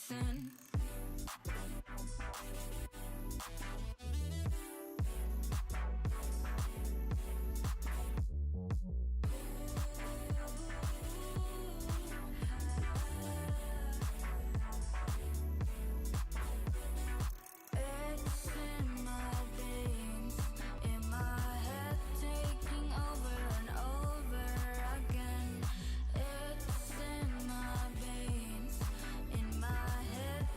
dancing. It's in my veins, in my head,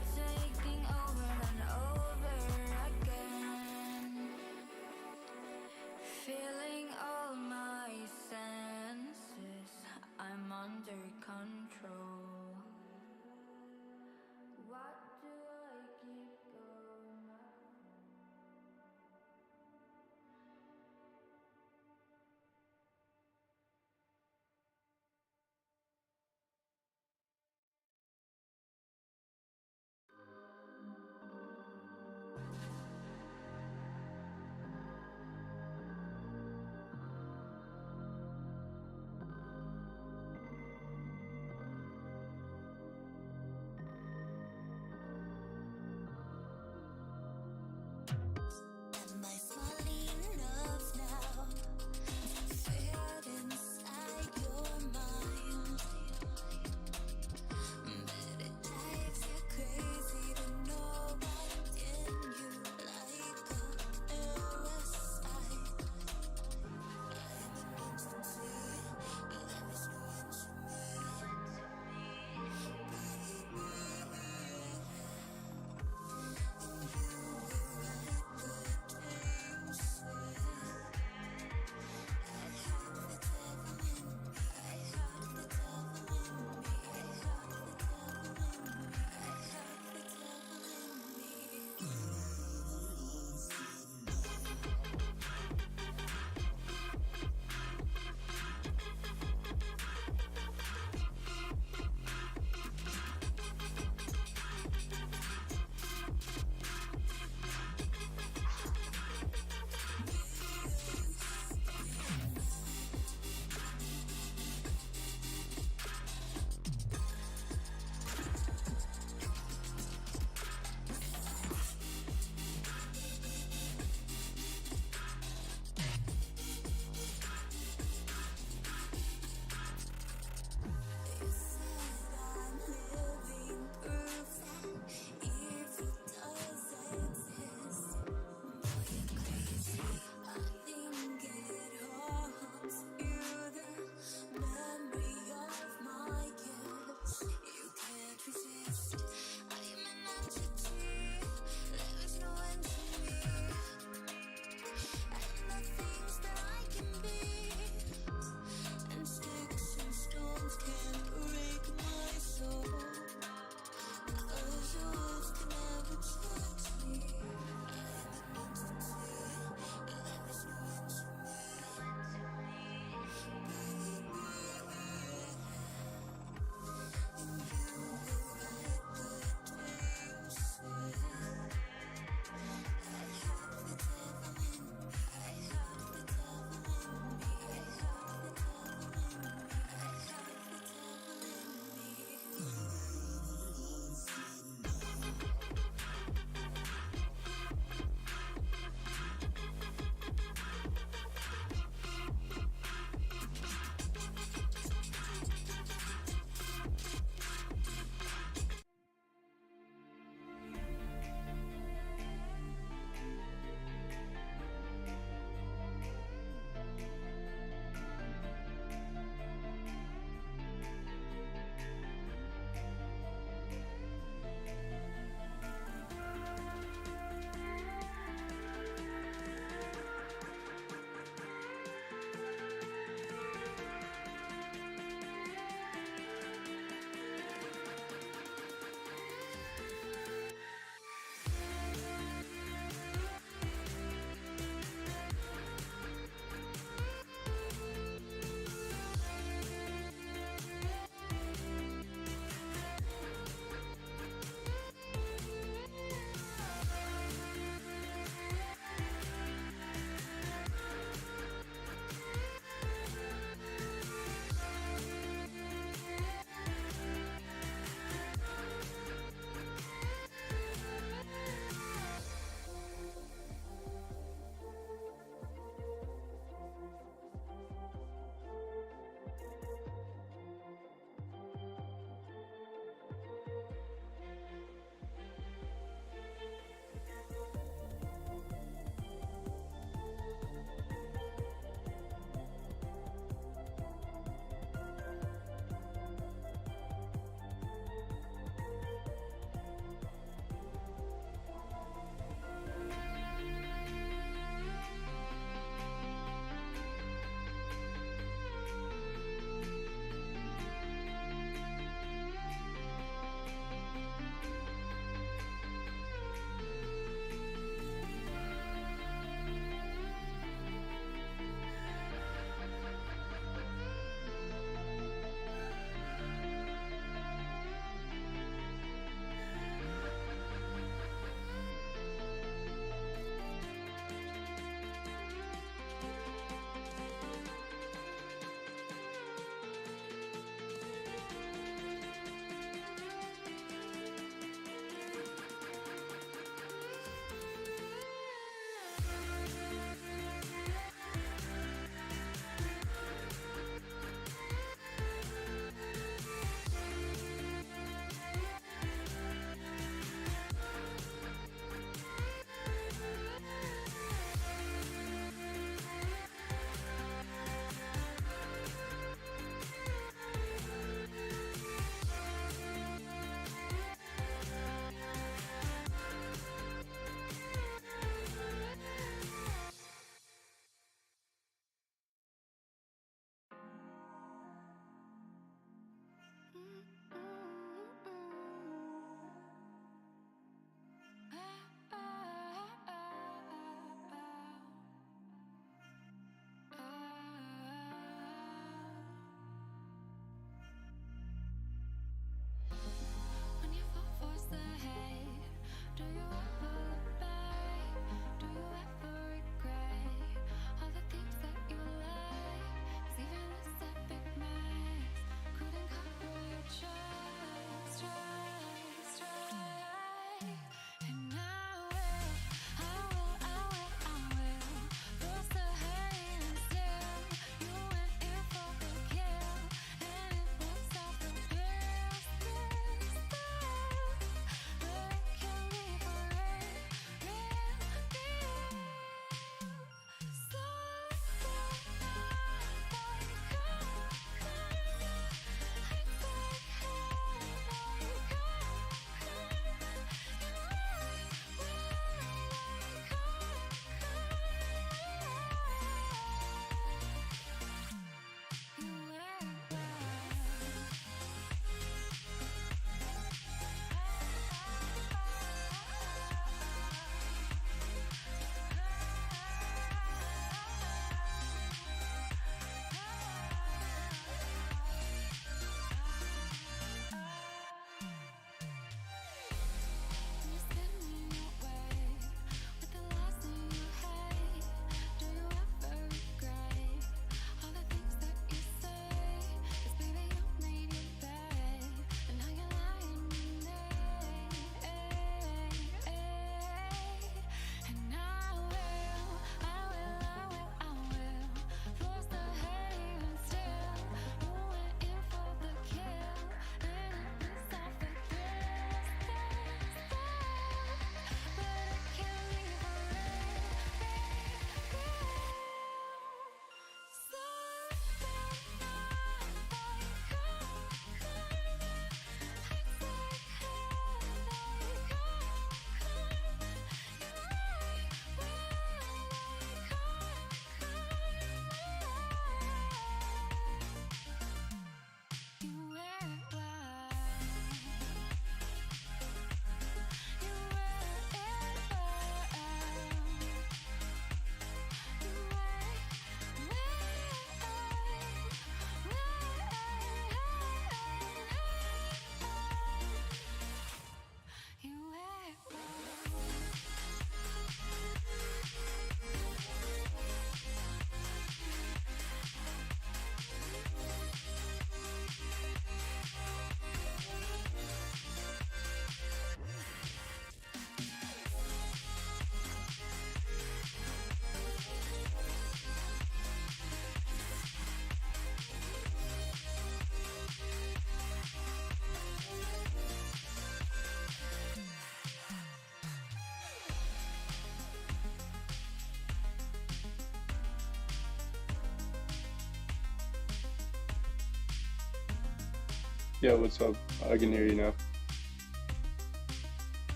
Yeah, what's up? I can hear you now.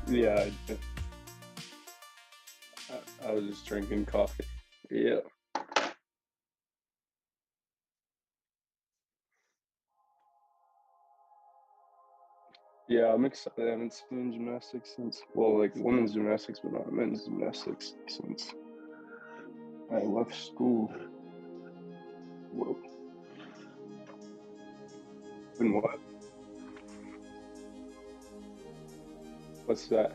Yeah, I was just drinking coffee. Yeah. Yeah, I'm excited. I haven't been in gymnastics since, well, like women's gymnastics, but not men's gymnastics since I left school. Whoa. And what? What's that?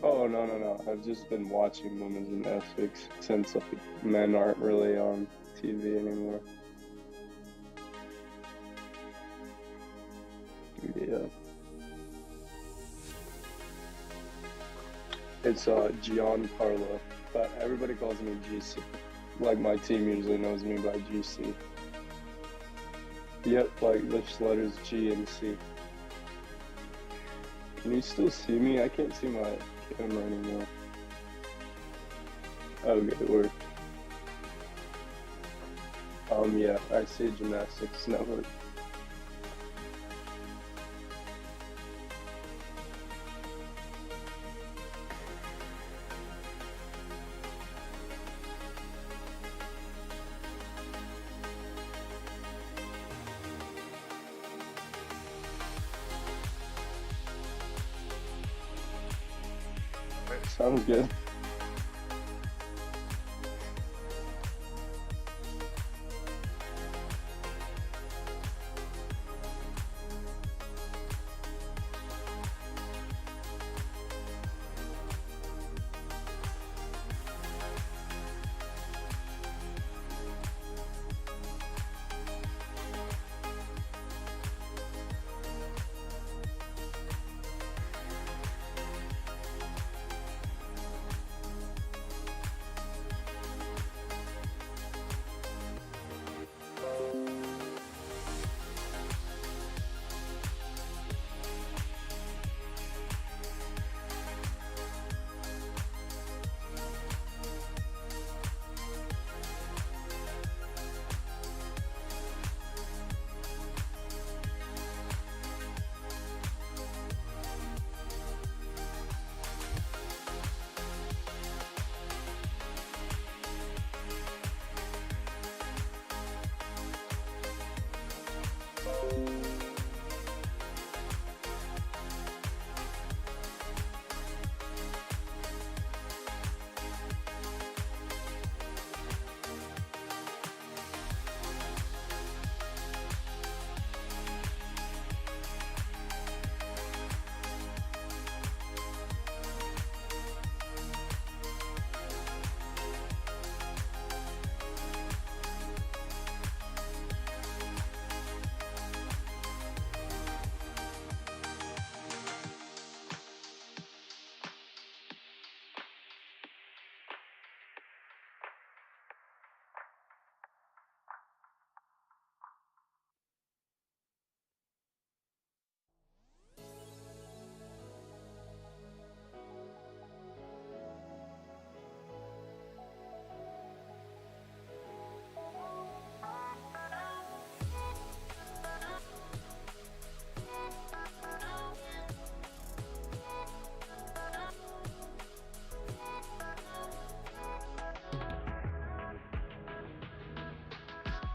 Oh, no, no, no. I've just been watching women's gymnastics since like men aren't really on TV anymore. Yeah. It's Giancarlo, but everybody calls me GC. Like my team usually knows me by GC. Yep, like the letters G and C. Can you still see me? I can't see my camera anymore. Okay, we're yeah, I see gymnastics network. Sounds good.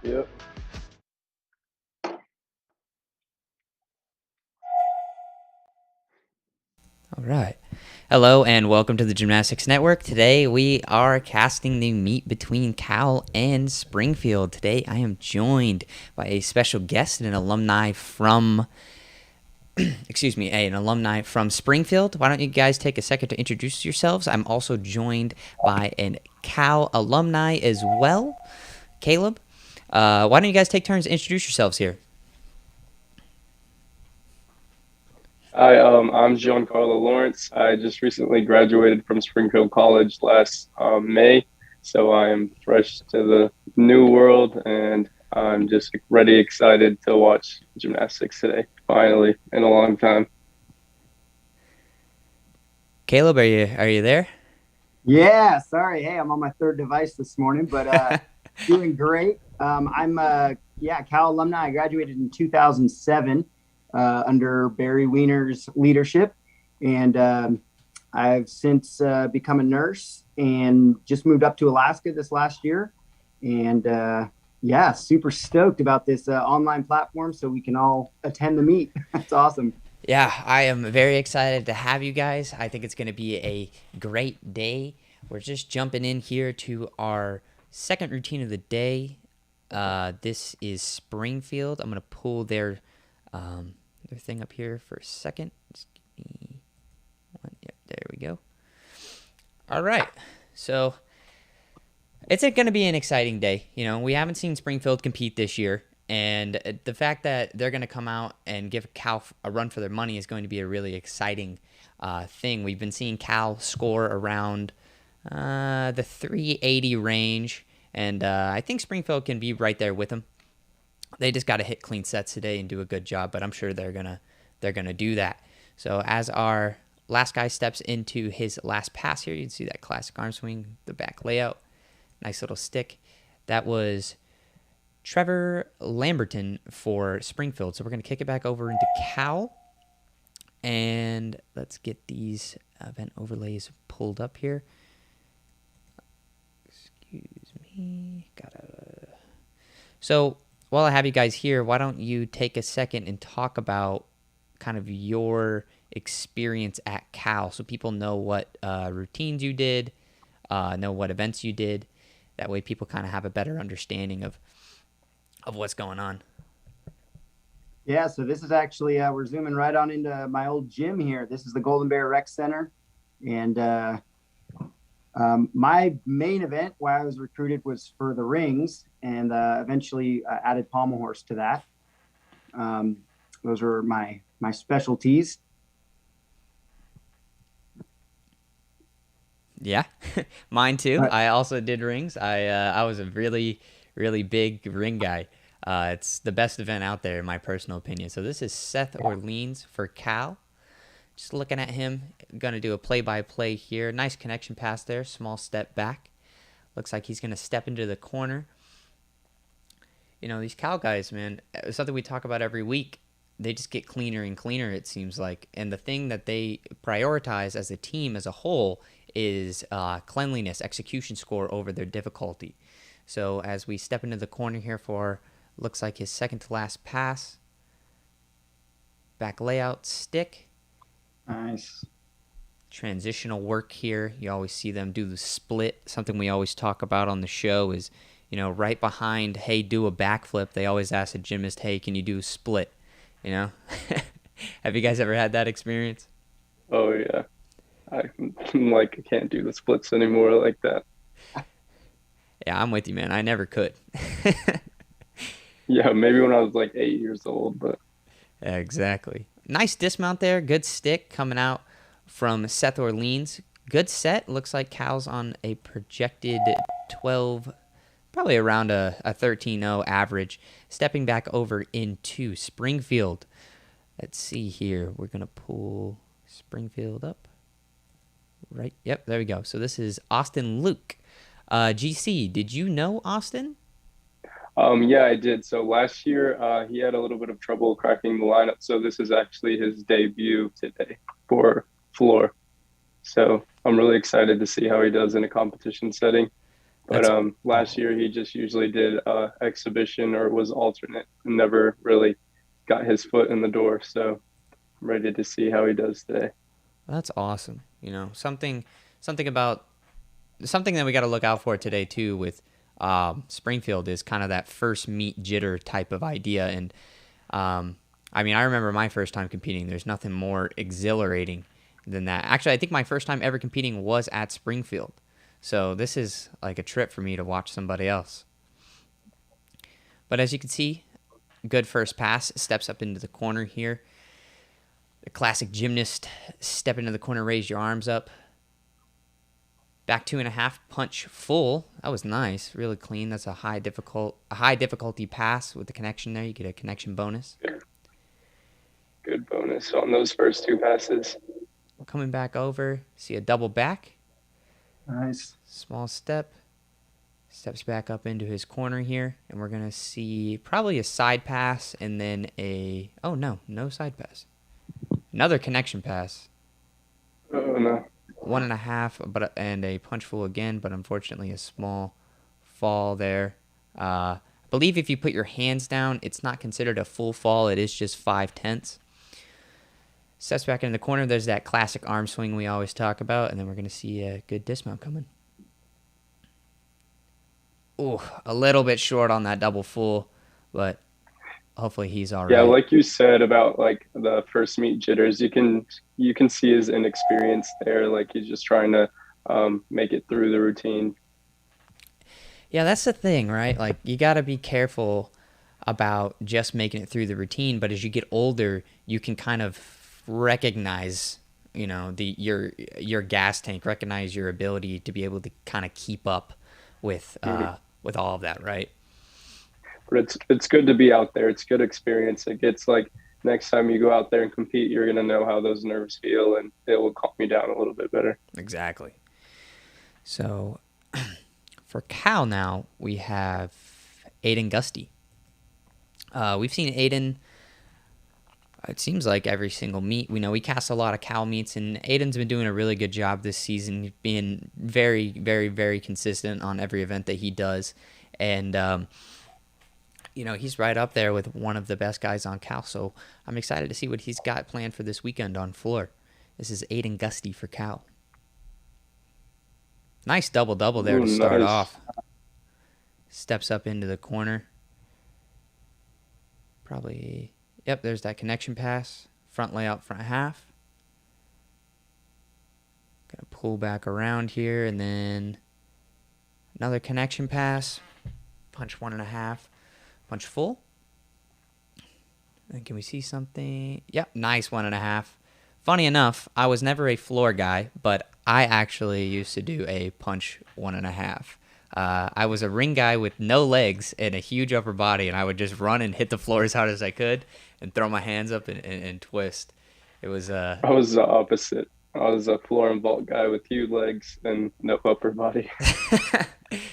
Yep. All right. Hello and welcome to the Gymnastics Network. Today we are casting the meet between Cal and Springfield. Today I am joined by a special guest and an alumni from an alumni from Springfield. Why don't you guys take a second to introduce yourselves? I'm also joined by an Cal alumni as well, Caleb. Why don't you guys take turns to introduce yourselves here? I'm Giancarlo Lawrence. I just recently graduated from Springfield College last May, so I am fresh to the new world, and I'm just ready, excited to watch gymnastics today. Finally, in a long time. Caleb, are you there? Yeah, sorry. Hey, I'm on my third device this morning, but doing great. I'm yeah, Cal alumni. I graduated in 2007 under Barry Wiener's leadership, and I've since become a nurse and just moved up to Alaska this last year. And yeah, super stoked about this online platform so we can all attend the meet. That's awesome. Yeah, I am very excited to have you guys. I think it's going to be a great day. We're just jumping in here to our second routine of the day. This is Springfield. I'm going to pull their thing up here for a second. Just give me one. Yep, there we go. All right. So it's going to be an exciting day. We haven't seen Springfield compete this year, and the fact that they're going to come out and give Cal a run for their money is going to be a really exciting thing. We've been seeing Cal score around the 380 range, and I think Springfield can be right there with them. They just got to hit clean sets today and do a good job, but I'm sure they're gonna do that. So as our last guy steps into his last pass here, you can see that classic arm swing, the back layout. Nice little stick. That was Trevor Lamberton for Springfield. So we're going to kick it back over into Cal. And let's get these event overlays pulled up here. Excuse me. So while I have you guys here, why don't you take a second and talk about kind of your experience at Cal so people know what routines you did, know what events you did. That way people kind of have a better understanding of what's going on. Yeah, so this is actually we're zooming right on into my old gym here. This is the Golden Bear Rec Center, and my main event why I was recruited was for the rings, and eventually added pommel horse to that. Those were my specialties. Yeah, mine too. Uh, I also did rings. I was a really big ring guy. It's the best event out there in my personal opinion. So this is Seth Orleans for Cal. Just looking at him, gonna do a play-by-play here. Nice connection pass there. Small step back. Looks like he's gonna step into the corner. These Cal guys, man, it's something we talk about every week. They just get cleaner and cleaner, it seems like. And the thing that they prioritize as a team as a whole is cleanliness, execution score over their difficulty. So as we step into the corner here for, looks like his second to last pass, back layout, stick. nice. Transitional work here. You always see them do the split. Something we always talk about on the show is, right behind, hey, do a backflip, they always ask a gymnast, hey, can you do a split? Have you guys ever had that experience? Oh yeah, I like I can't do the splits anymore like that. Yeah, I'm with you, man. I never could. Yeah, maybe when I was like 8 years old, but Yeah, exactly. Nice dismount there. Good stick coming out from Seth Orleans. Good set. Looks like Cal's on a projected 12, probably around a 13-0 average. Stepping back over into Springfield. Let's see here. We're going to pull Springfield up. Right. Yep, there we go. So this is Austin Luke. GC, did you know Austin? yeah, I did. So last year, he had a little bit of trouble cracking the lineup. So this is actually his debut today for floor. So I'm really excited to see how he does in a competition setting. But That's last year he just usually did exhibition or was alternate and never really got his foot in the door. So I'm ready to see how he does today. that's awesome. Something about something that we got to look out for today too with Springfield is kind of that first meet jitter type of idea. And I mean, I remember my first time competing. There's nothing more exhilarating than that. Actually, I think my first time ever competing was at Springfield. So this is like a trip for me to watch somebody else. But as you can see, good first pass. Steps up into the corner here. The classic gymnast step into the corner, raise your arms up. Back 2.5, punch full. That was nice, really clean. That's a high difficulty pass with the connection there. You get a connection bonus. Good bonus on those first two passes. Coming back over, see a double back. Nice. Small step. Steps back up into his corner here, and we're going to see probably a side pass and then oh no side pass. Another connection pass. Oh no. 1.5, and a punch full again, but unfortunately a small fall there. I believe if you put your hands down, it's not considered a full fall. It is just 5/10. Steps back in the corner. There's that classic arm swing we always talk about, and then we're going to see a good dismount coming. Ooh, a little bit short on that double full, but hopefully he's all right. Yeah, like you said about like the first meet jitters, you can see his inexperience there. Like he's just trying to make it through the routine. Yeah, that's the thing, right? Like you got to be careful about just making it through the routine, but as you get older, you can kind of recognize, your gas tank, recognize your ability to be able to kind of keep up with all of that, right? But it's good to be out there. It's good experience. It gets like next time you go out there and compete, you're gonna know how those nerves feel, and it will calm you down a little bit better. Exactly. So for Cal now, we have Aiden Gusty. We've seen Aiden, it seems like every single meet. We cast a lot of Cal meets, and Aiden's been doing a really good job this season, being very, very, very consistent on every event that he does. And, he's right up there with one of the best guys on Cal, so I'm excited to see what he's got planned for this weekend on floor. This is Aiden Gusty for Cal. Nice double-double there to start off. Steps up into the corner. Probably, yep, there's that connection pass. Front layout, front half. Gonna pull back around here, and then another connection pass. Punch 1.5. Punch full. And can we see something? Yep, nice 1.5. Funny enough, I was never a floor guy, but I actually used to do a punch 1.5. I was a ring guy with no legs and a huge upper body, and I would just run and hit the floor as hard as I could and throw my hands up and twist. It was I was the opposite. I was a floor and vault guy with huge legs and no upper body.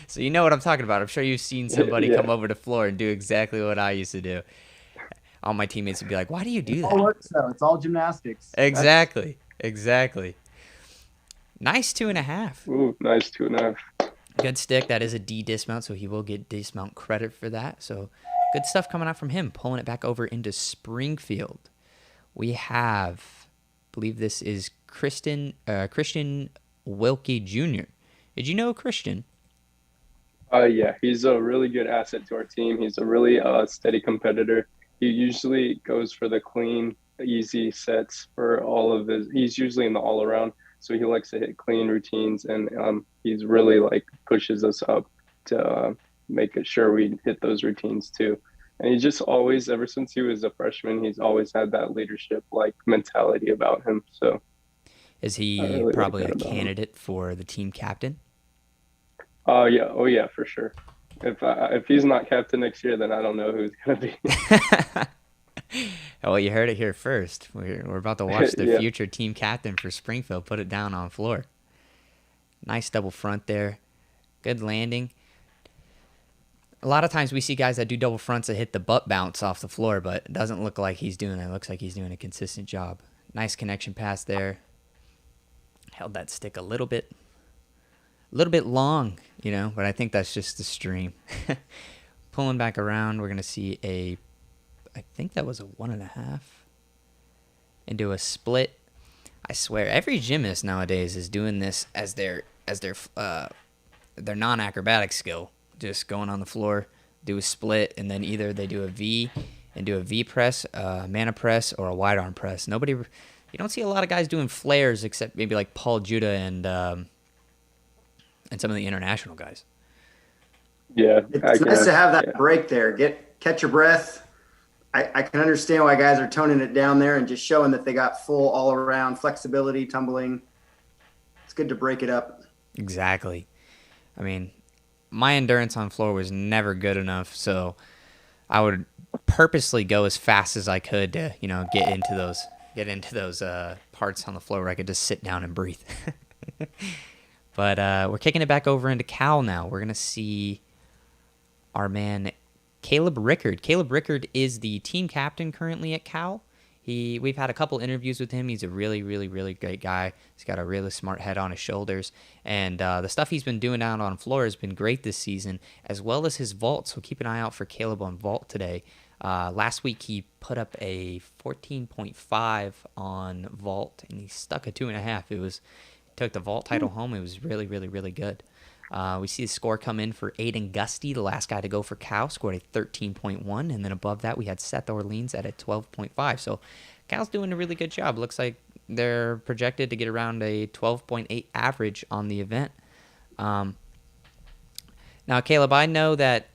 So you know what I'm talking about. I'm sure you've seen somebody come over the floor and do exactly what I used to do. All my teammates would be like, "Why do you do that?" It all works though. It's all gymnastics. Exactly. Nice 2.5. Ooh, nice 2.5. Good stick. That is a D dismount, so he will get dismount credit for that. So good stuff coming out from him. Pulling it back over into Springfield. We have, I believe this is Christian Wilkie Jr. Did you know Christian? Yeah, he's a really good asset to our team. He's a really steady competitor. He usually goes for the clean, easy sets for all of his. He's usually in the all around, so he likes to hit clean routines, and he's really like pushes us up to make sure we hit those routines too. And he just always, ever since he was a freshman, he's always had that leadership like mentality about him. So, is he really probably like a candidate for the team captain? Yeah, oh yeah, for sure. If he's not captain next year, then I don't know who's gonna be. Well, you heard it here first. We're about to watch the Yeah. future team captain for Springfield put it down on floor. Nice double front there. Good landing. A lot of times we see guys that do double fronts that hit the butt bounce off the floor, but it doesn't look like he's doing that. It looks like he's doing a consistent job. Nice connection pass there. Held that stick a little bit long, but I think that's just the stream. Pulling back around, we're going to see I think that was a 1.5 into a split. I swear, every gymnast nowadays is doing this as their non-acrobatic skill, just going on the floor, do a split, and then either they do a V and do a V press, a mana press, or a wide arm press. You don't see a lot of guys doing flares except maybe like Paul Judah and some of the international guys. Yeah, It's nice to have that break there. Catch your breath. I can understand why guys are toning it down there and just showing that they got full all around flexibility, tumbling. It's good to break it up. Exactly. I mean, my endurance on floor was never good enough, so I would purposely go as fast as I could to, get into get into those parts on the floor where I could just sit down and breathe. But we're kicking it back over into Cal now. We're gonna see our man Caleb Rickard. Caleb Rickard is the team captain currently at Cal. We've had a couple interviews with him. He's a really, really, really great guy. He's got a really smart head on his shoulders, and the stuff he's been doing out on floor has been great this season, as well as his vault. So keep an eye out for Caleb on vault today. Last week he put up a 14.5 on vault, and he stuck a 2.5. Took the vault title home. It was really, really, really good. We see the score come in for Aiden Gusty, the last guy to go for Cal, scored a 13.1, and then above that we had Seth Orleans at a 12.5. So Cal's doing a really good job. Looks like they're projected to get around a 12.8 average on the event. Now, Caleb, I know that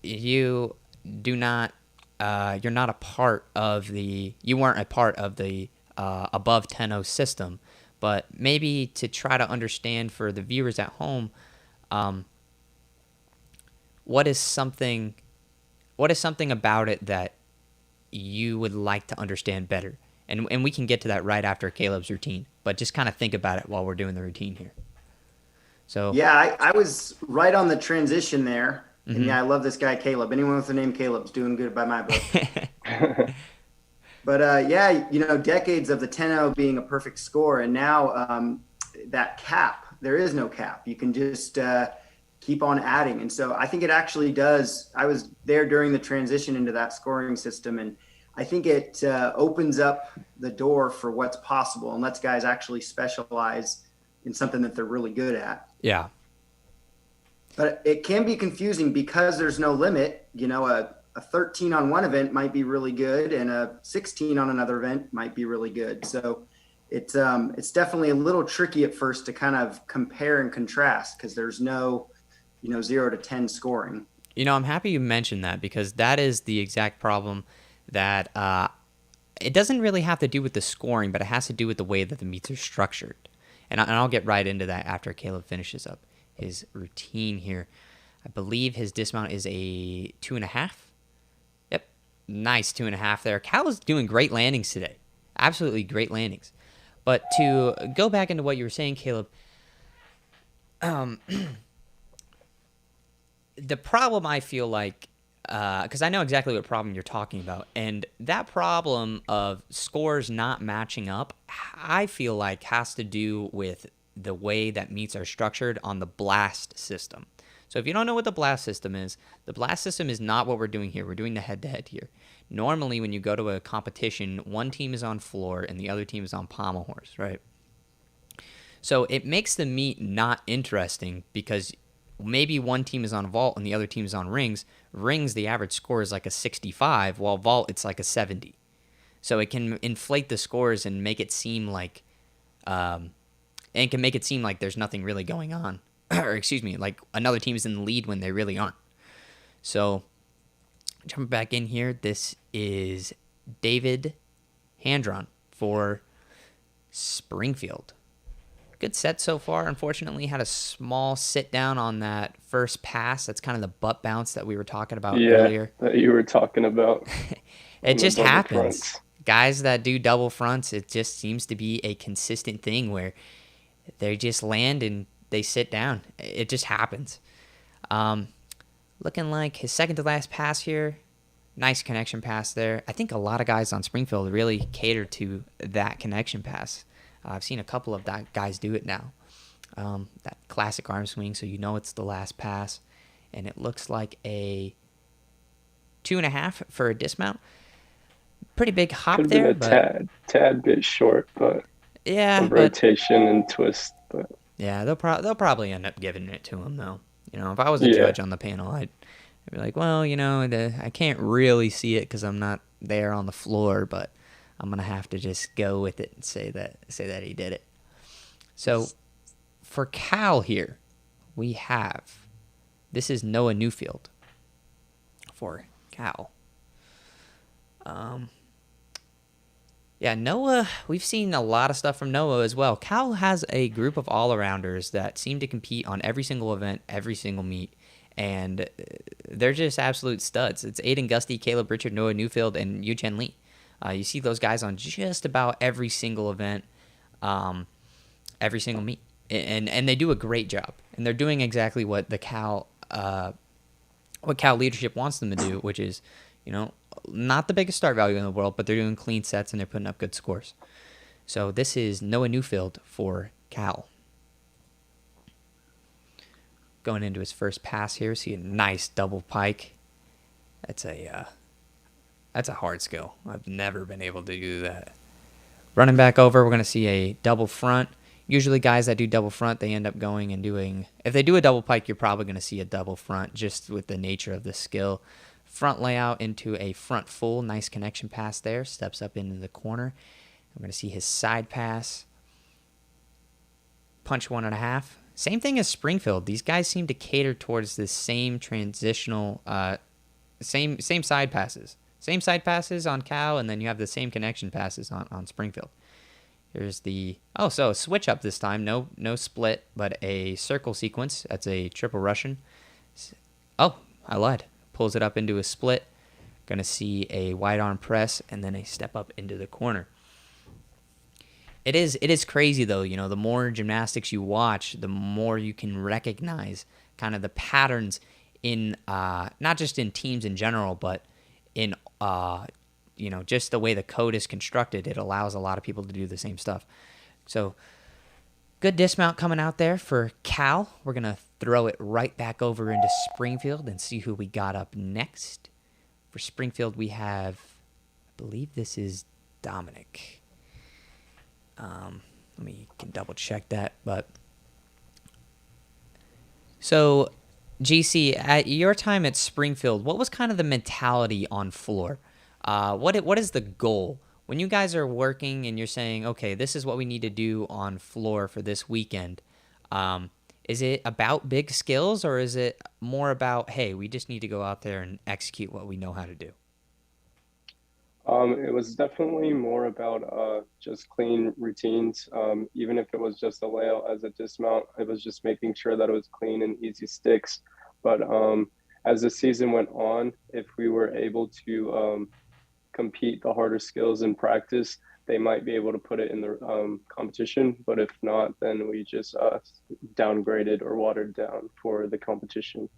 you do not, you're not a part of you weren't a part of the above 10-0 system, but maybe to try to understand for the viewers at home, what is something about it that you would like to understand better? And we can get to that right after Caleb's routine, but just kind of think about it while we're doing the routine here. So Yeah, I was right on the transition there. And yeah, I love this guy, Caleb. Anyone with the name Caleb's doing good by my book. But yeah, decades of the 10-0 being a perfect score. And now that cap, there is no cap. You can just keep on adding. And so I think it actually does. I was there during the transition into that scoring system. And I think it opens up the door for what's possible and lets guys actually specialize in something that they're really good at. Yeah. But it can be confusing because there's no limit. A 13 on one event might be really good and a 16 on another event might be really good. So it's definitely a little tricky at first to kind of compare and contrast because there's no, 0 to 10 scoring. I'm happy you mentioned that because that is the exact problem that it doesn't really have to do with the scoring, but it has to do with the way that the meets are structured. And I'll get right into that after Caleb finishes up his routine here. I believe his dismount is a 2.5. Yep. Nice 2.5 there. Cal is doing great landings today. Absolutely great landings. But to go back into what you were saying, Caleb, the problem I feel like, because I know exactly what problem you're talking about, and that problem of scores not matching up, I feel like has to do with the way that meets are structured on the blast system. So if you don't know what the blast system is not what we're doing here. We're doing the head-to-head here. Normally, when you go to a competition, one team is on floor and the other team is on pommel horse, right? So it makes the meet not interesting because maybe one team is on vault and the other team is on rings. Rings, the average score is like a 65, while vault, it's like a 70. So it can inflate the scores and make it seem like, there's nothing really going on. Or excuse me, like another team is in the lead when they really aren't. So jumping back in here, this is David Handron for Springfield. Good set so far. Unfortunately, had a small sit down on that first pass. That's kind of the butt bounce that we were talking about earlier. That you were talking about. It just happens. Guys that do double fronts, it just seems to be a consistent thing where they just land and they sit down. It just happens. Looking like his second to last pass here. Nice connection pass there. I think a lot of guys on Springfield really cater to that connection pass. I've seen a couple of that guys do it now. That classic arm swing, so you know it's the last pass. And it looks like a 2.5 for a dismount. Pretty big hop Could there. Could have been a tad bit short, but yeah, rotation and twist. But yeah, they'll probably end up giving it to him, though. If I was a judge on the panel, I'd be like, well, I can't really see it because I'm not there on the floor, but I'm gonna have to just go with it and say that he did it. So for Cal here, we have this is Noah Newfield for Cal. Yeah, Noah, we've seen a lot of stuff from Noah as well. Cal has a group of all-arounders that seem to compete on every single event, every single meet, and they're just absolute studs. It's Aiden Gusty, Caleb Richard, Noah Newfield, and Yu Chen Lee. You see those guys on just about every single event, every single meet, and they do a great job. And they're doing exactly what the Cal leadership wants them to do, which is, not the biggest start value in the world, but they're doing clean sets and they're putting up good scores. So this is Noah Newfield for Cal. Going into his first pass here, see a nice double pike. That's a hard skill. I've never been able to do that. Running back over, we're going to see a double front. Usually guys that do double front, they end up going and doing... If they do a double pike, you're probably going to see a double front just with the nature of the skill. Front layout into a front full. Nice connection pass there. Steps up into the corner. We're going to see his side pass. Punch 1.5. Same thing as Springfield. These guys seem to cater towards this same transitional... same side passes. Same side passes on Cal, and then you have the same connection passes on Springfield. Here's the... Oh, so a switch up this time. No split, but a circle sequence. That's a triple Russian. Oh, I lied. Pulls it up into a split. Going to see a wide arm press, and then a step up into the corner. It is crazy, though. The more gymnastics you watch, the more you can recognize kind of the patterns in... not just in teams in general, but in... just the way the code is constructed, it allows a lot of people to do the same stuff. So, good dismount coming out there for Cal. We're going to throw it right back over into Springfield and see who we got up next. For Springfield, we have, I believe this is Dominic. Let me can double check that. But so, GC, at your time at Springfield, what was kind of the mentality on floor? What is the goal when you guys are working and you're saying, okay, this is what we need to do on floor for this weekend? Is it about big skills, or is it more about, hey, we just need to go out there and execute what we know how to do? It was definitely more about just clean routines. Even if it was just a layout as a dismount, it was just making sure that it was clean and easy sticks. But as the season went on, if we were able to compete the harder skills in practice, they might be able to put it in the competition. But if not, then we just downgraded or watered down for the competition.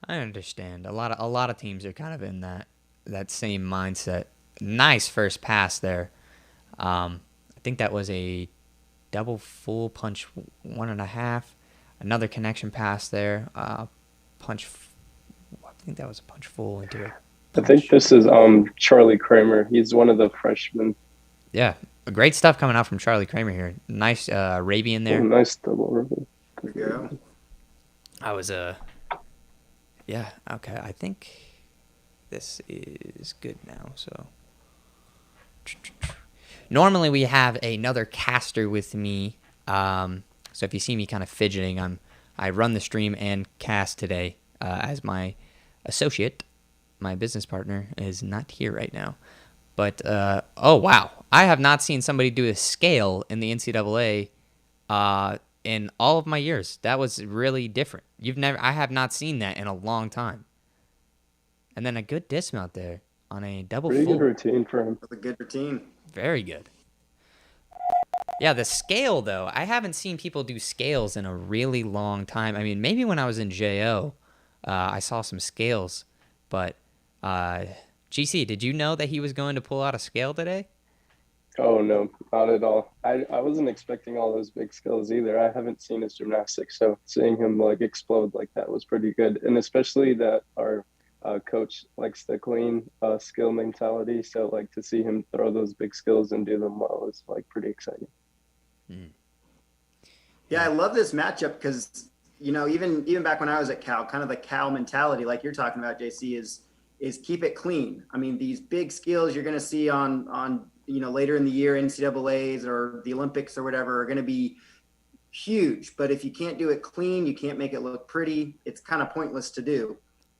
I understand. A lot of teams are kind of in that same mindset. Nice first pass there. I think that was a double full punch 1.5. Another connection pass there. Punch. I think that was a punch full into it. I think this is Charlie Kramer. He's one of the freshmen. Yeah, great stuff coming out from Charlie Kramer here. Nice Arabian there. Oh, nice double ribbon. There we go. I was yeah, okay. I think this is good now. So normally we have another caster with me. So if you see me kind of fidgeting, I run the stream and cast today as my associate. My business partner is not here right now. But, oh, wow. I have not seen somebody do a scale in the NCAA in all of my years. That was really different. I have not seen that in a long time. And then a good dismount there on a double Pretty full. good routine for him. That's a good routine. Very good. Yeah, the scale, though. I haven't seen people do scales in a really long time. I mean, maybe when I was in JO, I saw some scales. But, GC, did you know that he was going to pull out a scale today? Oh, no, not at all. I wasn't expecting all those big skills either. I haven't seen his gymnastics, so seeing him like explode like that was pretty good. And especially that our coach likes the clean skill mentality. So like to see him throw those big skills and do them well is like pretty exciting. Yeah, I love this matchup because, even back when I was at Cal, kind of the Cal mentality, like you're talking about, JC, is keep it clean. I mean, these big skills you're going to see on later in the year, NCAAs or the Olympics or whatever, are going to be huge. But if you can't do it clean, you can't make it look pretty, it's kind of pointless to do.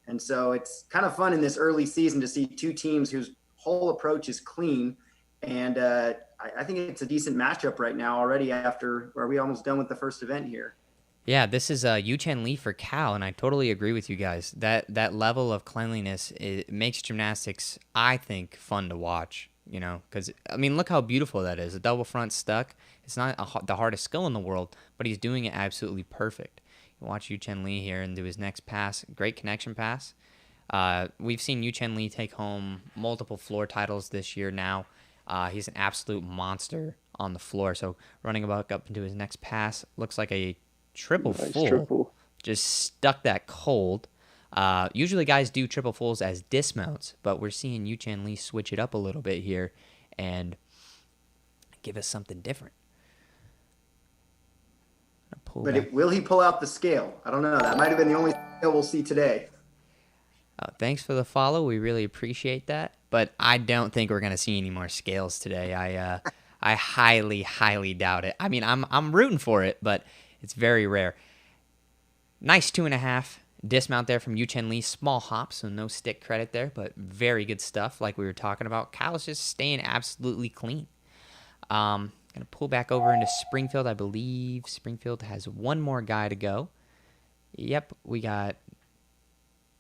And so it's kind of fun in this early season to see two teams whose whole approach is clean. And I think it's a decent matchup right now already are we almost done with the first event here? Yeah, this is Yu Chen Lee for Cal, and I totally agree with you guys. That level of cleanliness, it makes gymnastics, I think, fun to watch. Because I mean, look how beautiful that is. A double front stuck. It's not the hardest skill in the world, but he's doing it absolutely perfect. You watch Yu Chen Lee here and do his next pass. Great connection pass. We've seen Yu Chen Lee take home multiple floor titles this year now. He's an absolute monster on the floor. So running back up into his next pass, looks like a triple Nice full. triple. Just stuck that cold. Usually guys do triple fulls as dismounts, but we're seeing Yu Chen Lee switch it up a little bit here and give us something different. Will he pull out the scale? I don't know. That might have been the only scale we'll see today. Thanks for the follow. We really appreciate that. But I don't think we're gonna see any more scales today. I highly, highly doubt it. I mean, I'm rooting for it, but it's very rare. Nice 2.5 dismount there from Yu Chen Lee. Small hop, so no stick credit there, but very good stuff. Like we were talking about, Kyle's just staying absolutely clean. Gonna pull back over into Springfield. I believe Springfield has one more guy to go. Yep, we got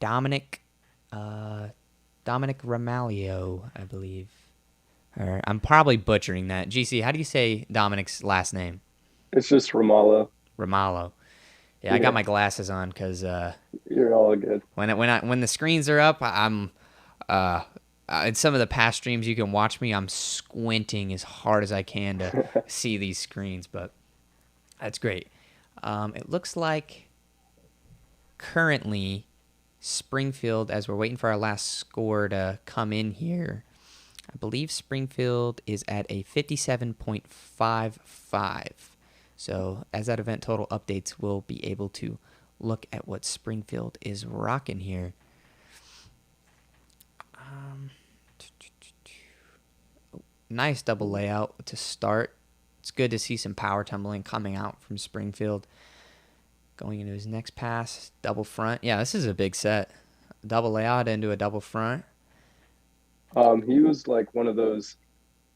Dominic Ramalho, I believe. Or I'm probably butchering that. GC, how do you say Dominic's last name? It's just Ramallah. Ramalho. Yeah, I got my glasses on because You're all good. when the screens are up, I'm in some of the past streams you can watch me. I'm squinting as hard as I can to see these screens, but that's great. It looks like currently Springfield, as we're waiting for our last score to come in here, I believe Springfield is at a 57.55. So as that event total updates, we'll be able to look at what Springfield is rocking here. Nice double layout to start. It's good to see some power tumbling coming out from Springfield. Going into his next pass, double front. Yeah, this is a big set. Double layout into a double front. He was like one of those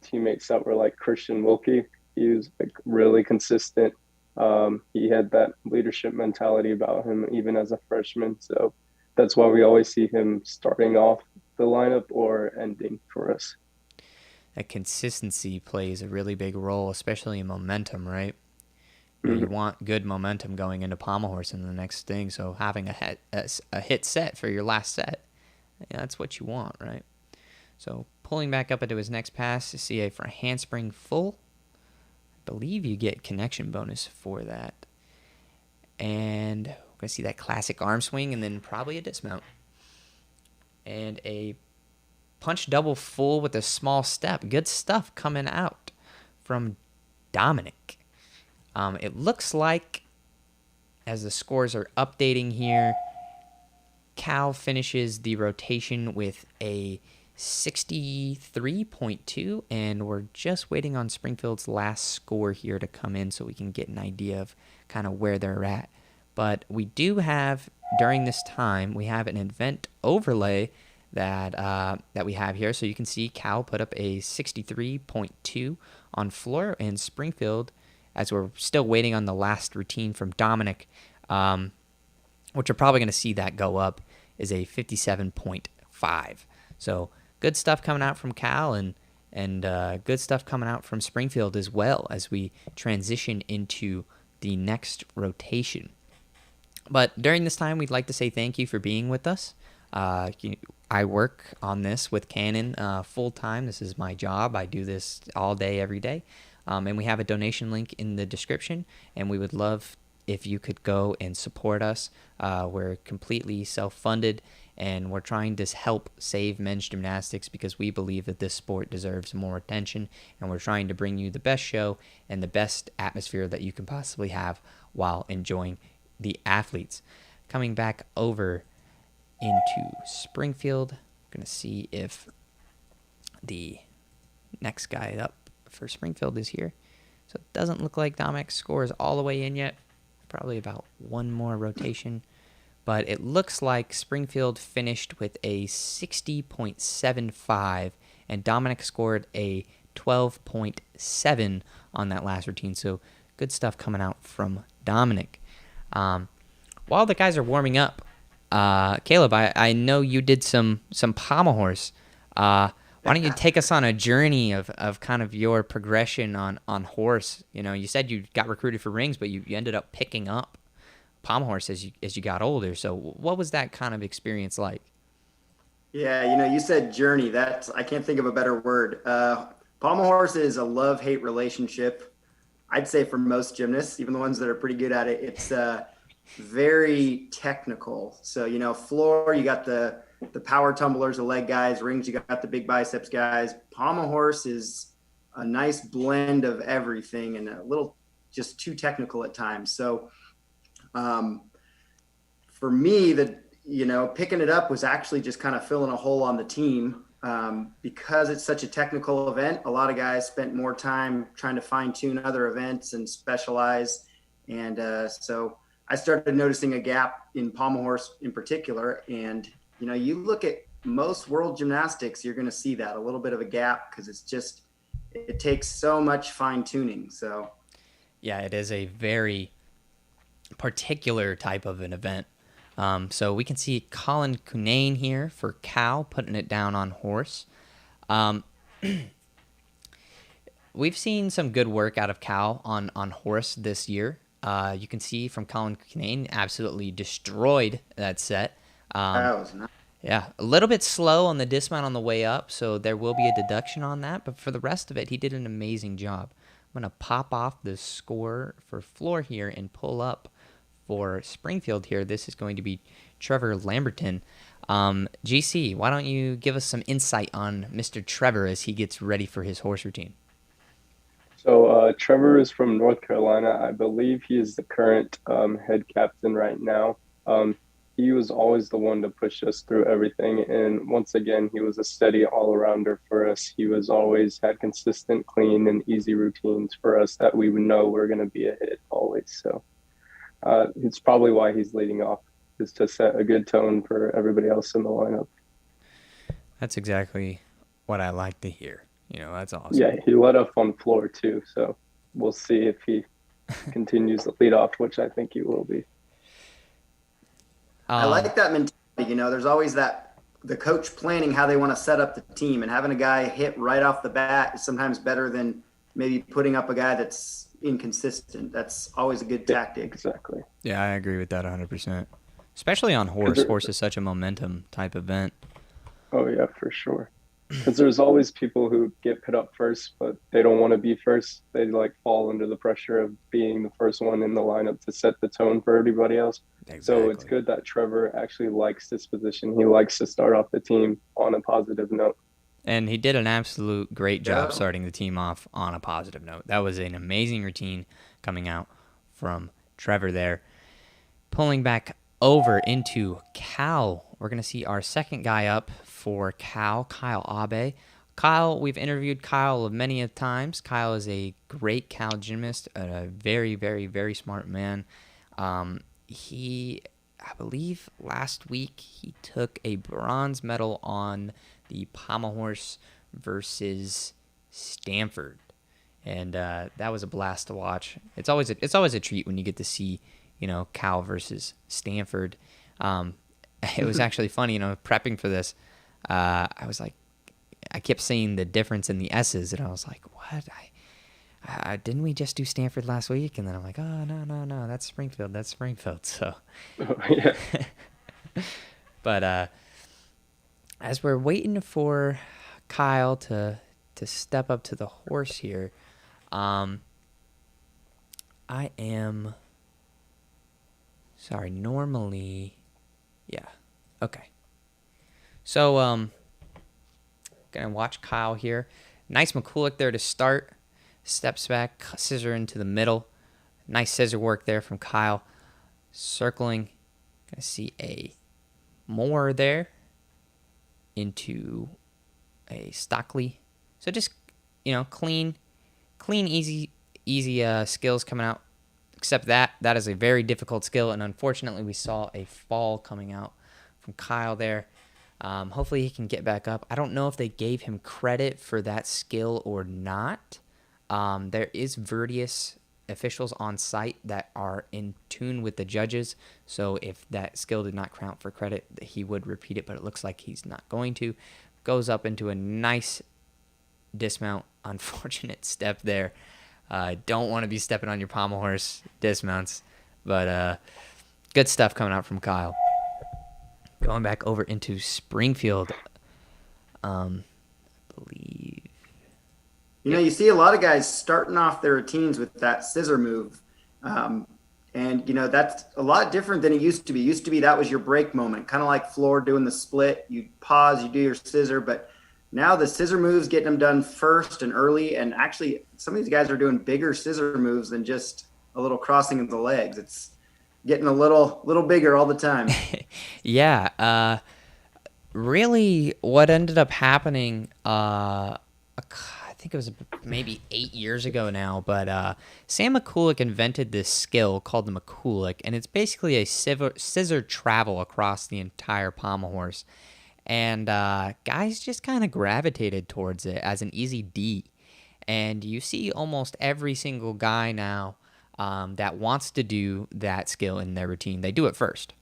teammates that were like Christian Wilkie. He was like really consistent. He had that leadership mentality about him even as a freshman. So that's why we always see him starting off the lineup or ending for us. That consistency plays a really big role, especially in momentum, right? You want good momentum going into Pommel horse in the next thing. So having a hit set for your last set, that's what you want, right? So pulling back up into his next pass to see a for handspring full. I believe you get connection bonus for that. And we're going to see that classic arm swing and then probably a dismount. And a punch double full with a small step. Good stuff coming out from Dominic. It looks like, as the scores are updating here, Cal finishes the rotation with a 63.2, and we're just waiting on Springfield's last score here to come in so we can get an idea of kind of where they're at. But we do have, during this time, we have an event overlay that we have here. So you can see Cal put up a 63.2 on floor, and Springfield, as we're still waiting on the last routine from Dominic, which we're probably going to see that go up, is a 57.5. So good stuff coming out from Cal and good stuff coming out from Springfield as well as we transition into the next rotation. But during this time, we'd like to say thank you for being with us. I work on this with Canon full time. This is my job. I do this all day, every day. And we have a donation link in the description, and we would love if you could go and support us. We're completely self-funded, and we're trying to help save men's gymnastics because we believe that this sport deserves more attention, and we're trying to bring you the best show and the best atmosphere that you can possibly have while enjoying the athletes. Coming back over into Springfield, I'm going to see if the next guy up for Springfield is here. So it doesn't look like Dominic's score is all the way in yet. Probably about one more rotation. But it looks like Springfield finished with a 60.75, and Dominic scored a 12.7 on that last routine. So good stuff coming out from Dominic. Um, while the guys are warming up, Caleb, I know you did some pommel horse. Why don't you take us on a journey of kind of your progression on horse? You know, you said you got recruited for rings, but you ended up picking up pommel horse as you got older. So what was that kind of experience like? Yeah, you said journey. That's I can't think of a better word. Pommel horse is a love-hate relationship. I'd say for most gymnasts, even the ones that are pretty good at it, it's very technical. So floor, you got the power tumblers, the leg guys; rings, you got the big biceps guys. Pommel horse is a nice blend of everything and a little just too technical at times. So um, for me, picking it up was actually just kind of filling a hole on the team. Because it's such a technical event, a lot of guys spent more time trying to fine tune other events and specialize. And so I started noticing a gap in pommel horse in particular. And, you look at most world gymnastics, you're going to see that a little bit of a gap because it takes so much fine tuning. So, Yeah, it is a very particular type of an event. So we can see Colin Cunane here for Cal putting it down on horse. We've seen some good work out of Cal on horse this year. You can see from Colin Cunane absolutely destroyed that set. that was nice. Yeah, a little bit slow on the dismount on the way up, so there will be a deduction on that. But for the rest of it, he did an amazing job. I'm going to pop off the score for floor here and pull up for Springfield here. This is going to be Trevor Lamberton. GC, why don't you give us some insight on Mr. Trevor as he gets ready for his horse routine? So Trevor is from North Carolina. I believe he is the current head captain right now. He was always the one to push us through everything. And once again, he was a steady all-arounder for us. He was always had consistent, clean, and easy routines for us that we would know we're going to be a hit always. So it's probably why he's leading off, is to set a good tone for everybody else in the lineup. That's exactly what I like to hear. That's awesome. Yeah, he led off on floor too. So we'll see if he continues the lead off, which I think he will be. I like that mentality. There's always the coach planning how they want to set up the team, and having a guy hit right off the bat is sometimes better than maybe putting up a guy that's inconsistent. That's always a good tactic. Exactly. Yeah, I agree with that 100%. Especially on horse. Horse is such a momentum type event. Oh, yeah, for sure. Because there's always people who get put up first, but they don't want to be first. They fall under the pressure of being the first one in the lineup to set the tone for everybody else. Exactly. So it's good that Trevor actually likes this position. He likes to start off the team on a positive note. And he did an absolute great job starting the team off on a positive note. That was an amazing routine coming out from Trevor there. Pulling back over into Cal, we're going to see our second guy up for Cal, Kyle Abe. Kyle, we've interviewed Kyle many of times. Kyle is a great Cal gymnast, a very, very, very smart man. I believe last week he took a bronze medal on the pommel horse versus Stanford, and that was a blast to watch. It's always a treat when you get to see Cal versus Stanford. It was actually funny, prepping for this. I was like, I kept saying the difference in the S's, and I was like, what? I didn't we just do Stanford last week? And then I'm like, oh, no, that's Springfield. So, Yeah. But as we're waiting for Kyle to step up to the horse here, I am sorry. Normally, yeah, okay. So gonna watch Kyle here. Nice McCulloch there to start. Steps back, scissor into the middle. Nice scissor work there from Kyle. Circling. Gonna see a Moore there into a Stockley. So just, clean, easy skills coming out. Except that is a very difficult skill, and unfortunately we saw a fall coming out from Kyle there. Hopefully he can get back up. I don't know if they gave him credit for that skill or not. There is Verdius officials on site that are in tune with the judges. So if that skill did not count for credit, he would repeat it, but it looks like he's not going to. Goes up into a nice dismount. Unfortunate step there. Don't want to be stepping on your pommel horse dismounts, but good stuff coming out from Kyle. Going back over into Springfield, I believe. You see a lot of guys starting off their routines with that scissor move. And, that's a lot different than it used to be. It used to be that was your break moment, kind of like Floor doing the split. You pause, you do your scissor, but now the scissor moves, getting them done first and early. And actually, some of these guys are doing bigger scissor moves than just a little crossing of the legs. It's getting a little bigger all the time. Yeah. Really, what ended up happening, I think it was maybe 8 years ago now, but Sam McCulloch invented this skill called the McCulloch, and it's basically a scissor travel across the entire pommel horse. And guys just kind of gravitated towards it as an easy D. And you see almost every single guy now that wants to do that skill in their routine, they do it first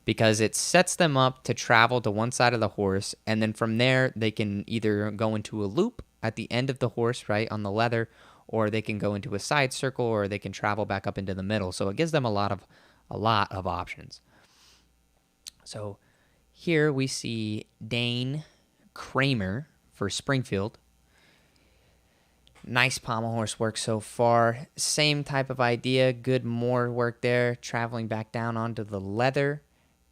because it sets them up to travel to one side of the horse. And then from there, they can either go into a loop at the end of the horse, right, on the leather, or they can go into a side circle, or they can travel back up into the middle. So it gives them a lot of options. So here we see Dane Kramer for Springfield. Nice pommel horse work so far. Same type of idea. Good more work there. Traveling back down onto the leather.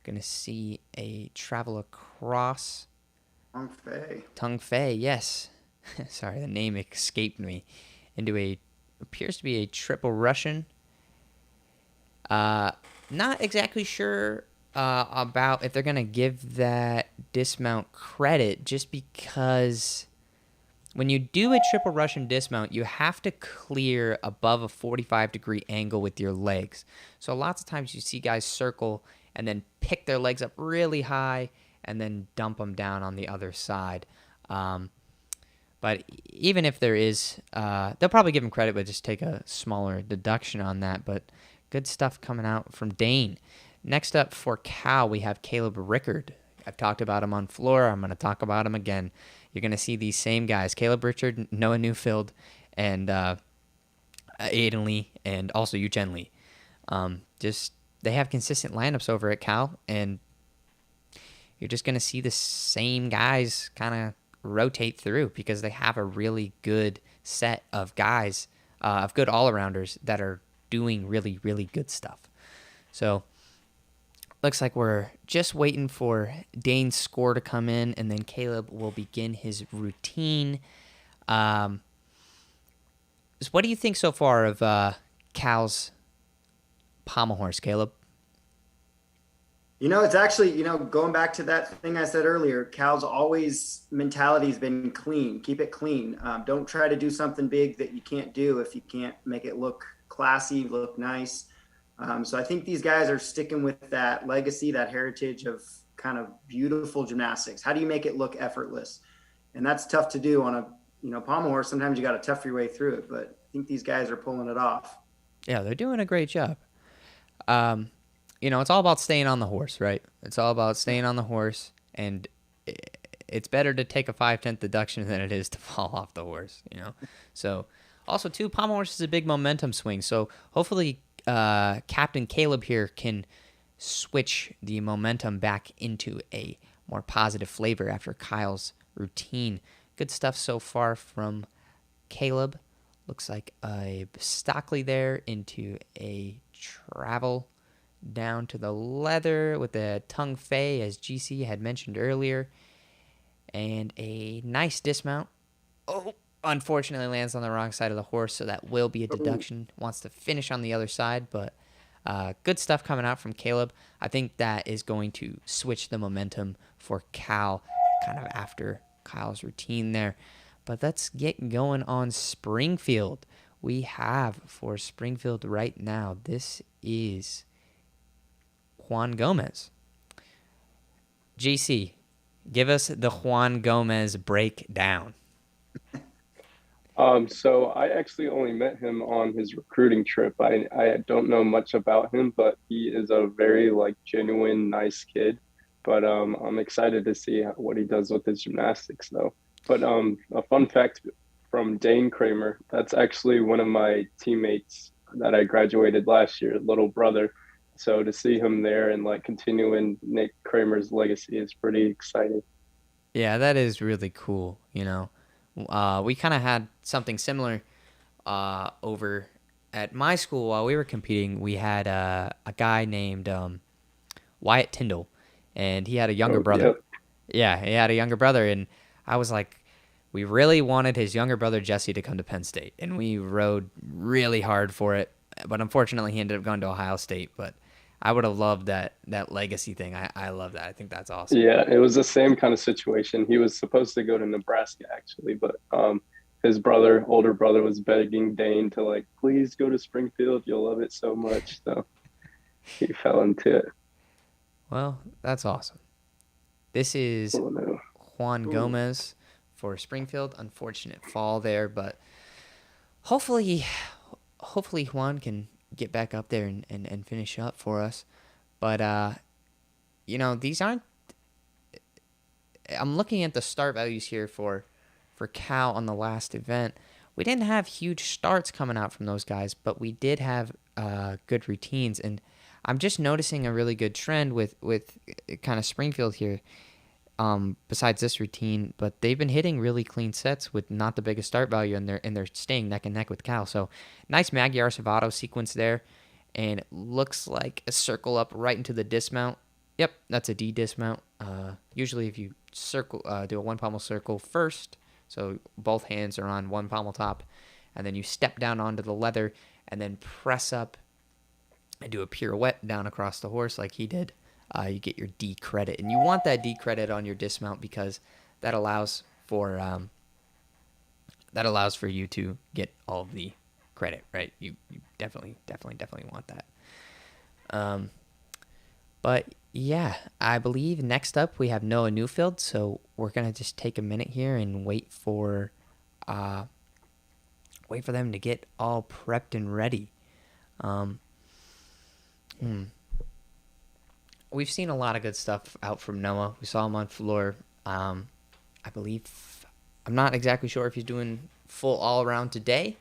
Going to see a travel across. Tung Fei, yes. Sorry, the name escaped me. Into appears to be a triple Russian. Not exactly sure about if they're going to give that dismount credit, just because when you do a triple Russian dismount, you have to clear above a 45-degree angle with your legs. So lots of times you see guys circle and then pick their legs up really high and then dump them down on the other side. But even if there is, they'll probably give him credit, but just take a smaller deduction on that. But good stuff coming out from Dane. Next up for Cal, we have Caleb Rickard. I've talked about him on floor. I'm going to talk about him again. You're going to see these same guys, Caleb Richard, Noah Newfield, and Aiden Lee, and also Yuchen Lee. They have consistent lineups over at Cal, and you're just going to see the same guys kind of rotate through because they have a really good set of guys, of good all-arounders that are doing really, really good stuff. So looks like we're just waiting for Dane's score to come in, and then Caleb will begin his routine. So what do you think so far of Cal's pommel horse, Caleb? It's actually, going back to that thing I said earlier, Cal's always mentality has been clean. Keep it clean. Don't try to do something big that you can't do if you can't make it look classy, look nice. So I think these guys are sticking with that legacy, that heritage of kind of beautiful gymnastics. How do you make it look effortless? And that's tough to do on a pommel horse. Sometimes you got to tough your way through it, but I think these guys are pulling it off. Yeah, they're doing a great job. It's all about staying on the horse, right? It's all about staying on the horse, and it's better to take a 5/10 deduction than it is to fall off the horse, So also, too, pommel horse is a big momentum swing, so hopefully Captain Caleb here can switch the momentum back into a more positive flavor after Kyle's routine. Good stuff so far from Caleb. Looks like a Stockley there into a travel down to the leather with the Tung Fei, as GC had mentioned earlier, and a nice dismount. Oh, unfortunately lands on the wrong side of the horse, so that will be a deduction. Wants to finish on the other side, but good stuff coming out from Caleb. I think that is going to switch the momentum for Cal kind of after Kyle's routine there. But let's get going on Springfield. We have for Springfield right now, this is Juan Gomez. GC, give us the Juan Gomez breakdown. So I actually only met him on his recruiting trip. I don't know much about him, but he is a very like genuine, nice kid. But I'm excited to see what he does with his gymnastics, though. But a fun fact from Dane Kramer, that's actually one of my teammates that I graduated last year, little brother. So to see him there and like continuing Nick Kramer's legacy is pretty exciting. Yeah, that is really cool. We kind of had something similar over at my school while we were competing. We had a guy named Wyatt Tyndall, and he had a younger Oh, brother. yeah. Yeah, he had a younger brother, and I was like, we really wanted his younger brother Jesse to come to Penn State, and we rode really hard for it. But unfortunately, he ended up going to Ohio State. But I would have loved that legacy thing. I love that. I think that's awesome. Yeah, it was the same kind of situation. He was supposed to go to Nebraska actually, but his brother, older brother, was begging Dane to like, please go to Springfield. You'll love it so much. So he fell into it. Well, that's awesome. This is Oh no. Juan Gomez for Springfield. Unfortunate fall there, but hopefully, hopefully Juan can get back up there and finish up for us. But these aren't. I'm looking at the start values here for Cal on the last event. We didn't have huge starts coming out from those guys, but we did have good routines, and I'm just noticing a really good trend with kind of Springfield here. Besides this routine, but they've been hitting really clean sets with not the biggest start value, and they're staying neck and neck with Cal. So nice Magyar Savato sequence there, and it looks like a circle up right into the dismount. Yep, that's a D dismount. Usually, if you do a one pommel circle first, so both hands are on one pommel top, and then you step down onto the leather, and then press up and do a pirouette down across the horse like he did. You get your D credit, and you want that D credit on your dismount because that allows for you to get all of the credit, right? You definitely want that. But yeah, I believe next up we have Noah Newfield, so we're gonna just take a minute here and wait for them to get all prepped and ready. We've seen a lot of good stuff out from Noah. We saw him on floor. I believe, I'm not exactly sure if he's doing full all around today,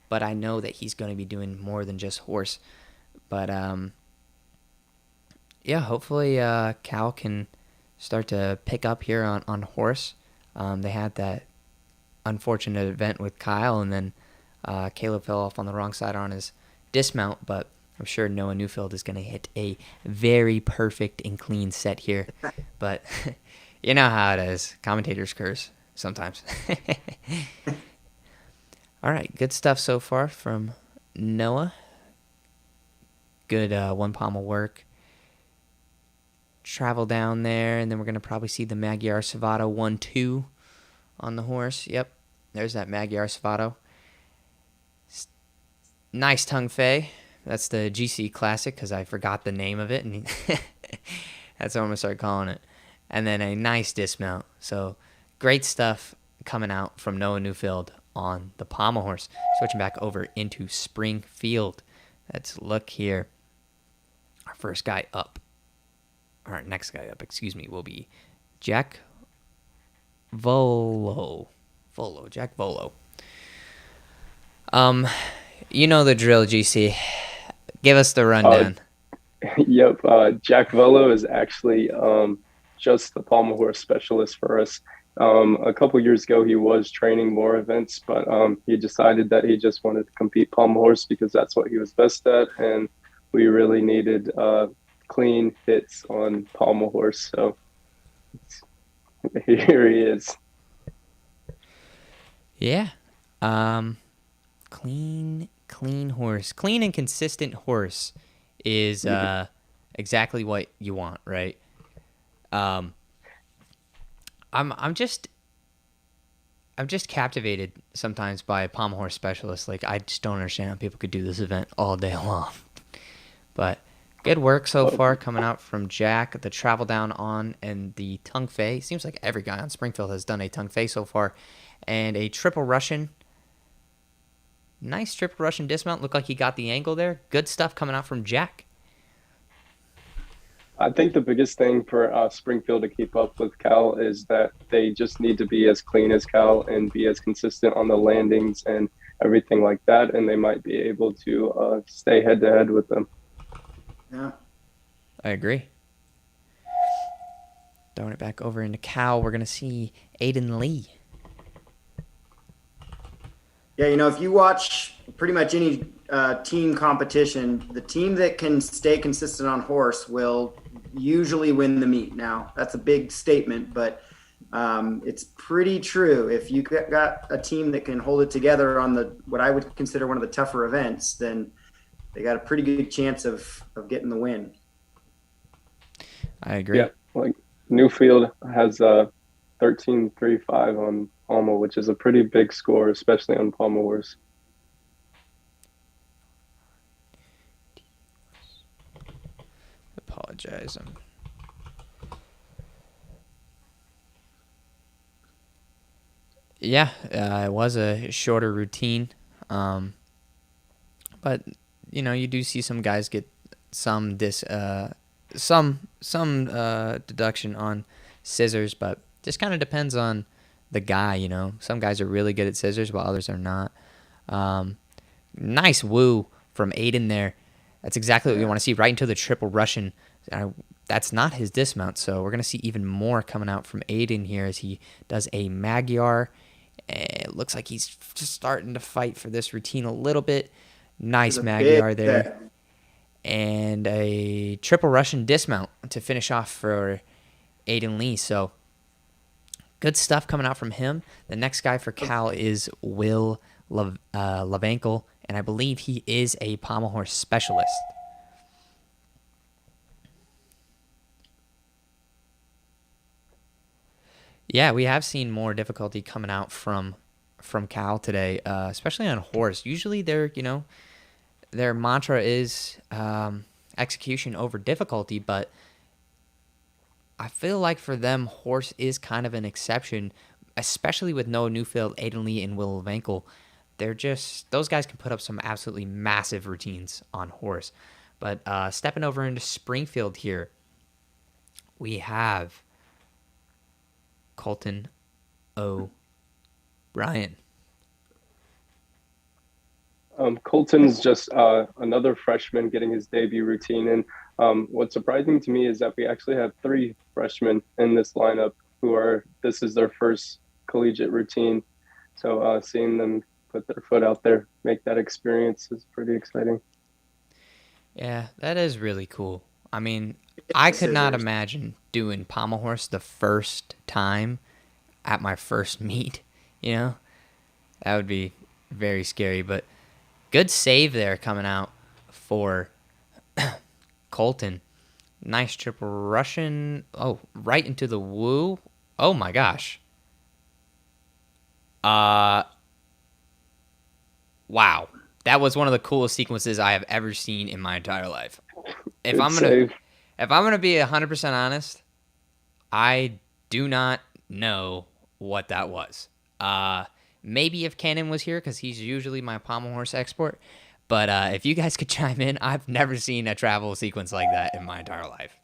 but I know that he's going to be doing more than just horse. But yeah, hopefully Cal can start to pick up here on horse. They had that unfortunate event with Kyle, and then Caleb fell off on the wrong side on his dismount, but I'm sure Noah Newfield is going to hit a very perfect and clean set here. But you know how it is. Commentators curse sometimes. All right, good stuff so far from Noah. Good one pommel work. Travel down there, and then we're going to probably see the Magyar Savato 1-2 on the horse. Yep, there's that Magyar Savato. Nice tongue fei. That's the GC Classic because I forgot the name of it, and that's what I'm going to start calling it. And then a nice dismount. So great stuff coming out from Noah Newfield on the pommel horse. Switching back over into Springfield. Let's look here. Our first guy up, or our next guy up, will be Jack Volo. Jack Volo. You know the drill, GC. Give us the rundown. Yep. Jack Velo is actually just the pommel horse specialist for us. A couple years ago, he was training more events, but he decided that he just wanted to compete pommel horse because that's what he was best at, and we really needed clean hits on pommel horse. So here he is. Yeah. Clean horse. Clean and consistent horse is exactly what you want, right? I'm just captivated sometimes by a pommel horse specialist. Like, I just don't understand how people could do this event all day long. But good work so far coming out from Jack. The travel down on and the tongue fei. Seems like every guy on Springfield has done a tongue fei so far. And a triple Russian Nice triple Russian dismount. Looked like he got the angle there. Good stuff coming out from Jack. I think the biggest thing for Springfield to keep up with Cal is that they just need to be as clean as Cal and be as consistent on the landings and everything like that, and they might be able to stay head to head with them. Yeah. I agree. Throwing it back over into Cal, we're going to see Aiden Lee. Yeah, if you watch pretty much any team competition, the team that can stay consistent on horse will usually win the meet. Now, that's a big statement, but it's pretty true. If you got a team that can hold it together on what I would consider one of the tougher events, then they got a pretty good chance of getting the win. I agree. Yeah, like Newfield has a 13.35 on Pommel, which is a pretty big score, especially on Pommel horse. Apologize. Yeah, it was a shorter routine, but you do see some guys get some deduction on scissors, but just kind of depends on the guy. Some guys are really good at scissors while others are not. Nice woo from Aiden there. That's exactly what we want to see, right into the triple Russian. That's not his dismount, so we're going to see even more coming out from Aiden here as he does a Magyar. It looks like he's just starting to fight for this routine a little bit. Nice Magyar there. And a triple Russian dismount to finish off for Aiden Lee. So good stuff coming out from him. The next guy for Cal is Will Levankel, and I believe he is a pommel horse specialist. Yeah, we have seen more difficulty coming out from Cal today, especially on horse. Usually their mantra is execution over difficulty, but I feel like for them, horse is kind of an exception, especially with Noah Newfield, Aiden Lee, and Will Levankel. Those guys can put up some absolutely massive routines on horse. But stepping over into Springfield here, we have Colton O'Brien. Colton's just another freshman getting his debut routine. And what's surprising to me is that we actually have 3 freshmen in this lineup this is their first collegiate routine. So seeing them put their foot out there, make that experience is pretty exciting. Yeah, that is really cool. I mean, I could not imagine doing pommel horse the first time at my first meet. That would be very scary, but good save there coming out for Colton. Nice triple Russian. Oh, right into the woo. Oh my gosh. Wow. That was one of the coolest sequences I have ever seen in my entire life. If I'm gonna be 100% honest, I do not know what that was. Maybe if Cannon was here, because he's usually my pommel horse expert. But if you guys could chime in, I've never seen a travel sequence like that in my entire life.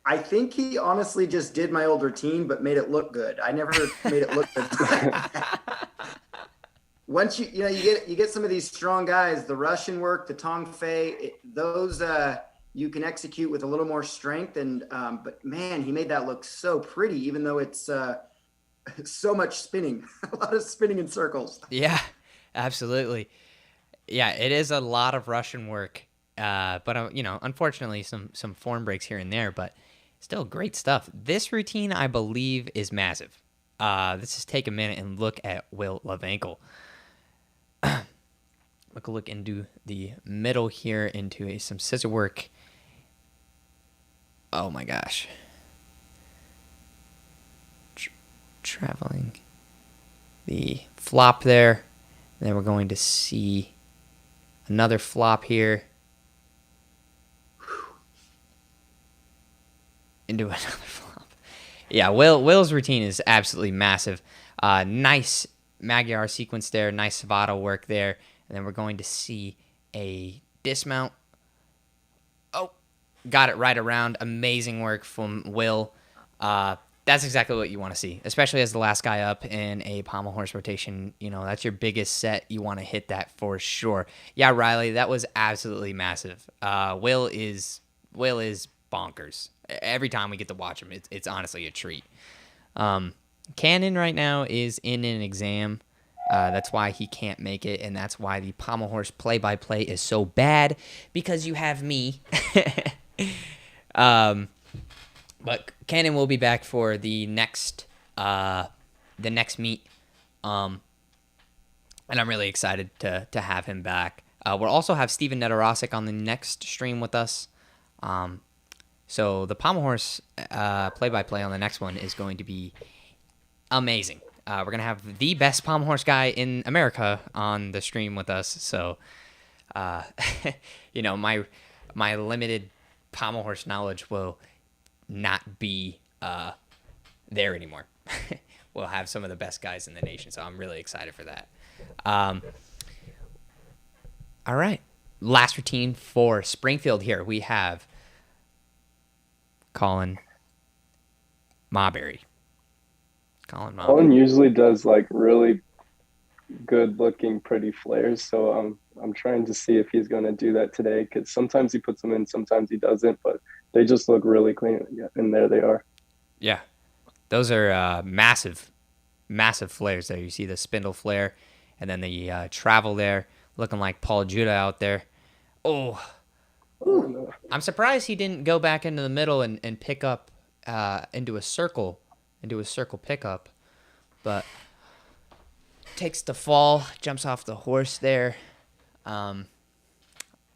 I think he honestly just did my old routine, but made it look good. I never made it look good. Once you get some of these strong guys, the Russian work, the Tong Fei, those you can execute with a little more strength. And but man, he made that look so pretty, even though it's so much spinning, a lot of spinning in circles. Yeah, absolutely. Yeah, it is a lot of Russian work, but unfortunately, some form breaks here and there, but still great stuff. This routine, I believe, is massive. Let's just take a minute and look at Will Levankel. Look into the middle here into some scissor work. Oh my gosh. Traveling the flop there. And then we're going to see another flop here. Into another flop. Yeah, Will's routine is absolutely massive. Nice Magyar sequence there. Nice Savato work there. and then we're going to see a dismount. Oh, got it right around. Amazing work from Will. That's exactly what you want to see, especially as the last guy up in a pommel horse rotation. That's your biggest set. You want to hit that for sure. Yeah, Riley, that was absolutely massive. Will is bonkers. Every time we get to watch him, it's honestly a treat. Cannon right now is in an exam. That's why he can't make it, and that's why the pommel horse play-by-play is so bad, because you have me. But Cannon will be back for the next meet, and I'm really excited to have him back. We'll also have Steven Nedorosik on the next stream with us. So the pommel horse play-by-play on the next one is going to be amazing. We're going to have the best pommel horse guy in America on the stream with us. So, my limited pommel horse knowledge will not be there anymore. We'll have some of the best guys in the nation, so I'm really excited for that. All right. Last routine for Springfield here. We have Colin Marbury. Colin usually does like really good looking pretty flares, so I'm trying to see if he's going to do that today, because sometimes he puts them in, sometimes he doesn't, but they just look really clean. Yeah, and there they are. Yeah, those are massive flares there. You see the spindle flare, and then the travel there, looking like Paul Judah out there. Oh, No. I'm surprised he didn't go back into the middle and pick up into a circle pickup, but takes the fall, jumps off the horse there. Yeah,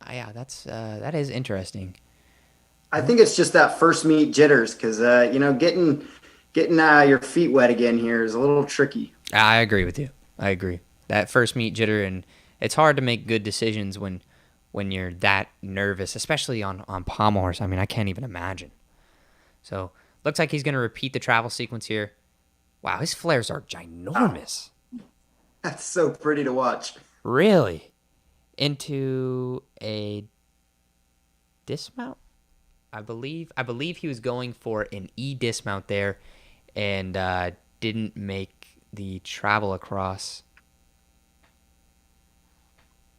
that is interesting. I think it's just that first meet jitters, because getting your feet wet again here is a little tricky. I agree with you. I agree. That first meet jitter, and it's hard to make good decisions when you're that nervous, especially on pommel horse. I mean, I can't even imagine. So looks like he's going to repeat the travel sequence here. Wow, his flares are ginormous. That's so pretty to watch. Really? Into a dismount? I believe he was going for an E dismount there, and didn't make the travel across.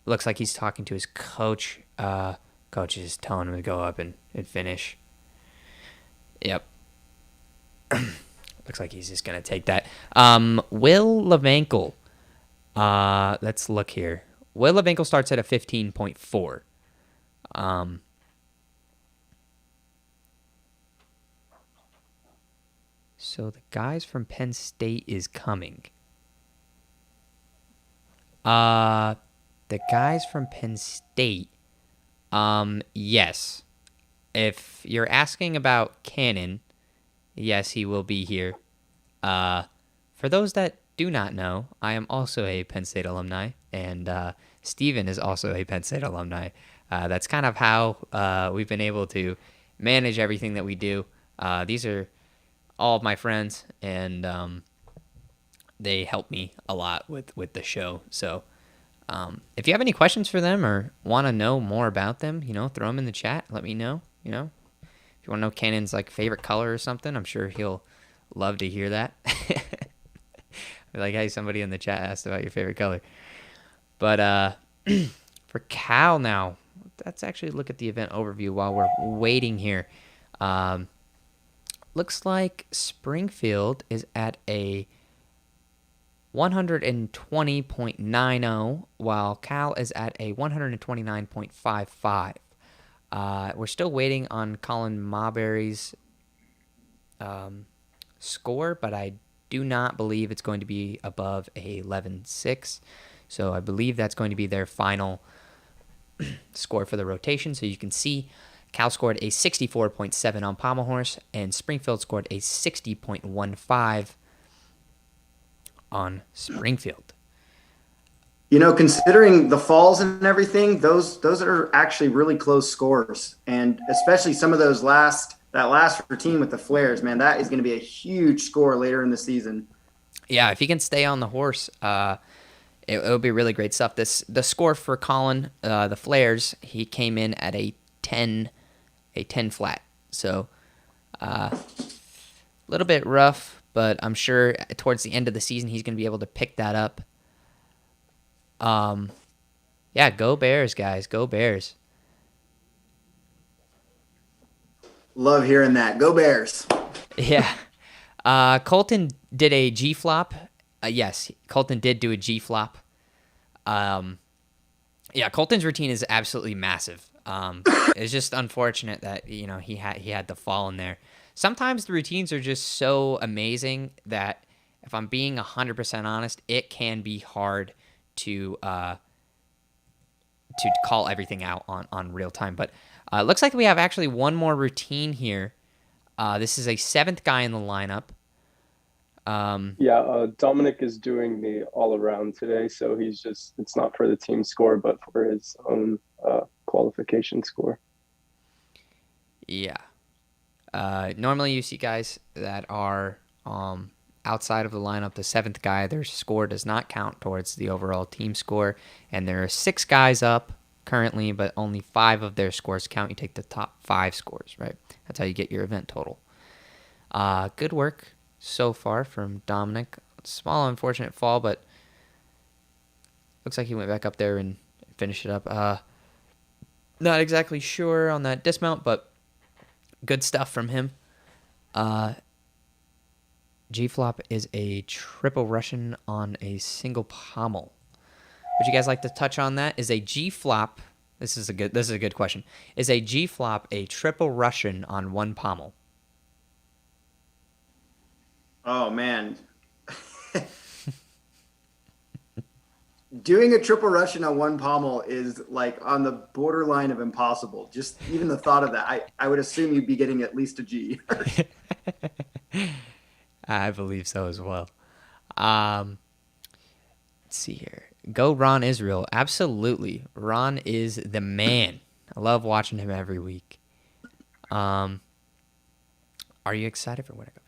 Looks like he's talking to his coach. Coach is telling him to go up and finish. Yep. Looks like he's just going to take that. Will Levenkel. Let's look here. Will Levenkel starts at a 15.4. So the guys from Penn State is coming. The guys from Penn State, yes. If you're asking about Cannon, yes, he will be here. For those that do not know, I am also a Penn State alumni, and Steven is also a Penn State alumni. That's kind of how we've been able to manage everything that we do. These are all of my friends, and they help me a lot with the show. So if you have any questions for them or want to know more about them, throw them in the chat. Let me know. If you want to know Cannon's favorite color or something, I'm sure he'll love to hear that. Be like, hey, somebody in the chat asked about your favorite color. But for Cal now, let's actually look at the event overview while we're waiting here. Looks like Springfield is at a 120.90, while Cal is at a 129.55. We're still waiting on Colin Marbury's score, but I do not believe it's going to be above a 11.6. So I believe that's going to be their final score for the rotation. So you can see Cal scored a 64.7 on pommel horse, and Springfield scored a 60.15 on Springfield. Considering the falls and everything, those are actually really close scores, and especially some of those last routine with the flares, man, that is going to be a huge score later in the season. Yeah, if he can stay on the horse, It'll be really great stuff. The score for Colin, the Flares, he came in at a 10 flat. So a little bit rough, but I'm sure towards the end of the season he's going to be able to pick that up. Yeah, go Bears, guys, go Bears. Love hearing that. Go Bears. Yeah. Colton did a G flop. Yes, Colton did do a G flop. Yeah, Colton's routine is absolutely massive. It's just unfortunate that he had the fall in there. Sometimes the routines are just so amazing that if I'm being 100% honest, it can be hard to call everything out on real time. But it looks like we have actually one more routine here. This is a 7th guy in the lineup. Yeah, Dominic is doing the all around today, so it's not for the team score, but for his own qualification score. Yeah. Normally you see guys that are outside of the lineup. The 7th guy, their score does not count towards the overall team score, and there are 6 guys up currently, but only 5 of their scores count. You take the top 5 scores, right? That's how you get your event total. Good work so far from Dominic. Small unfortunate fall, but looks like he went back up there and finished it up. Not exactly sure on that dismount, but good stuff from him. G-flop is a triple Russian on a single pommel. Would you guys like to touch on that? Is a G-flop, this is a good question. Is a G-flop a triple Russian on one pommel? Oh man. Doing a triple Russian on one pommel is like on the borderline of impossible. Just even the thought of that, I would assume you'd be getting at least a G. I believe so as well. Let's see here. Go Ron Israel. Absolutely. Ron is the man. I love watching him every week. Are you excited for Winter Cup?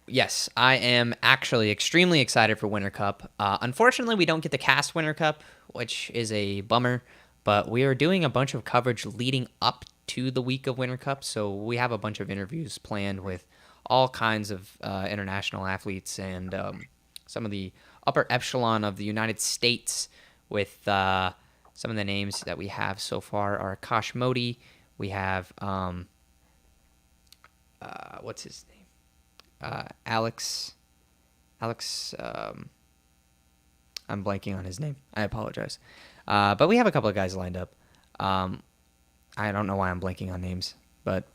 Yes, I am actually extremely excited for Winter Cup. Unfortunately, we don't get to cast Winter Cup, which is a bummer, but we are doing a bunch of coverage leading up to the week of Winter Cup, so we have a bunch of interviews planned with all kinds of international athletes and some of the upper echelon of the United States with some of the names that we have so far are Akash Modi. We have, what's his name? Alex, I'm blanking on his name. I apologize. But we have a couple of guys lined up. I don't know why I'm blanking on names, but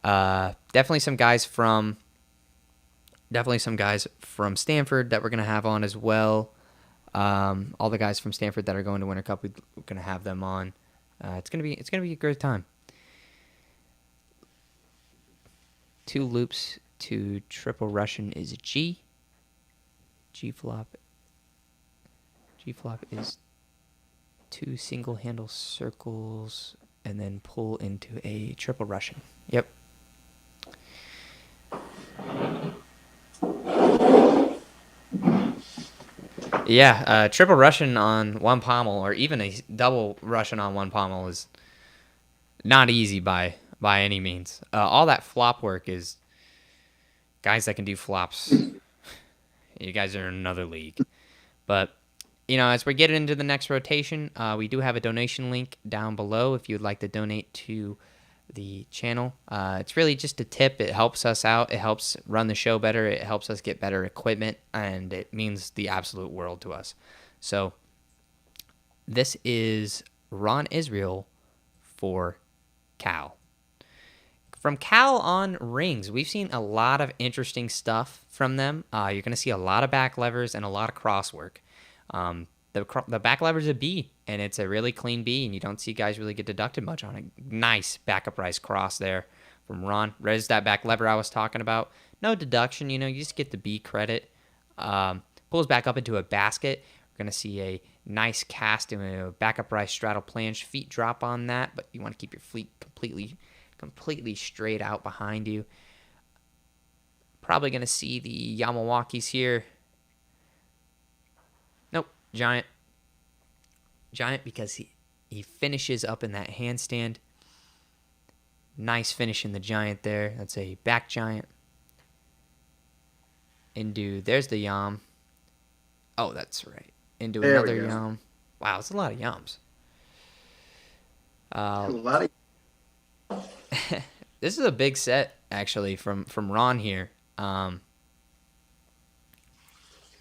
definitely some guys from Stanford that we're gonna have on as well. All the guys from Stanford that are going to Winter Cup, we're gonna have them on. It's gonna be a great time. 2 loops to triple Russian is a G. G flop is 2 single handle circles and then pull into a triple Russian. Yep. Yeah, triple Russian on one pommel, or even a double Russian on one pommel, is not easy by any means. All that flop work is guys that can do flops. You guys are in another league. But, as we get into the next rotation, we do have a donation link down below if you'd like to donate to the channel. It's really just a tip. It helps us out. It helps run the show better. It helps us get better equipment, and it means the absolute world to us. So this is Ron Israel for Cal. From Cal on rings, we've seen a lot of interesting stuff from them. You're going to see a lot of back levers and a lot of crosswork. The back lever is a B, and it's a really clean B, and you don't see guys really get deducted much on it. Nice back uprise cross there from Ron. Res that back lever I was talking about. No deduction, you just get the B credit. Pulls back up into a basket. We're going to see a nice cast in a back uprise straddle planche. Feet drop on that, but you want to keep your feet completely straight out behind you. Probably going to see the Yamawakis here. Nope, giant. giant because he finishes up in that handstand. Nice finish in the giant there. That's a back giant. There's the yam. Oh, that's right. Into There we another go. yam. Wow, it's a lot of yams. A lot of This is a big set actually from Ron here. And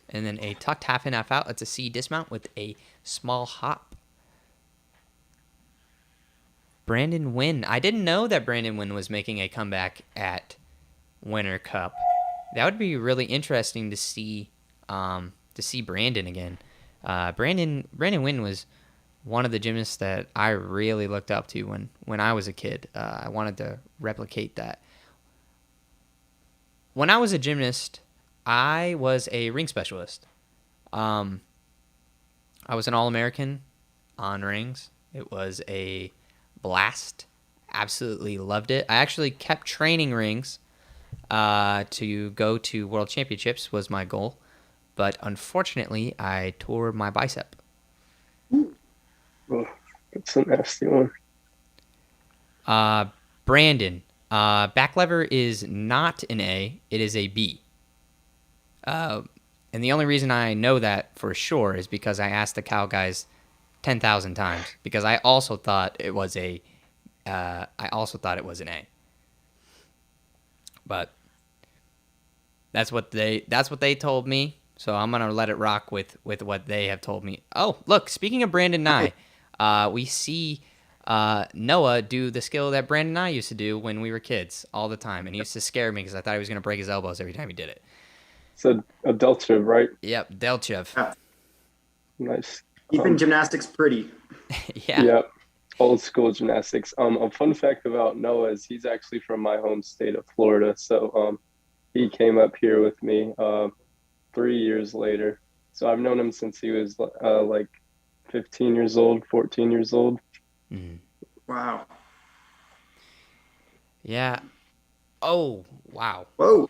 then a tucked half in, half out. That's a C dismount with a small hop. Brandon Wynn. I didn't know that Brandon Wynn was making a comeback at Winter Cup. That would be really interesting to see Brandon again. Brandon Wynn was one of the gymnasts that I really looked up to when I was a kid. I wanted to replicate that. When I was a gymnast, I was a ring specialist. I was an All-American on rings. It was a blast. Absolutely loved it. I actually kept training rings to go to World Championships was my goal. But unfortunately, I tore my bicep. Oh, that's a nasty one. Brandon, back lever is not an A. It is a B. And the only reason I know that for sure is because I asked the Cal guys 10,000 times because I also thought it was an A. But that's what they told me. So I'm gonna let it rock with what they have told me. Oh, look! Speaking of Brandon Nye, we see Noah do the skill that Brandon Nye used to do when we were kids all the time, and he used to scare me because I thought he was gonna break his elbows every time he did it. So a Delchev, right? Yep, Delchev. yeah. Nice. Keeping gymnastics pretty. Yeah. Yep. Old school gymnastics. A fun fact about Noah is he's actually from my home state of Florida. So he came up here with me 3 years later. So I've known him since he was like 15 years old, 14 years old. Mm. Wow. Yeah. Oh, wow. Whoa.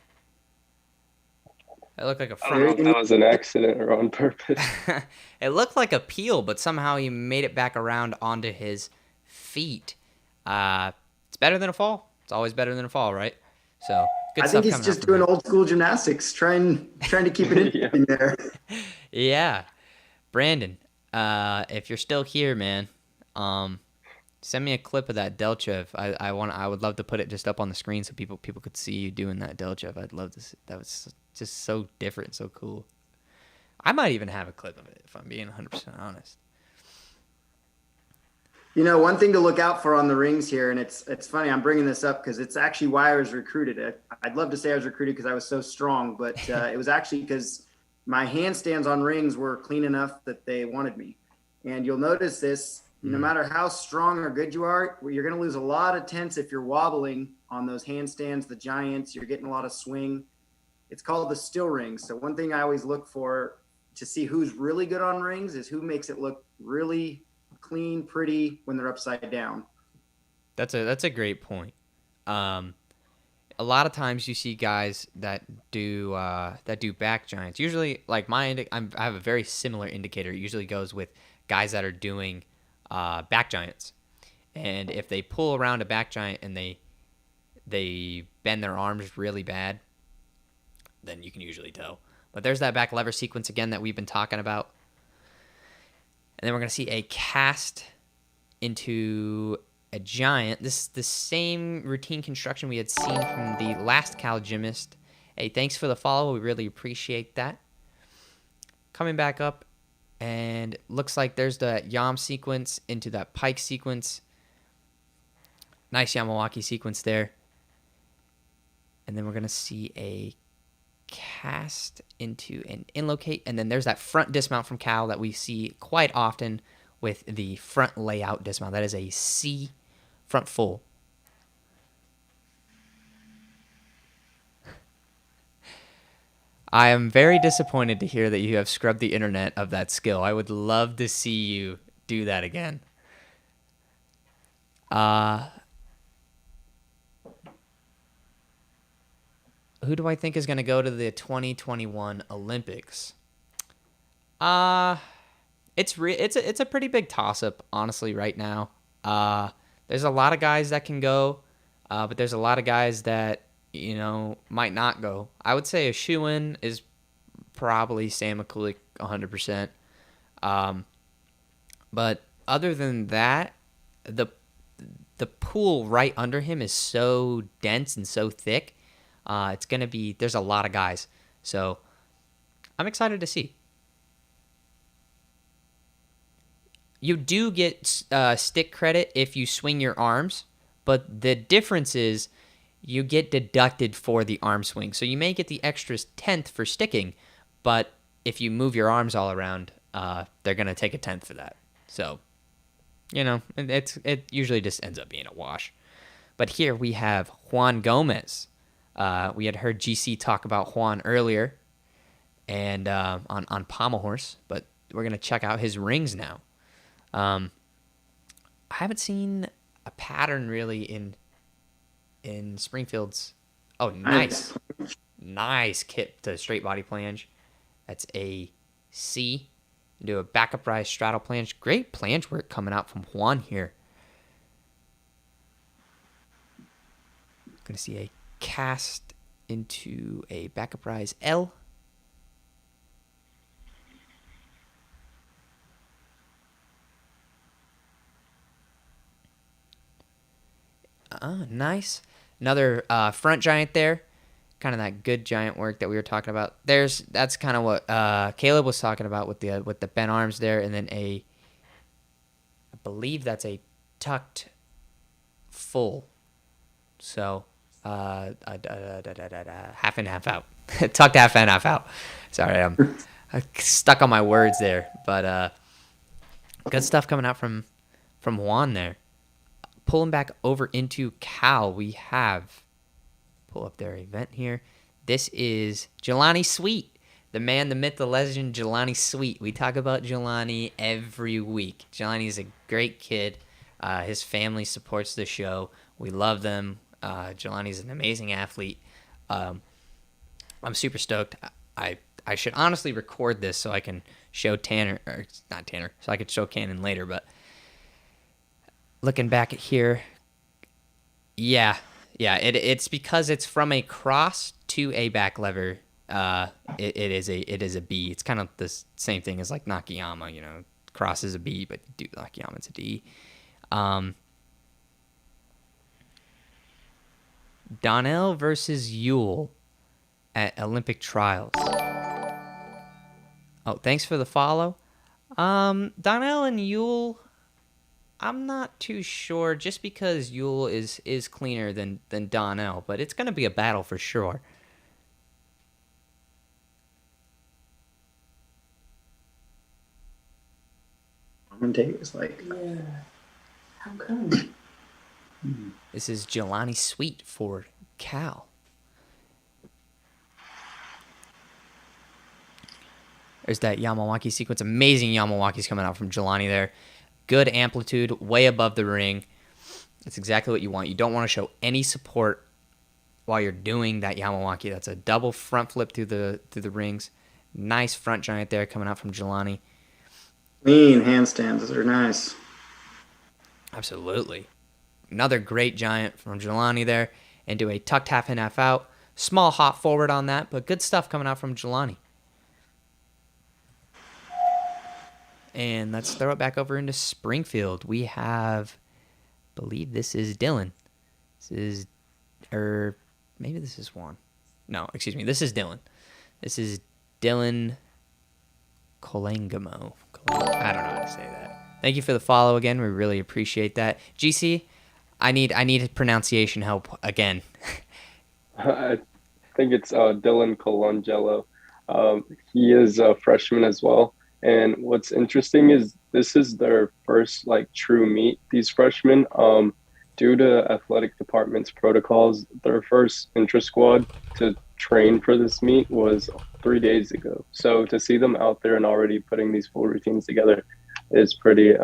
That looked like a I don't know front. if that was an accident or on purpose. It looked like a peel, but somehow he made it back around onto his feet. It's better than a fall. It's always better than a fall, right? So good I stuff think he's coming just out from doing him. old school gymnastics, trying to keep it interesting there. Yeah, Brandon, if you're still here, man, send me a clip of that Delchev. I would love to put it just up on the screen so people could see you doing that Delchev. I'd love to see. That was just so different, so cool. I might even have a clip of it if I'm being 100% honest. You know, one thing to look out for on the rings here, and it's funny, I'm bringing this up because it's actually why I was recruited. I'd love to say I was recruited because I was so strong, but it was actually because my handstands on rings were clean enough that they wanted me. And you'll notice this, no matter how strong or good you are, you're going to lose a lot of tense if you're wobbling on those handstands, the giants, you're getting a lot of swing. It's called the still rings. So one thing I always look for to see who's really good on rings is who makes it look really clean, pretty when they're upside down. That's a great point. A lot of times you see guys that do back giants. Usually, like I have a very similar indicator. It usually goes with guys that are doing back giants, and if they pull around a back giant and they bend their arms really bad, then you can usually tell. But there's that back lever sequence again that we've been talking about. And then we're going to see a cast into a giant. This is the same routine construction we had seen from the last Cal gymnast. Hey, thanks for the follow. We really appreciate that. Coming back up, and looks like there's the Yam sequence into that Pike sequence. Nice Yamawaki sequence there. And then we're going to see a cast into an inlocate, and then there's that front dismount from Cal that we see quite often with the front layout dismount. That is a C front full. I am very disappointed to hear that you have scrubbed the internet of that skill. I would love to see you do that again. Who do I think is going to go to the 2021 Olympics? It's a pretty big toss up, honestly, right now. There's a lot of guys that can go, but there's a lot of guys that might not go. I would say a shoe-in is probably Sam McCulick 100%. But other than that, the the pool right under him is so dense and so thick. There's a lot of guys. So I'm excited to see. You do get stick credit if you swing your arms, but the difference is you get deducted for the arm swing. So you may get the extra tenth for sticking, but if you move your arms all around, they're going to take a tenth for that. So, it usually just ends up being a wash. But here we have Juan Gomez. We had heard GC talk about Juan earlier and on Pommel horse, but we're going to check out his rings now. I haven't seen a pattern really in Springfield's. Oh, nice kip to straight body planche. That's a C. Do a backup rise straddle planche. Great planche work coming out from Juan here. Going to see a cast into a backup rise L. Nice. Another front giant there. Kind of that good giant work that we were talking about. That's kind of what Caleb was talking about with the bent arms there, and then I believe that's a tucked full. So half in, half out. Tucked half in, half out. Sorry, I'm stuck on my words there, but good stuff coming out from Juan there. Pulling back over into Cal, we have, pull up their event here. This is Jelani Sweet, the man, the myth, the legend, Jelani Sweet. We talk about Jelani every week. Jelani is a great kid. His family supports the show. We love them. Jelani is an amazing athlete. I'm super stoked. I should honestly record this so I can show Tanner, or not Tanner, so I could show Cannon later, but looking back at here, it's because it's from a cross to a back lever. It is a B. It's kind of the same thing as like Nakayama. Cross is a B, but Nakayama it's a D. Donnell versus Yule at Olympic Trials. Oh, thanks for the follow. Donnell and Yule, I'm not too sure, just because Yule is cleaner than Donnell, but it's going to be a battle for sure. Commentators yeah. How come? This is Jelani Sweet for Cal. There's that Yamawaki sequence. Amazing Yamawakis coming out from Jelani there. Good amplitude, way above the ring. That's exactly what you want. You don't want to show any support while you're doing that Yamawaki. That's a double front flip through the rings. Nice front giant there coming out from Jelani. Clean handstands. Those are nice. Absolutely. Another great giant from Jelani there. Into a tucked half in, half out. Small hop forward on that, but good stuff coming out from Jelani. And let's throw it back over into Springfield. We have, I believe this is Dylan. Maybe this is Juan. No, excuse me. This is Dylan. This is Dylan Colangamo. I don't know how to say that. Thank you for the follow again. We really appreciate that. GC, I need pronunciation help again. I think it's Dylan Colangelo. He is a freshman as well. And what's interesting is this is their first true meet, these freshmen. Due to athletic department's protocols, their first intra-squad to train for this meet was 3 days ago. So to see them out there and already putting these full routines together is pretty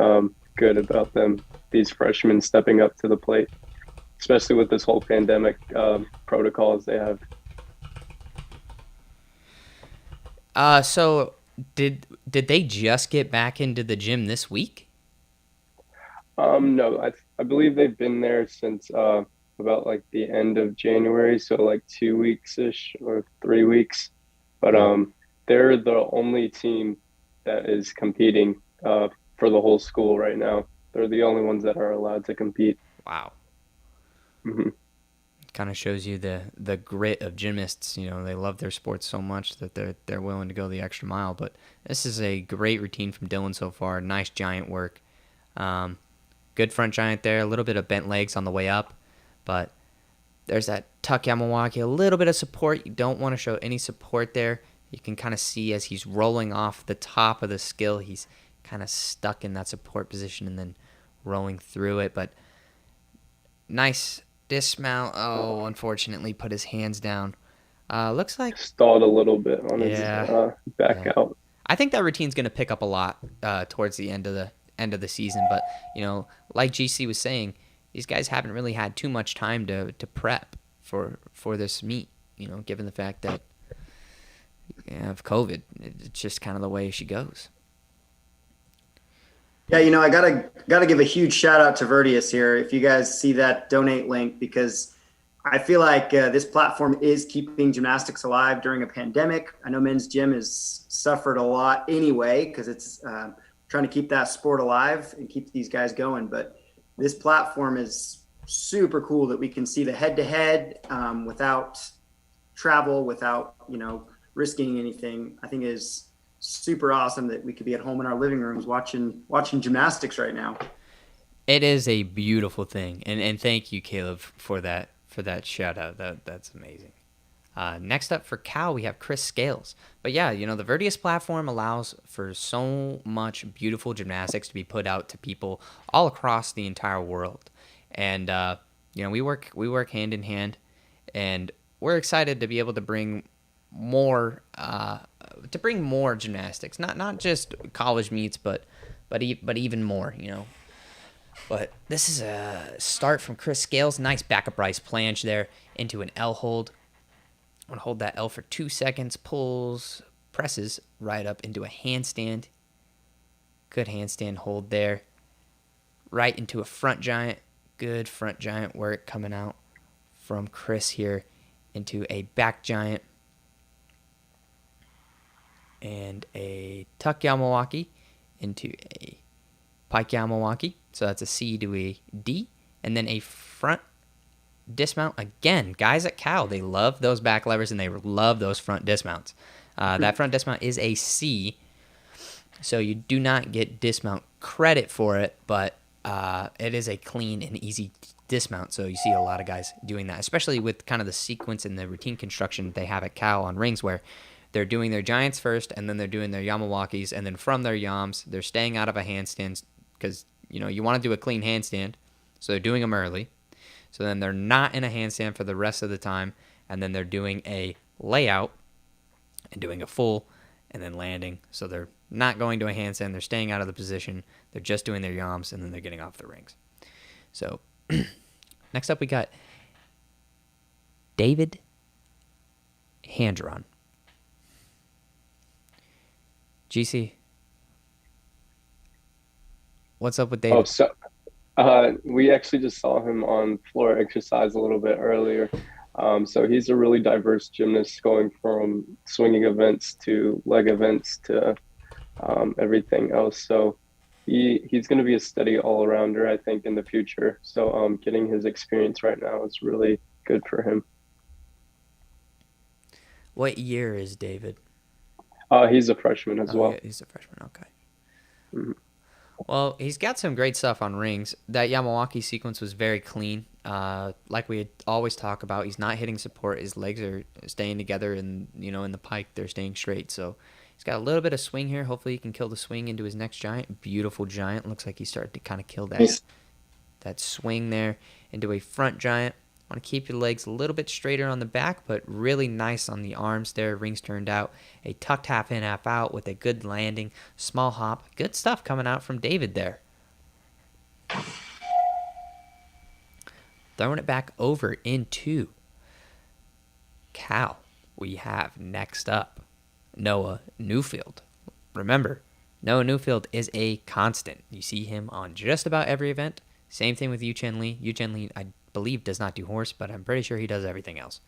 good about them, these freshmen stepping up to the plate, especially with this whole pandemic protocols they have. So Did they just get back into the gym this week? No, I believe they've been there since about like the end of January, so like 2 weeks ish or 3 weeks. But they're the only team that is competing for the whole school right now. They're the only ones that are allowed to compete. Wow. Hmm. Kind of shows you the grit of gymnasts. You know, they love their sports so much that they're willing to go the extra mile. But this is a great routine from Dylan so far. Nice giant work. Um, Good front giant there. A little bit of bent legs on the way up, but there's that tuck Yamawaki. A little bit of support. You don't want to show any support there. You can kind of see as he's rolling off the top of the skill, he's kind of stuck in that support position and then rolling through it. But nice dismount. Oh, unfortunately, put his hands down. Looks like, Stalled a little bit on his yeah, back yeah. out. I think that routine's going to pick up a lot towards the end of the season. But like GC was saying, these guys haven't really had too much time to prep for this meet. Given the fact that of COVID, it's just kind of the way she goes. Yeah, I gotta give a huge shout out to Vertius here. If you guys see that donate link, because I feel like this platform is keeping gymnastics alive during a pandemic. I know men's gym has suffered a lot anyway because it's trying to keep that sport alive and keep these guys going. But this platform is super cool that we can see the head-to-head without travel, without risking anything. I think is super awesome that we could be at home in our living rooms watching gymnastics right now. It is a beautiful thing, and thank you, Caleb, for that shout out. That's amazing. Next up for Cal, we have Chris Scales. But yeah, the Vertius platform allows for so much beautiful gymnastics to be put out to people all across the entire world, and we work hand in hand, and we're excited to be able to bring more gymnastics, not just college meets, but even more. But this is a start from Chris Scales. Nice back up rise planche there into an L hold. I'm going to hold that L for 2 seconds, presses right up into a handstand. Good handstand hold there. Right into a front giant. Good front giant work coming out from Chris here into a back giant. And a tuck Yamawaki into a pike Yamawaki. So that's a C to a D. And then a front dismount. Again, guys at Cal, they love those back levers and they love those front dismounts. That front dismount is a C. So you do not get dismount credit for it, but it is a clean and easy dismount. So you see a lot of guys doing that, especially with kind of the sequence and the routine construction they have at Cal on rings where they're doing their giants first, and then they're doing their Yamawakis, and then from their yams, they're staying out of a handstand because, you want to do a clean handstand, so they're doing them early. So then they're not in a handstand for the rest of the time, and then they're doing a layout and doing a full, and then landing. So they're not going to a handstand, they're staying out of the position, they're just doing their yams, and then they're getting off the rings. So next up we got David Handron. GC, what's up with David? Oh, so we actually just saw him on floor exercise a little bit earlier. So he's a really diverse gymnast, going from swinging events to leg events to everything else. So he's going to be a steady all-arounder, I think, in the future. So getting his experience right now is really good for him. What year is David? He's a freshman as well. Yeah, he's a freshman. Okay. Mm-hmm. Well, he's got some great stuff on rings. That Yamawaki sequence was very clean. Like we always talk about, he's not hitting support. His legs are staying together, and in the pike, they're staying straight. So he's got a little bit of swing here. Hopefully, he can kill the swing into his next giant. Beautiful giant. Looks like he started to kind of kill that swing there into a front giant. Want to keep your legs a little bit straighter on the back, but really nice on the arms there. Rings turned out. A tucked half in, half out with a good landing. Small hop. Good stuff coming out from David there. Throwing it back over into Cal. We have next up Noah Newfield. remember, Noah Newfield is a constant. You see him on just about every event. Same thing with Yu Chen Lee. Yu Chen Lee, I believe, does not do horse, but I'm pretty sure he does everything else.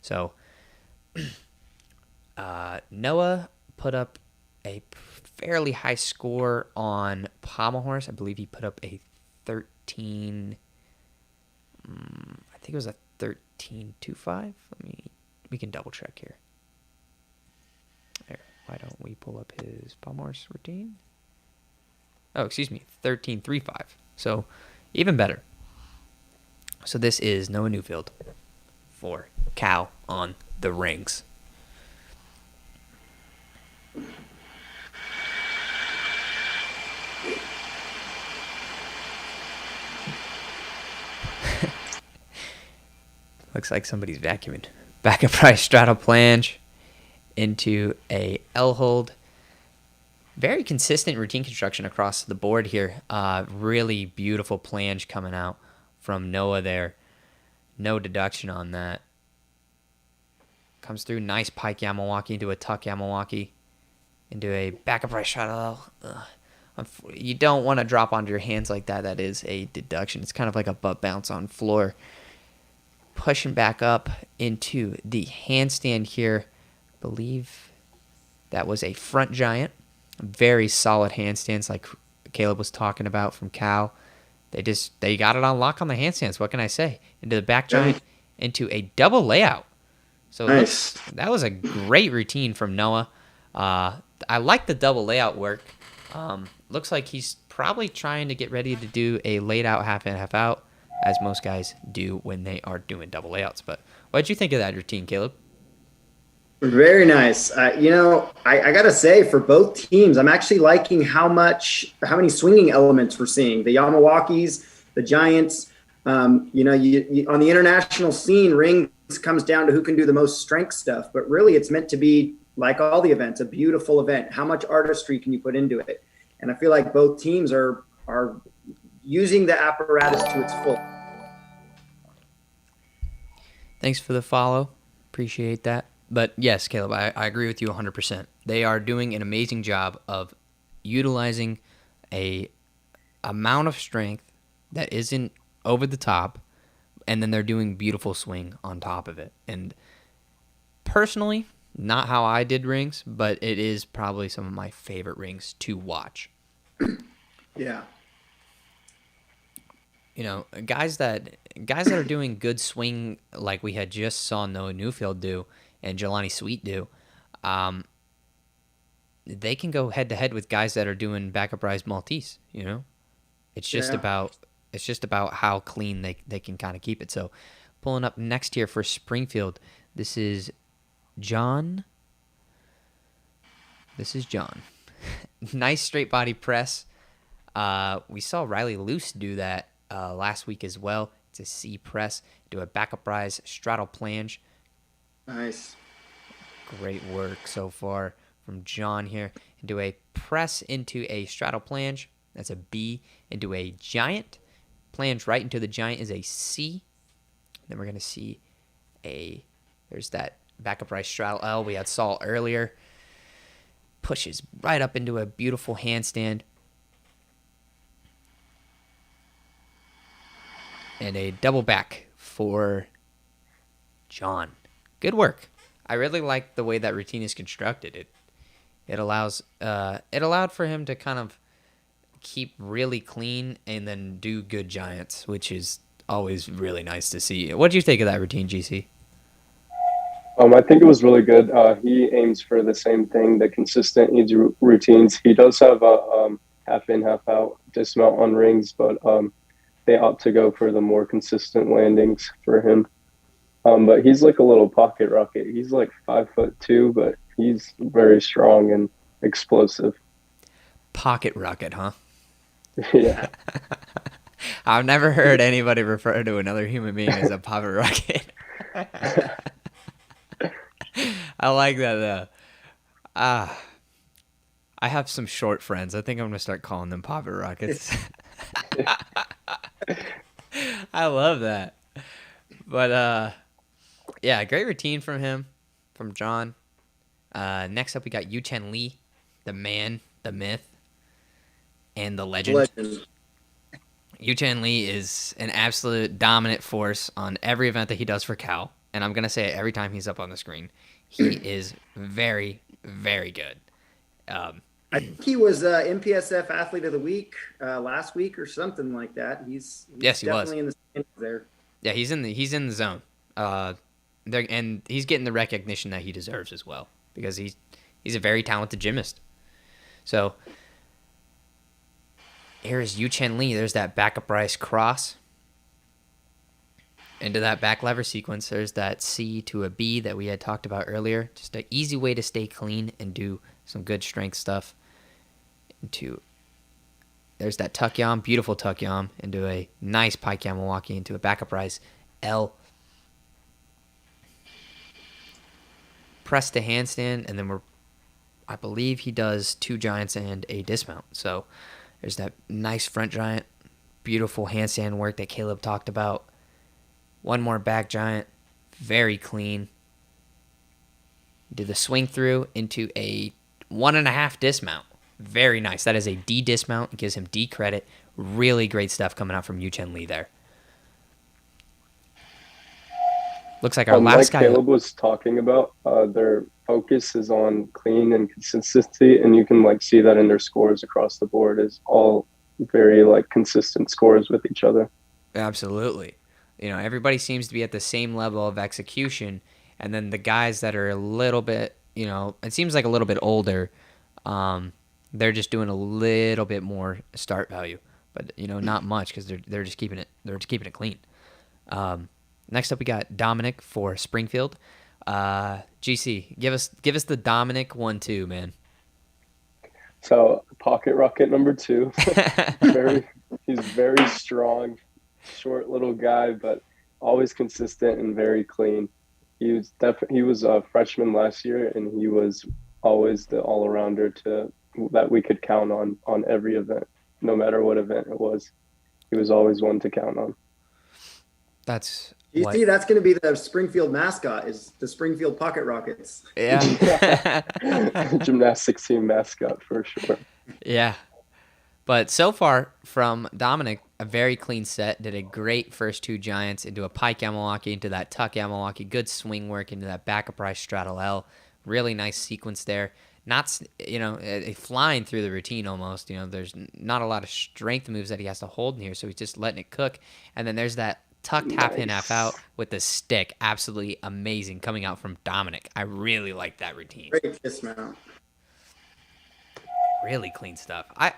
So Noah put up a fairly high score on Pommel horse. I believe he put up a 13. I think it was a 13.25. We can double check here. There. Why don't we pull up his Pommel horse routine? Oh, excuse me, 13.35. So even better. So this is Noah Newfield for Cal on the rings. Looks like somebody's vacuuming. Back upright straddle planche into a L hold. Very consistent routine construction across the board here. Really beautiful planche coming out from Noah there. No deduction on that. Comes through nice pike Yamawaki into a tuck Yamawaki into a back upright straddle L. You don't want to drop onto your hands like that. That is a deduction. It's kind of like a butt bounce on floor. Pushing back up into the handstand here. I believe that was a front giant. Very solid handstands like Caleb was talking about from Cal. They got it on lock on the handstands. What can I say? Into the back giant, into a double layout. So Nice. that was a great routine from Noah. I like the double layout work. Looks like he's probably trying to get ready to do a laid out half in, half out, as most guys do when they are doing double layouts. But what did you think of that routine, Caleb? Very nice. I got to say, for both teams, I'm actually liking how many swinging elements we're seeing. The Yamawakis, the Giants. On the international scene, rings comes down to who can do the most strength stuff. But really, it's meant to be, like all the events, a beautiful event. How much artistry can you put into it? And I feel like both teams are using the apparatus to its full. Thanks for the follow. Appreciate that. But yes, Caleb, I agree with you 100%. They are doing an amazing job of utilizing a amount of strength that isn't over the top, and then they're doing beautiful swing on top of it. And personally, not how I did rings, but it is probably some of my favorite rings to watch. Yeah. Guys that are doing good swing like we had just saw Noah Newfield do and Jelani Sweet do, they can go head to head with guys that are doing back uprise Maltese. It's just about how clean they can kind of keep it. So pulling up next here for Springfield, this is John. Nice straight body press. We saw Riley Luce do that last week as well. It's a C press. Do a back uprise straddle planche. Nice. Great work so far from John here. Do a press into a straddle planche. That's a B. Into a giant. Planche right into the giant is a C. Then we're going to see there's that back upright straddle L we had saw earlier. Pushes right up into a beautiful handstand. And a double back for John. Good work. I really like the way that routine is constructed. It allowed for him to kind of keep really clean and then do good giants, which is always really nice to see. What do you think of that routine, GC? I think it was really good. He aims for the same thing, the consistent easy routines. He does have a half in, half out dismount on rings, but they opt to go for the more consistent landings for him. But he's like a little pocket rocket. He's like 5'2", but he's very strong and explosive. Pocket rocket, huh? Yeah. I've never heard anybody refer to another human being as a pocket rocket. I like that though. I have some short friends. I think I'm gonna start calling them pocket rockets. I love that. But yeah, great routine from John. Next up we got Yu Chen Lee. the man, the myth, and the legend. Legend. Yu-Chan Lee is an absolute dominant force on every event that he does for Cal, and I'm gonna say it every time he's up on the screen. He is very, very good. I think he was MPSF Athlete of the Week last week or something like that. He's Yes, he was. definitely in the standings there. Yeah, he's in the zone. And he's getting the recognition that he deserves as well because he's a very talented gymnast. So here is Yu-Chen Lee. There's that back up rise cross. Into that back lever sequence, there's that C to a B that we had talked about earlier. Just an easy way to stay clean and do some good strength stuff. There's that tuck yam, beautiful tuck yam, into a nice pike yamawaki, into a back up rise L. Press to handstand, and then I believe he does 2 giants and a dismount. So there's that nice front giant, beautiful handstand work that Caleb talked about. One more back giant, very clean. Do the swing through into a 1.5 dismount. Very nice. That is a D dismount. It gives him D credit. Really great stuff coming out from Yu-Chen Lee there. Looks like our last guy. Caleb was talking about, their focus is on clean and consistency, and you can like see that in their scores across the board is all very like consistent scores with each other. Absolutely. Everybody seems to be at the same level of execution, and then the guys that are a little bit, it seems like a little bit older, they're just doing a little bit more start value, but not much because they're just keeping it clean. Next up, we got Dominic for Springfield. GC, give us the Dominic 1-2, man. So pocket rocket number 2, he's very strong, short little guy, but always consistent and very clean. He was a freshman last year, and he was always the all-arounder that we could count on every event, no matter what event it was. He was always one to count on. That's see, that's going to be the Springfield mascot, is the Springfield Pocket Rockets. Yeah. Gymnastics team mascot for sure. Yeah. But so far from Dominic, a very clean set. Did a great first 2 giants into a pike yamawaki, into that tuck yamawaki. Good swing work into that back up rise straddle L. Really nice sequence there. Not, flying through the routine almost. There's not a lot of strength moves that he has to hold in here, so he's just letting it cook. And then there's that tucked half in, half out with the stick. Absolutely amazing coming out from Dominic. I really like that routine. Great dismount. Really clean stuff. I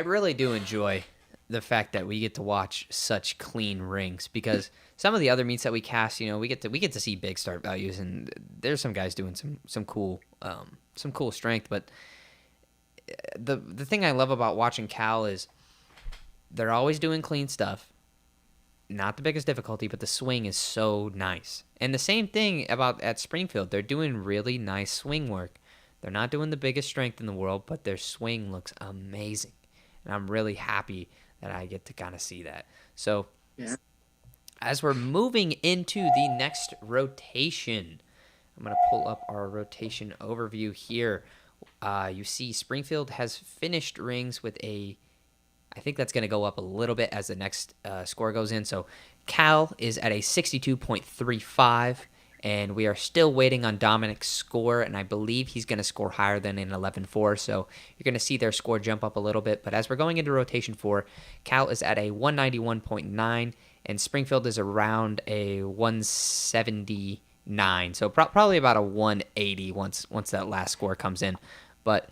really do enjoy the fact that we get to watch such clean rings, because some of the other meets that we cast, we get to see big start values, and there's some guys doing some cool strength. But the thing I love about watching Cal is they're always doing clean stuff. Not the biggest difficulty, but the swing is so nice. And the same thing at Springfield. They're doing really nice swing work. They're not doing the biggest strength in the world, but their swing looks amazing. And I'm really happy that I get to kind of see that. So, yeah. As we're moving into the next rotation, I'm going to pull up our rotation overview here. You see Springfield has finished rings with I think that's going to go up a little bit as the next score goes in. So Cal is at a 62.35, and we are still waiting on Dominic's score, and I believe he's going to score higher than an 11.4. So you're going to see their score jump up a little bit. But as we're going into rotation 4, Cal is at a 191.9, and Springfield is around a 179. So probably about a 180 once that last score comes in. But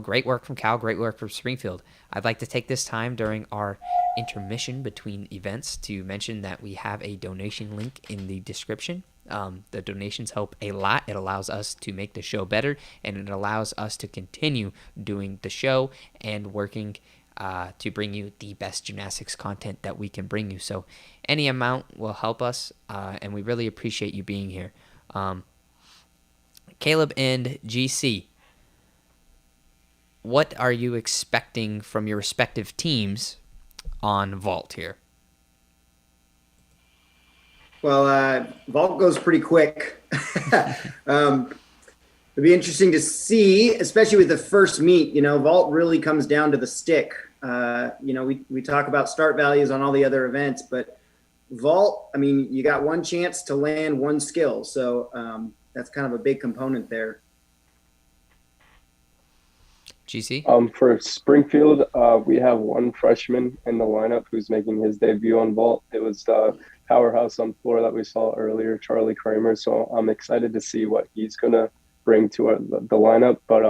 great work from Cal, great work from Springfield. I'd like to take this time during our intermission between events to mention that we have a donation link in the description. The donations help a lot. It allows us to make the show better, and it allows us to continue doing the show and working to bring you the best gymnastics content that we can bring you. So any amount will help us, and we really appreciate you being here. Caleb and GC, what are you expecting from your respective teams on vault here? Well, vault goes pretty quick. It'll be interesting to see, especially with the first meet. Vault really comes down to the stick. We talk about start values on all the other events, but vault, I mean, you got one chance to land one skill. So that's kind of a big component there. GC? For Springfield, we have one freshman in the lineup who's making his debut on vault. It was the powerhouse on floor that we saw earlier, Charlie Kramer. So I'm excited to see what he's gonna bring to the lineup. But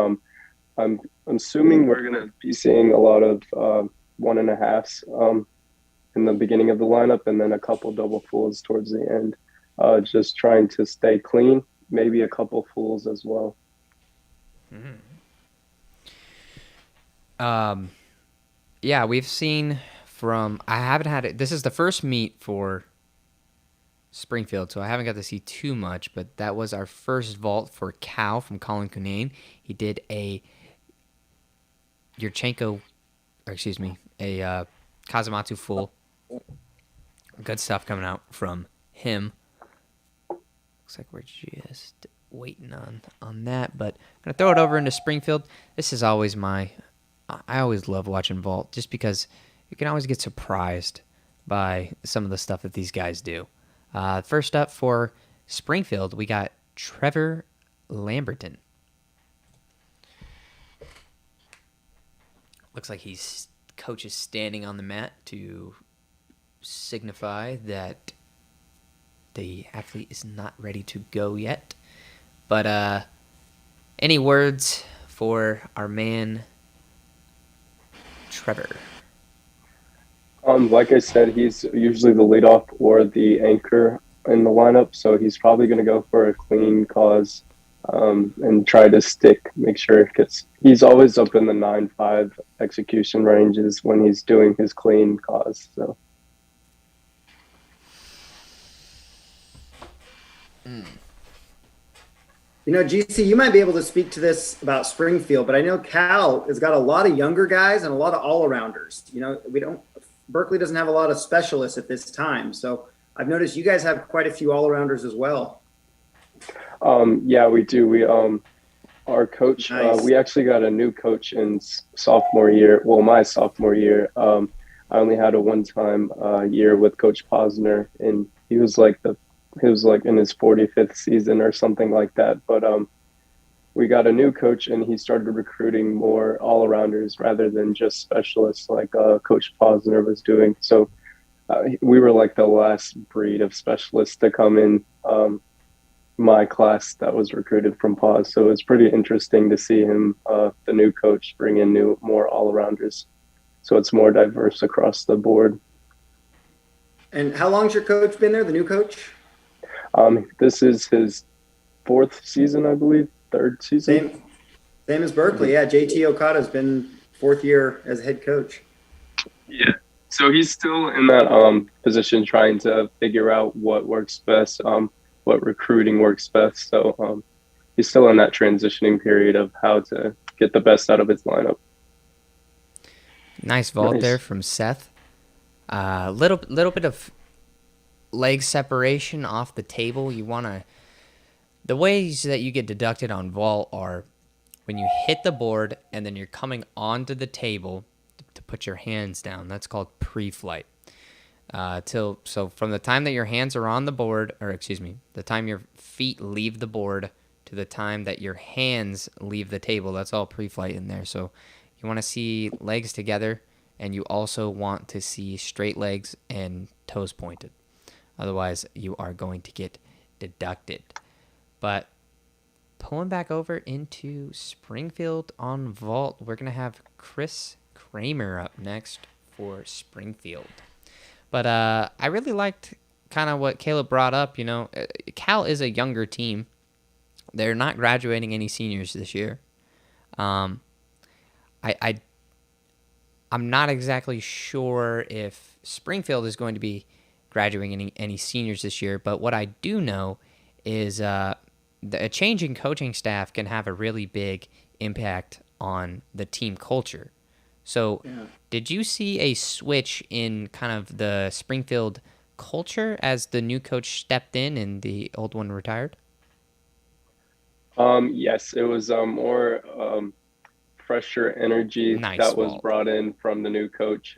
I'm assuming we're gonna be seeing a lot of 1.5s in the beginning of the lineup, and then a couple double fulls towards the end. Just trying to stay clean, maybe a couple fulls as well. Mm-hmm. Yeah, we've seen I haven't had it. This is the first meet for Springfield, so I haven't got to see too much, but that was our first vault for Cal from Colin Cunane. He did a Kazamatsu full. Good stuff coming out from him. Looks like we're just waiting on that, but I'm going to throw it over into Springfield. This is always I always love watching vault just because you can always get surprised by some of the stuff that these guys do. First up for Springfield, we got Trevor Lamberton. Looks like coach is standing on the mat to signify that the athlete is not ready to go yet. But any words for our man Trevor? Like I said, he's usually the leadoff or the anchor in the lineup, so he's probably going to go for a clean cause and try to make sure, because he's always up in the 9-5 execution ranges when he's doing his clean cause. So. GC, you might be able to speak to this about Springfield, but I know Cal has got a lot of younger guys and a lot of all-arounders. Berkeley doesn't have a lot of specialists at this time, so I've noticed you guys have quite a few all-arounders as well. Yeah, we do. Our coach, nice. We actually got a new coach in sophomore year. Well, my sophomore year. I only had a one-time year with Coach Posner, and he was like in his 45th season or something like that. But we got a new coach, and he started recruiting more all-arounders rather than just specialists like Coach Posner was doing. So we were like the last breed of specialists to come in my class that was recruited from Pos. So it's pretty interesting to see him, the new coach, bring in more all-arounders. So it's more diverse across the board. And how long's your coach been there, the new coach? This is his 4th season, I believe, 3rd season. Same as Berkeley. Yeah, JT Okada's been 4th year as head coach. Yeah. So he's still in that position, trying to figure out what works best, what recruiting works best. So he's still in that transitioning period of how to get the best out of his lineup. Nice vault there from Seth. Little bit of leg separation off the table. The ways that you get deducted on vault are when you hit the board and then you're coming onto the table to put your hands down. That's called pre-flight. So from the time that your hands are on the board, the time your feet leave the board to the time that your hands leave the table, that's all pre-flight in there. So you want to see legs together, and you also want to see straight legs and toes pointed. Otherwise, you are going to get deducted. But pulling back over into Springfield on vault, we're going to have Chris Kramer up next for Springfield. But I really liked kind of what Caleb brought up. Cal is a younger team. They're not graduating any seniors this year. I'm not exactly sure if Springfield is going to be graduating any seniors this year, but what I do know is a change in coaching staff can have a really big impact on the team culture. So Did you see a switch in kind of the Springfield culture as the new coach stepped in and the old one retired? Yes, it was more fresher energy Nice that was vault. brought in from the new coach.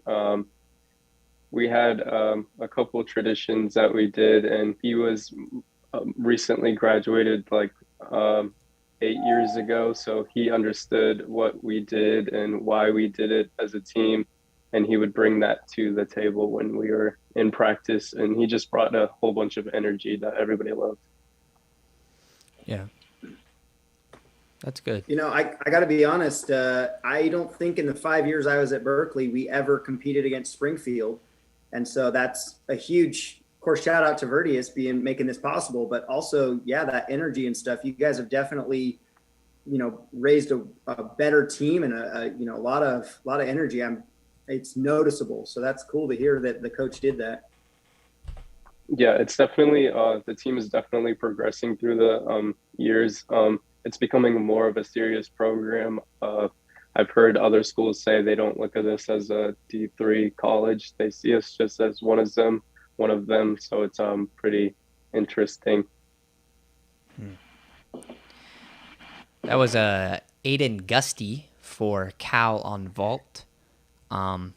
We had a couple traditions that we did, and he was recently graduated like um, 8 years ago, so he understood what we did and why we did it as a team, and he would bring that to the table when we were in practice, and he just brought a whole bunch of energy that everybody loved. Yeah, that's good. I got to be honest. I don't think in the 5 years I was at Berkeley, we ever competed against Springfield. And so that's a huge, of course, shout out to Verdius being making this possible, but also, yeah, that energy and stuff. You guys have definitely, raised a better team and a lot of energy. It's noticeable. So that's cool to hear that the coach did that. Yeah, it's definitely the team is definitely progressing through the years. It's becoming more of a serious program. I've heard other schools say they don't look at this as a D3 college. They see us just as one of them. So it's pretty interesting. That was Aiden Gusty for Cal on vault. Um,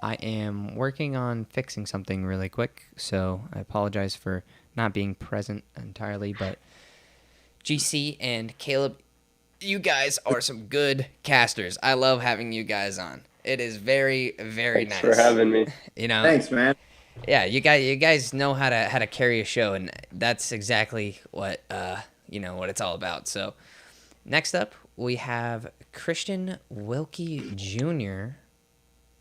I am working on fixing something really quick, so I apologize for not being present entirely. But GC and Caleb, you guys are some good casters. I love having you guys on. It is very, very Thanks nice. for having me. Thanks, man. Yeah, you guys know how to carry a show, and that's exactly what what it's all about. So next up, we have Christian Wilkie Jr.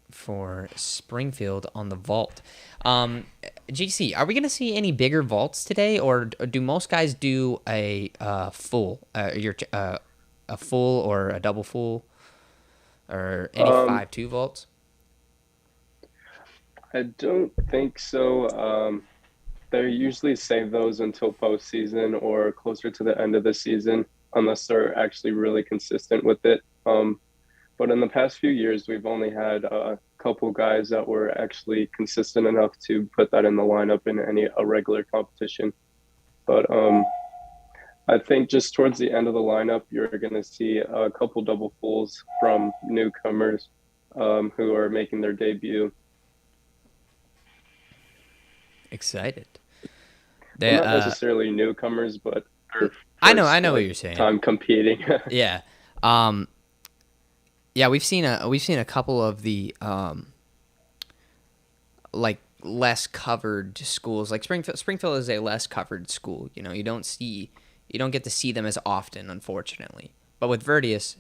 for Springfield on the vault. GC, are we gonna see any bigger vaults today, or do most guys do a full, a full or a double full, or any Um, 5-2 vaults? I don't think so. They usually save those until postseason or closer to the end of the season, unless they're actually really consistent with it. But in the past few years, we've only had a couple guys that were actually consistent enough to put that in the lineup in a regular competition. But I think just towards the end of the lineup, you're going to see a couple double fulls from newcomers who are making their debut. Excited. Well, not necessarily newcomers, but their I know first what you're saying. time competing. Yeah. Um, yeah, we've seen a couple of the like less covered schools. Like Springfield is a less covered school. You don't get to see them as often, unfortunately. But with Verdius,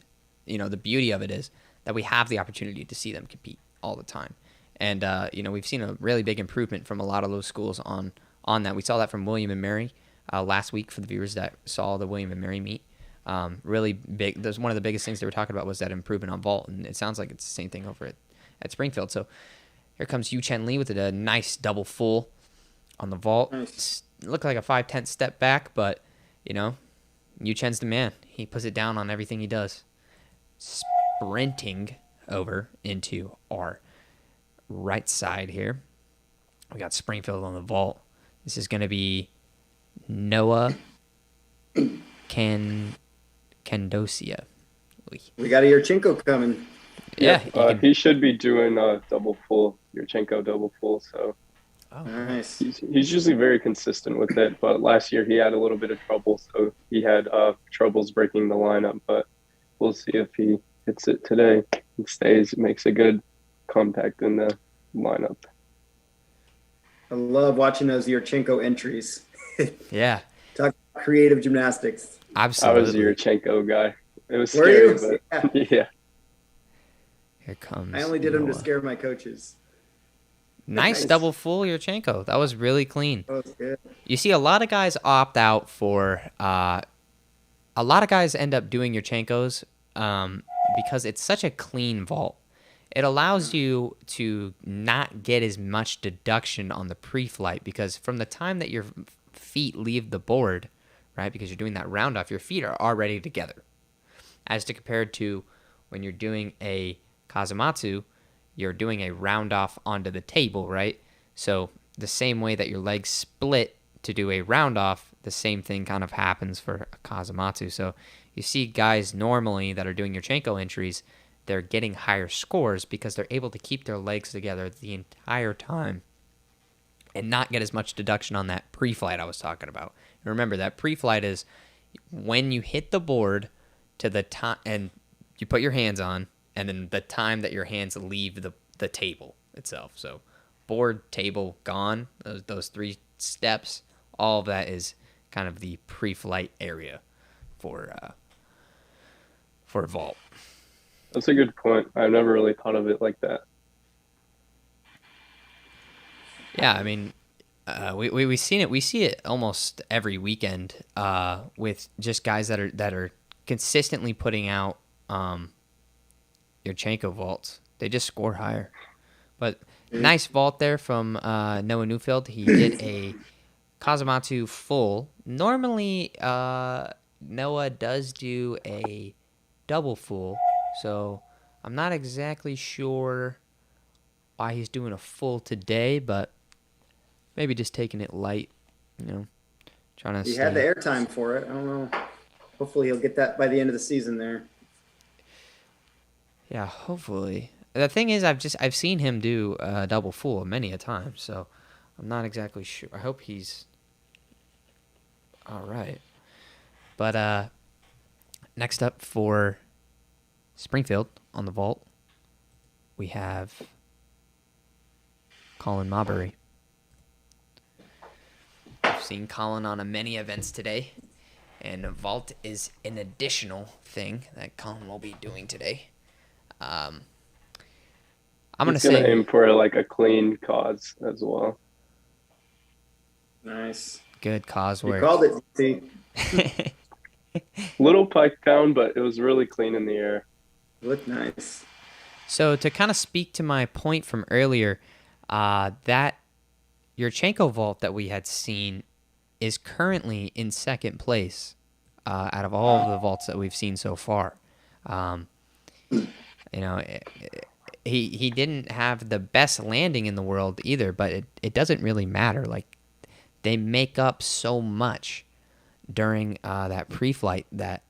the beauty of it is that we have the opportunity to see them compete all the time. And we've seen a really big improvement from a lot of those schools on that. We saw that from William and Mary last week for the viewers that saw the William and Mary meet. Really big. There's one of the biggest things they were talking about was that improvement on vault, and it sounds like it's the same thing over at Springfield. So here comes Yu Chen Lee with a nice double full on the vault. Nice. Looked like a 5/10 step back, but Yu Chen's the man. He puts it down on everything he does. Sprinting over into our right side here, we got Springfield on the vault. This is going to be Noah Candosia. We got a Yurchenko coming. Yeah, he should be doing a double full, Yurchenko double full. So Nice. he's usually very consistent with it. But last year he had a little bit of trouble, so he had troubles breaking the lineup. But we'll see if he hits it today. He stays, makes a good contact in the lineup. I love watching those Yurchenko entries. Yeah. Talk creative gymnastics. Absolutely. I was a Yurchenko guy. It was Were scary, you? but Yeah. yeah. Here comes I only did them to Noah. scare my coaches. Nice Nice. double full Yurchenko. That was really clean. That was good. You see a lot of guys opt out for a lot of guys end up doing Yurchenkos because it's such a clean vault. It allows you to not get as much deduction on the pre-flight because from the time that your feet leave the board, right, because you're doing that round off, your feet are already together. As to compared to when you're doing a Kazumatsu, you're doing a round off onto the table, right? So the same way that your legs split to do a round off, the same thing kind of happens for a Kazamatsu. So you see guys normally that are doing your Yurchenko entries, they're getting higher scores because they're able to keep their legs together the entire time and not get as much deduction on that pre-flight I was talking about. And remember, that pre-flight is when you hit the board to the time and you put your hands on, and then the time that your hands leave the table itself. So board, table, gone, those 3 steps, all of that is kind of the pre-flight area for vault. That's a good point. I've never really thought of it like that. Yeah, I mean, we've seen it. We see it almost every weekend with just guys that are consistently putting out Yurchenko vaults. They just score higher. But nice vault there from Noah Newfield. He did a Kazamatsu full. Normally, Noah does do a double full, so I'm not exactly sure why he's doing a full today, but maybe just taking it light, trying to He had the airtime for it. I don't know. Hopefully he'll get that by the end of the season there. Yeah, hopefully. The thing is, I've seen him do a double full many a time, so I'm not exactly sure. I hope he's all right. But next up for Springfield on the vault, we have Colin Mabbury. I've seen Colin on many events today, and vault is an additional thing that Colin will be doing today. I'm gonna say aim for like a clean cause as well. Nice. Good cause work. You called it, see. Little pike down, but it was really clean in the air. Looked nice. So to kind of speak to my point from earlier, that Yurchenko vault that we had seen is currently in second place out of all of the vaults that we've seen so far. He didn't have the best landing in the world either, but it doesn't really matter. Like, they make up so much during that pre-flight that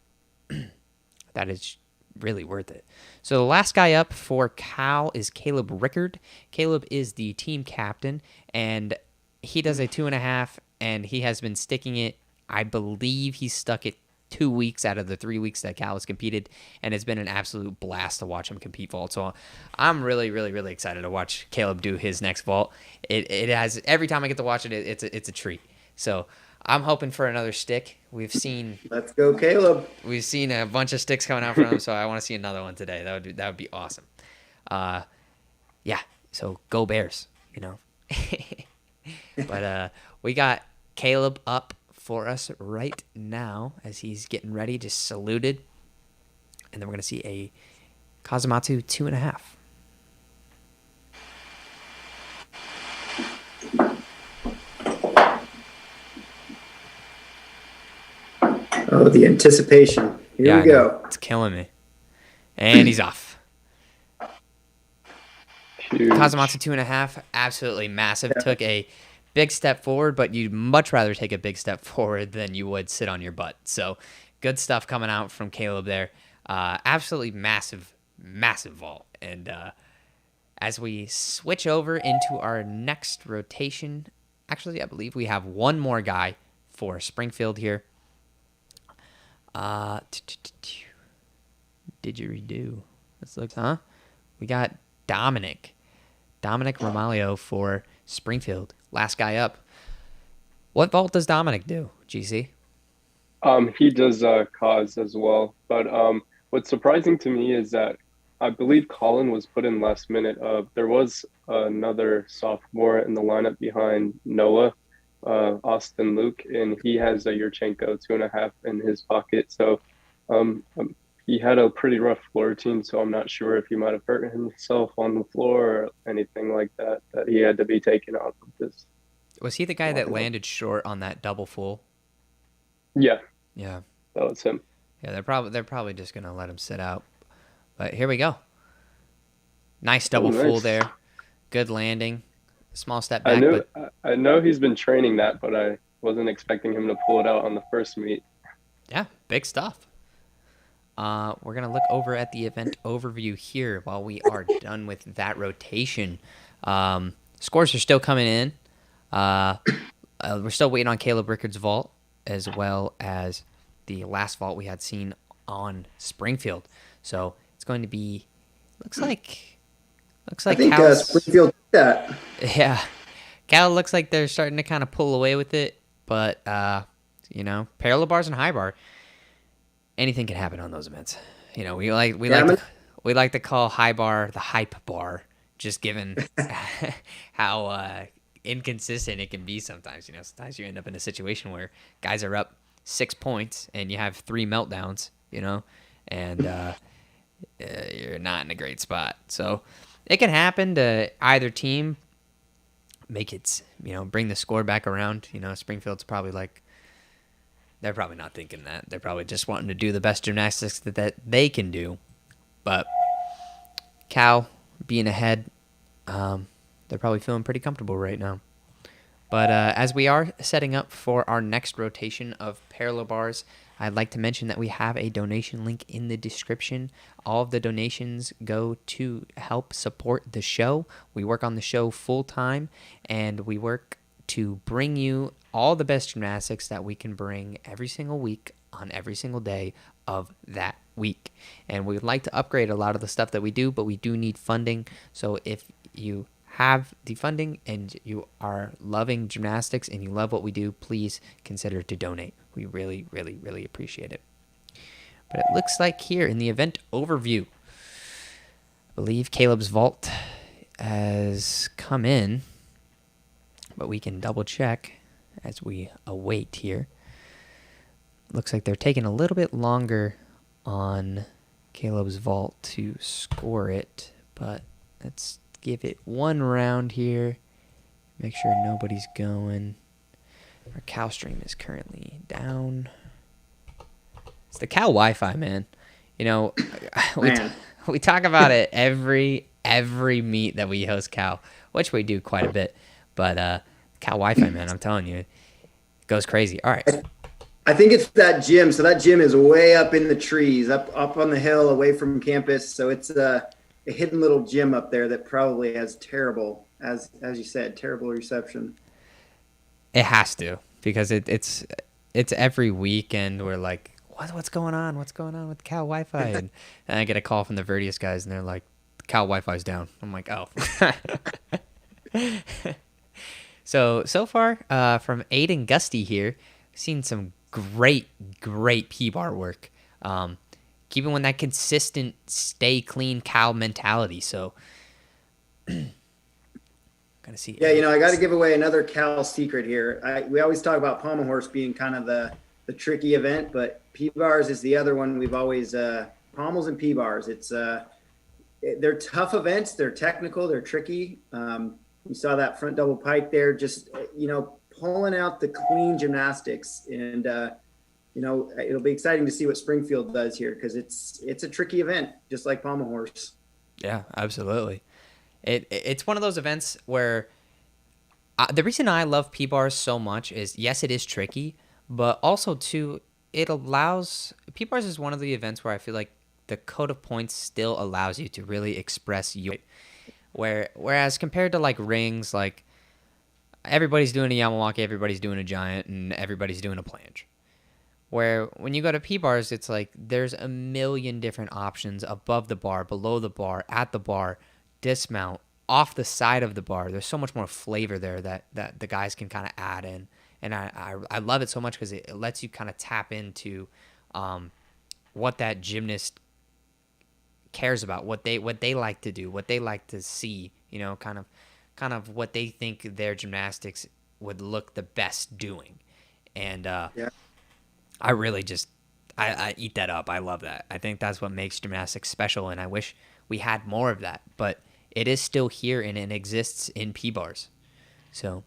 is really worth it. So the last guy up for Cal is Caleb Rickard. Caleb is the team captain, and he does a 2.5, and he has been sticking it. I believe he's stuck it 2 weeks out of the 3 weeks that Cal has competed, and it's been an absolute blast to watch him compete vault. So I'm really, really, really excited to watch Caleb do his next vault. It has, every time I get to watch it, it's a treat. So I'm hoping for another stick. Let's go, Caleb. We've seen a bunch of sticks coming out from him, so I want to see another one today. That would be awesome. Yeah. So go Bears, But we got Caleb up for us right now as he's getting ready, just saluted, and then we're gonna see a Kazamatsu 2.5. Oh, the anticipation. Here we go. It's killing me. And he's off. Huge. Kazamatsu 2.5, absolutely massive. Took a big step forward, but you'd much rather take a big step forward than you would sit on your butt. So good stuff coming out from Caleb there. Absolutely massive, massive vault. And as we switch over into our next rotation, actually, I believe we have one more guy for Springfield here. Didgeridoo. Let's look, we got Dominic Romaglio for Springfield. Last guy up. What vault does Dominic do, GC? He does cause as well. But what's surprising to me is that I believe Colin was put in last minute. There was another sophomore in the lineup behind Noah, Austin Luke, and he has a Yurchenko 2.5 in his pocket. So he had a pretty rough floor routine, so I'm not sure if he might have hurt himself on the floor or anything like that he had to be taken out of this. Was he the guy that landed short on that double full? Yeah. Yeah. That was him. Yeah, they're probably just gonna let him sit out. But here we go. Nice double full there. Good landing. Small step back. I know he's been training that, but I wasn't expecting him to pull it out on the first meet. Yeah, big stuff. We're going to look over at the event overview here while we are done with that rotation. Scores are still coming in. We're still waiting on Caleb Rickard's vault, as well as the last vault we had seen on Springfield. So it's going to be, looks like I think Springfield did that. Yeah, Cal looks like they're starting to kind of pull away with it, but parallel bars and high bar, anything can happen on those events. We like to call high bar the hype bar, just given how inconsistent it can be sometimes. Sometimes you end up in a situation where guys are up 6 points and you have 3 meltdowns. And you're not in a great spot. So it can happen to either team. Make it, bring the score back around. Springfield's probably they're probably not thinking that. They're probably just wanting to do the best gymnastics that they can do. But Cal being ahead, they're probably feeling pretty comfortable right now. But as we are setting up for our next rotation of parallel bars, I'd like to mention that we have a donation link in the description. All of the donations go to help support the show. We work on the show full time, and we work to bring you all the best gymnastics that we can bring every single week on every single day of that week. And we would like to upgrade a lot of the stuff that we do, but we do need funding. So if you have the funding and you are loving gymnastics and you love what we do, please consider to donate. We really, really, really appreciate it. But it looks like here in the event overview, I believe Caleb's vault has come in, but we can double check as we await here. Looks like they're taking a little bit longer on Caleb's vault to score it, but let's give it one round here. Make sure nobody's going. Our Cal stream is currently down. It's the Cal Wi-Fi, man. We talk about it every meet that we host Cal, which we do quite a bit. But Cal Wi-Fi, man, I'm telling you, it goes crazy. All right. I think it's that gym. So that gym is way up in the trees, up on the hill, away from campus. So it's a hidden little gym up there that probably has terrible, as you said, terrible reception. It has to, because it's every weekend we're like, what's going on? What's going on with Cal Wi-Fi? And I get a call from the Vertius guys, and they're like, Cal Wi-Fi's down. I'm like, oh. So far, from Aiden Gusty here, seen some great P-bar work. Keeping with that consistent, stay clean Cal mentality. So, gotta see. Yeah, I got to give away another Cal secret here. We always talk about Pommel horse being kind of the tricky event, but P-bars is the other one we've always Pommels and P-bars. They're tough events. They're technical. They're tricky. You saw that front double pike there, just pulling out the clean gymnastics, and it'll be exciting to see what Springfield does here, because it's a tricky event, just like Pommel horse. Yeah, absolutely. It's one of those events where the reason I love P-bars so much is, yes, it is tricky, but also too, it allows P-bars is one of the events where I feel like the code of points still allows you to really express your. Whereas compared to like rings, like everybody's doing a Yamawaki, everybody's doing a giant, and everybody's doing a planche. Where when you go to P-bars, it's like there's a million different options above the bar, below the bar, at the bar, dismount, off the side of the bar. There's so much more flavor there that the guys can kind of add in. And I love it so much because it lets you kind of tap into what that gymnast cares about, what they like to do, what they like to see, kind of what they think their gymnastics would look the best doing. And I really just I eat that up. I love that. I think that's what makes gymnastics special, and I wish we had more of that, but it is still here and it exists in P-bars. So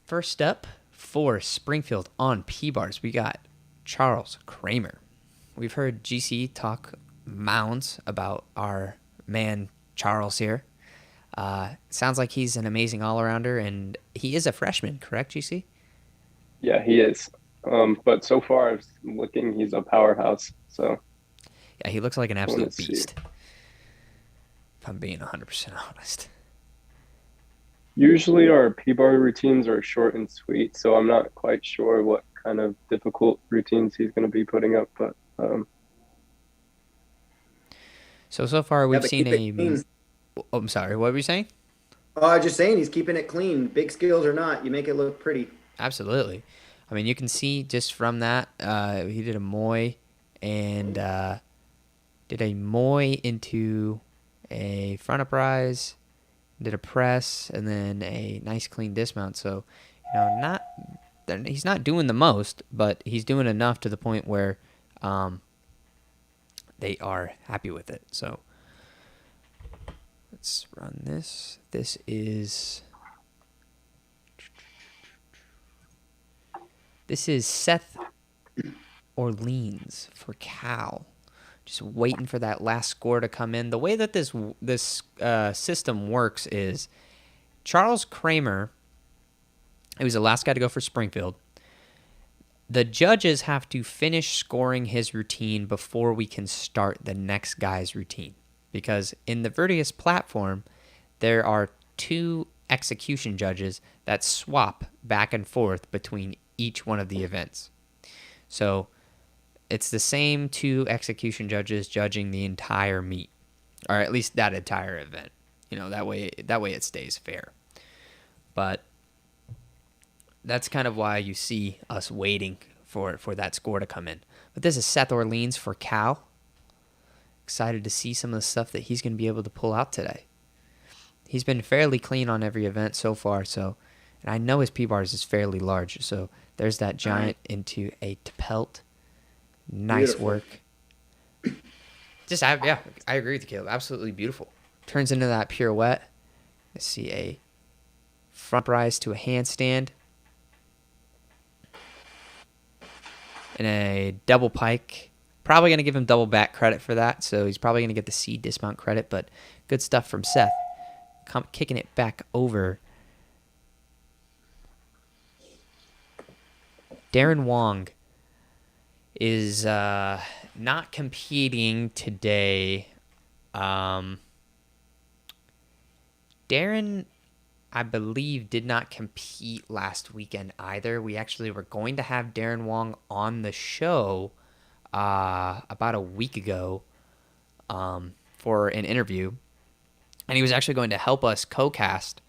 first up for Springfield on P-bars, we got Charles Kramer. We've heard GC talk mounds about our man Charles here. Sounds like he's an amazing all-arounder, and he is a freshman, correct, GC? Yeah, he is. But so far, I'm looking, he's a powerhouse. So Yeah, he looks like an I want to absolute see. beast, if I'm being 100% honest. Usually our P-bar routines are short and sweet, so I'm not quite sure what kind of difficult routines he's going to be putting up. But So far Yeah, we've but seen keep it a. clean. Oh, I'm sorry, what were you saying? Oh, I was just saying he's keeping it clean. Big skills or not, you make it look pretty. Absolutely. I mean, you can see just from that, he did a moy and did a moy into a front uprise, did a press, and then a nice clean dismount. So, not he's not doing the most, but he's doing enough to the point where they are happy with it. So, let's run this. This is Seth Orleans for Cal. Just waiting for that last score to come in. The way that this system works is Charles Kramer, he was the last guy to go for Springfield. The judges have to finish scoring his routine before we can start the next guy's routine. Because in the Vertius platform, there are two execution judges that swap back and forth between each one of the events. So it's the same two execution judges judging the entire meet, or at least that entire event. That way it stays fair. But that's kind of why you see us waiting for that score to come in. But this is Seth Orleans for Cal. Excited to see some of the stuff that he's going to be able to pull out today. He's been fairly clean on every event so far, and I know his P-bars is fairly large, so there's that giant into a Tepelt. Nice Beautiful. work. I agree with you, Caleb. Absolutely beautiful. Turns into that pirouette. I see a front rise to a handstand. And a double pike. Probably going to give him double back credit for that, so he's probably going to get the C dismount credit, but good stuff from Seth. Kicking it back over. Darren Wong is not competing today. Darren, I believe, did not compete last weekend either. We actually were going to have Darren Wong on the show about a week ago for an interview. And he was actually going to help us co-cast,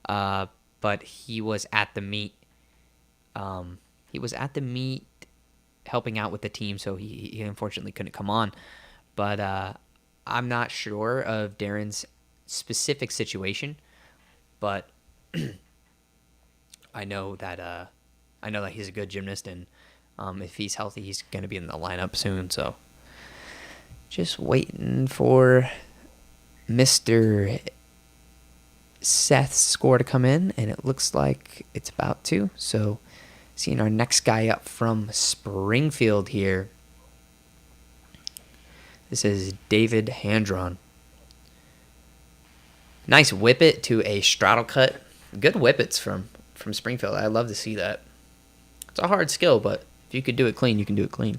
but he was at the meet. Helping out with the team, so he unfortunately couldn't come on. But I'm not sure of Darren's specific situation, but I know that he's a good gymnast, and if he's healthy, he's going to be in the lineup soon. So just waiting for Mr. Seth's score to come in, and it looks like it's about to. So seeing our next guy up from Springfield here. This is David Handron. Nice whippet to a straddle cut. Good whippets from Springfield. I love to see that. It's a hard skill, but if you could do it clean, you can do it clean.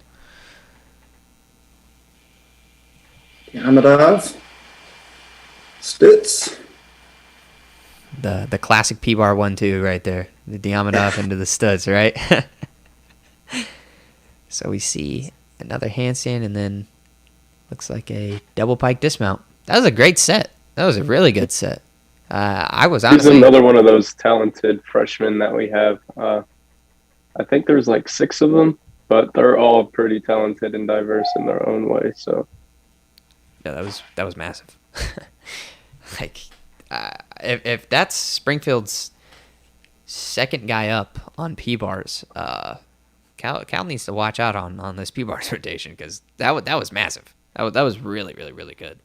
Yamadov. Stutz. The classic P-bar 1-2 right there. The Diamondov into the studs, right? So we see another handstand, and then looks like a double pike dismount. That was a great set. That was a really good set. I was honestly... He's another one of those talented freshmen that we have. I think there's like 6 of them, but they're all pretty talented and diverse in their own way. So yeah, that was massive. If that's Springfield's second guy up on P-bars, Cal needs to watch out on this P-bars rotation, because that was massive. That was really, really, really good.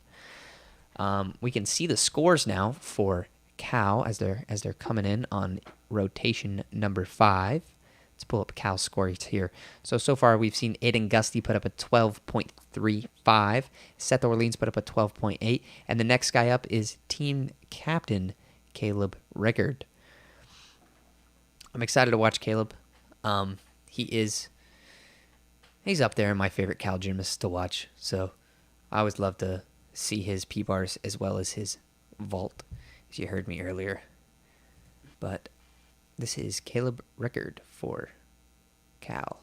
We can see the scores now for Cal as they're coming in on rotation number 5. Let's pull up Cal's scores here. So far we've seen Aiden Gusty put up a 12.35. Seth Orleans put up a 12.8. And the next guy up is team captain Caleb Rickard. I'm excited to watch Caleb. He's up there in my favorite Cal gymnasts to watch. So I always love to see his P-bars as well as his vault, as you heard me earlier. But this is Caleb Rickard for Cal.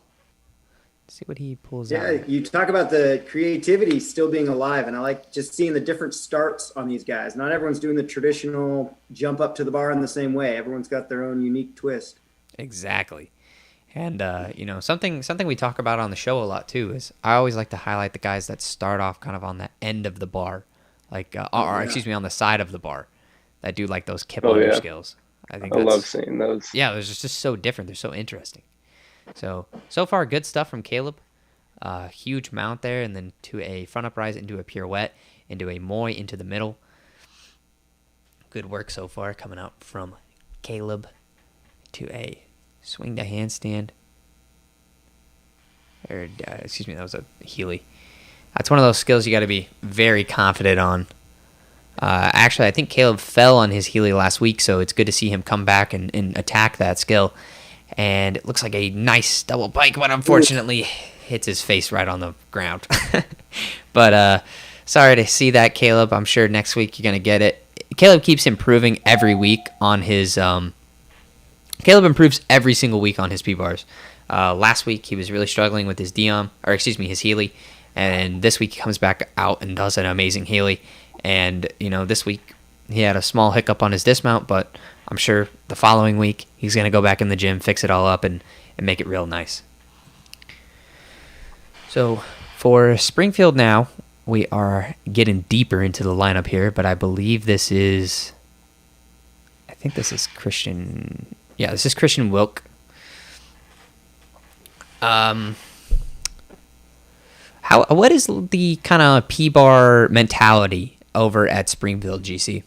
Let's see what he pulls out. Yeah, you talk about the creativity still being alive, and I like just seeing the different starts on these guys. Not everyone's doing the traditional jump up to the bar in the same way. Everyone's got their own unique twist. Exactly. And something we talk about on the show a lot too is I always like to highlight the guys that start off kind of on the end of the bar, like excuse me, on the side of the bar, that do like those kip under skills. I love seeing those. Yeah, they're just so different. They're so interesting. So far, good stuff from Caleb. Huge mount there, and then to a front uprise, into a pirouette, into a moi, into the middle. Good work so far coming out from Caleb. To a swing to handstand. Excuse me, that was a Healy. That's one of those skills you got to be very confident on. Actually, I think Caleb fell on his Healy last week, so it's good to see him come back and attack that skill. And it looks like a nice double pike, but unfortunately hits his face right on the ground. But sorry to see that, Caleb. I'm sure next week you're going to get it. Caleb keeps improving every week on his... Caleb improves every single week on his P-bars. Last week, he was really struggling with his his Healy. And this week, he comes back out and does an amazing Healy. And, this week, he had a small hiccup on his dismount, but I'm sure the following week, he's going to go back in the gym, fix it all up, and make it real nice. So, for Springfield now, we are getting deeper into the lineup here, but I believe this is Christian... Yeah, this is Christian Wilk. What is the kind of P-bar mentality over at Springfield, GC?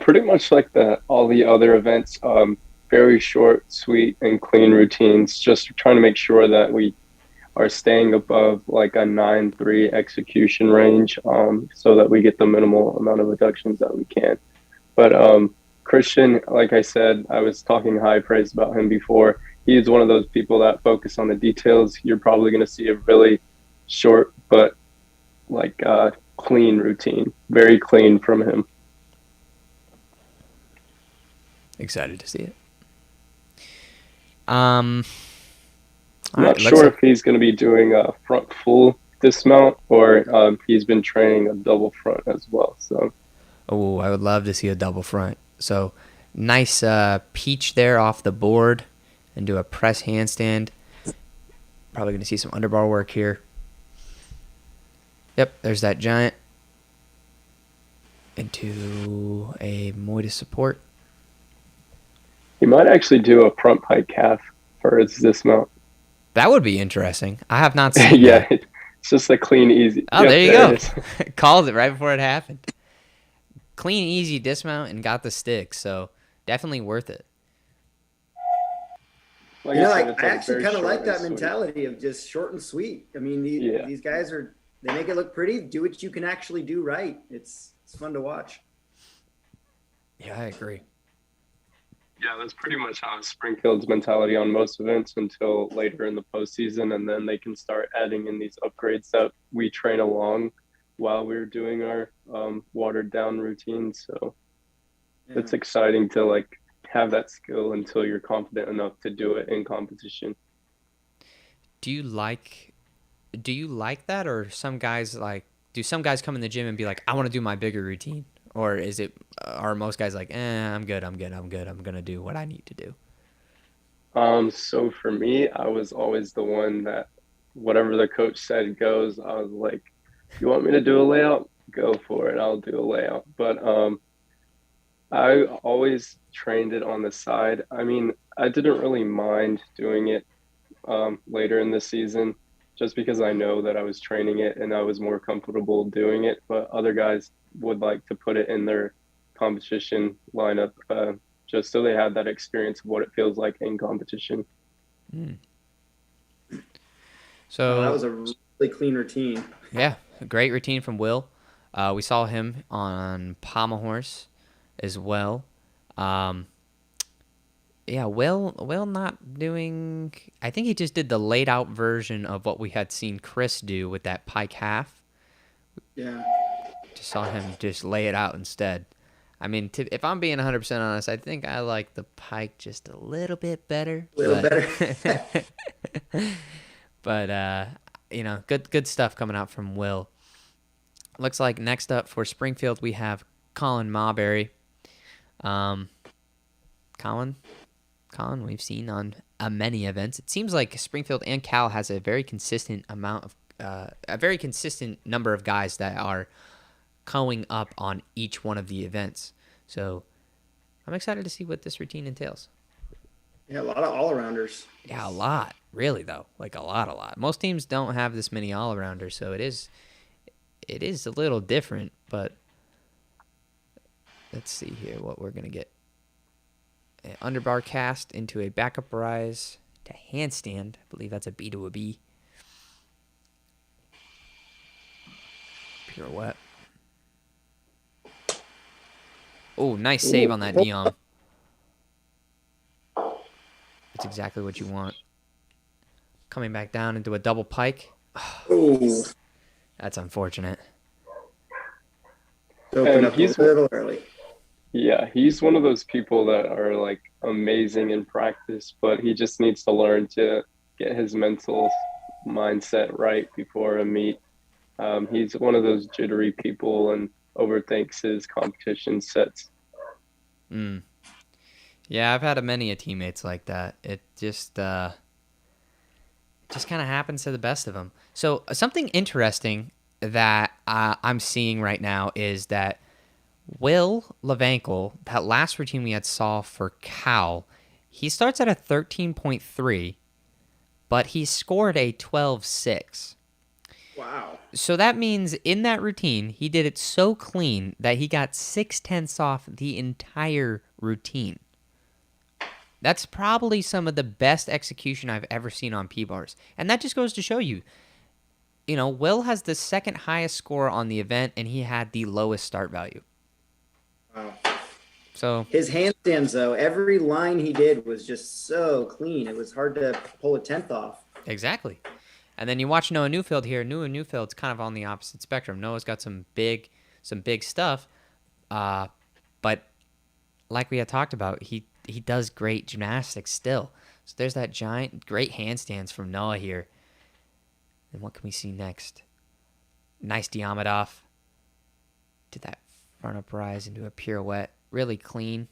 Pretty much like all the other events. Very short, sweet, and clean routines. Just trying to make sure that we are staying above like a 9-3 execution range, so that we get the minimal amount of reductions that we can. But Christian, like I said, I was talking high praise about him before. He's one of those people that focus on the details. You're probably going to see a really short but clean routine, very clean from him. Excited to see it. I'm not sure if he's going to be doing a front full dismount or he's been training a double front as well. So, I would love to see a double front. So, nice peach there off the board into a press handstand. Probably going to see some underbar work here. Yep, there's that giant. Into a moi to support. He might actually do a front pike calf for his dismount. That would be interesting. I have not seen yeah, that. It's just a clean, easy. Oh, there you go. Called it right before it happened. Clean, easy dismount and got the stick, so definitely worth it. I actually kind of like that mentality of just short and sweet. I mean, these guys they make it look pretty. Do what you can actually do right. It's fun to watch. Yeah, I agree. Yeah, that's pretty much how Springfield's mentality on most events until later in the postseason, and then they can start adding in these upgrades that we train along while we're doing our watered down routines. So it's exciting to have that skill until you're confident enough to do it in competition. Do you like that, or do some guys come in the gym and be like, I want to do my bigger routine? Or are most guys like, I'm good, I'm going to do what I need to do? So for me, I was always the one that whatever the coach said goes. I was like, you want me to do a layout? Go for it. I'll do a layout. But I always trained it on the side. I mean, I didn't really mind doing it later in the season just because I know that I was training it and I was more comfortable doing it. But other guys would like to put it in their competition lineup just so they have that experience of what it feels like in competition. Mm. That So was a really clean routine. yeah, a great routine from Will. We saw him on Pommel horse as well. Um, yeah, Will not doing. I think he just did the laid out version of what we had seen Chris do with that pike half. Yeah, Just saw him just lay it out instead. I mean, if I'm being 100% honest, I think I like the pike just a little bit better. a little better. But good stuff coming out from Will. Looks like next up for Springfield we have Colin Marbury. Um, Colin, we've seen on many events. It seems like Springfield and Cal has a very consistent number of guys that are going up on each one of the events. So I'm excited to see what this routine entails. Yeah, a lot of all-arounders. Yeah, a lot. Really, though. Like a lot. Most teams don't have this many all-arounders, so it is a little different, but let's see here what we're going to get. An underbar cast into a backup rise to handstand. I believe that's a B to a B. Pirouette. Oh, nice save on that Dion. That's exactly what you want. Coming back down into a double pike. Ooh. That's unfortunate. Open up a little early. Yeah, he's one of those people that are like amazing in practice, but he just needs to learn to get his mental mindset right before a meet. He's one of those jittery people and overthinks his competition sets. Yeah, I've had many teammates like that. It just kind of happens to the best of them. So something interesting that I'm seeing right now is that Will Levankel, that last routine we had saw for Cal, he starts at a 13.3, but he scored a 12.6. Wow. So that means in that routine, he did it so clean that he got 6/10 off the entire routine. That's probably some of the best execution I've ever seen on P-bars. And that just goes to show you, Will has the second highest score on the event, and he had the lowest start value. Wow. So his handstands, though, every line he did was just so clean. It was hard to pull a 10th off. Exactly. And then you watch Noah Newfield here. Noah Newfield's kind of on the opposite spectrum. Noah's got some big stuff, but like we had talked about, he does great gymnastics still. So there's that great handstands from Noah here. And what can we see next? Nice Diamidov. Did that front up rise into a pirouette. Really clean.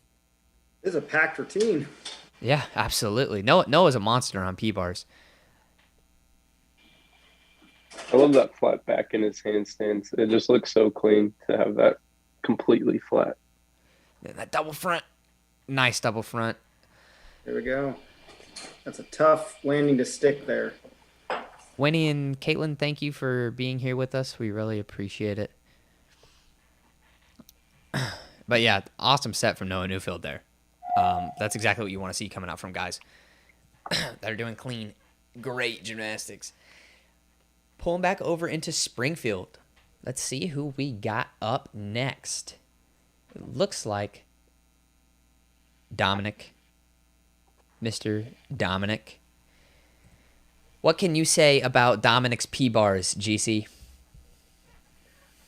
This is a packed routine. Yeah, absolutely. Noah's a monster on P-bars. I love that flat back in his handstands. It just looks so clean to have that completely flat. And that double front. Nice double front. There we go. That's a tough landing to stick there. Winnie and Caitlin, thank you for being here with us. We really appreciate it. But yeah, awesome set from Noah Newfield there. That's exactly what you want to see coming out from guys that are doing clean, great gymnastics. Pulling back over into Springfield. Let's see who we got up next. It looks like Dominic. Mr. Dominic. What can you say about Dominic's P-bars, GC?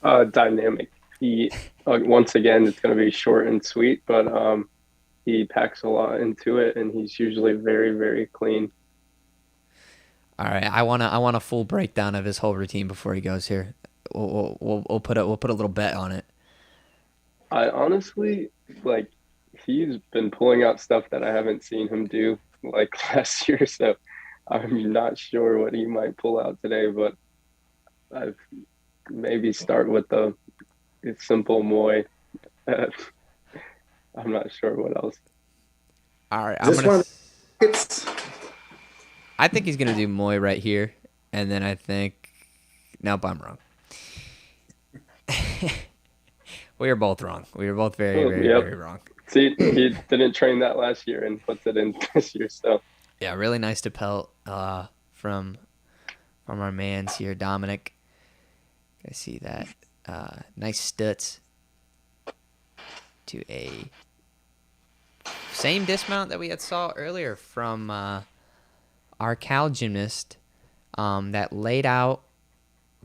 Dynamic. He once again, it's going to be short and sweet, but he packs a lot into it, and he's usually very, very clean. All right, I want a full breakdown of his whole routine before he goes here. We'll put a little bet on it. I honestly he's been pulling out stuff that I haven't seen him do like last year, so I'm not sure what he might pull out today, but I've maybe start with the simple Moy. I'm not sure what else. All right, I think he's gonna do Moy right here, and then I think, nope, I'm wrong. We are both wrong. We are both very, very, Yep. very wrong. See, he didn't train that last year and puts it in this year. So Yeah, really nice to pelt from our mans here, Dominic. I see that. Nice stutz to a same dismount that we had saw earlier from our Cal gymnast that laid out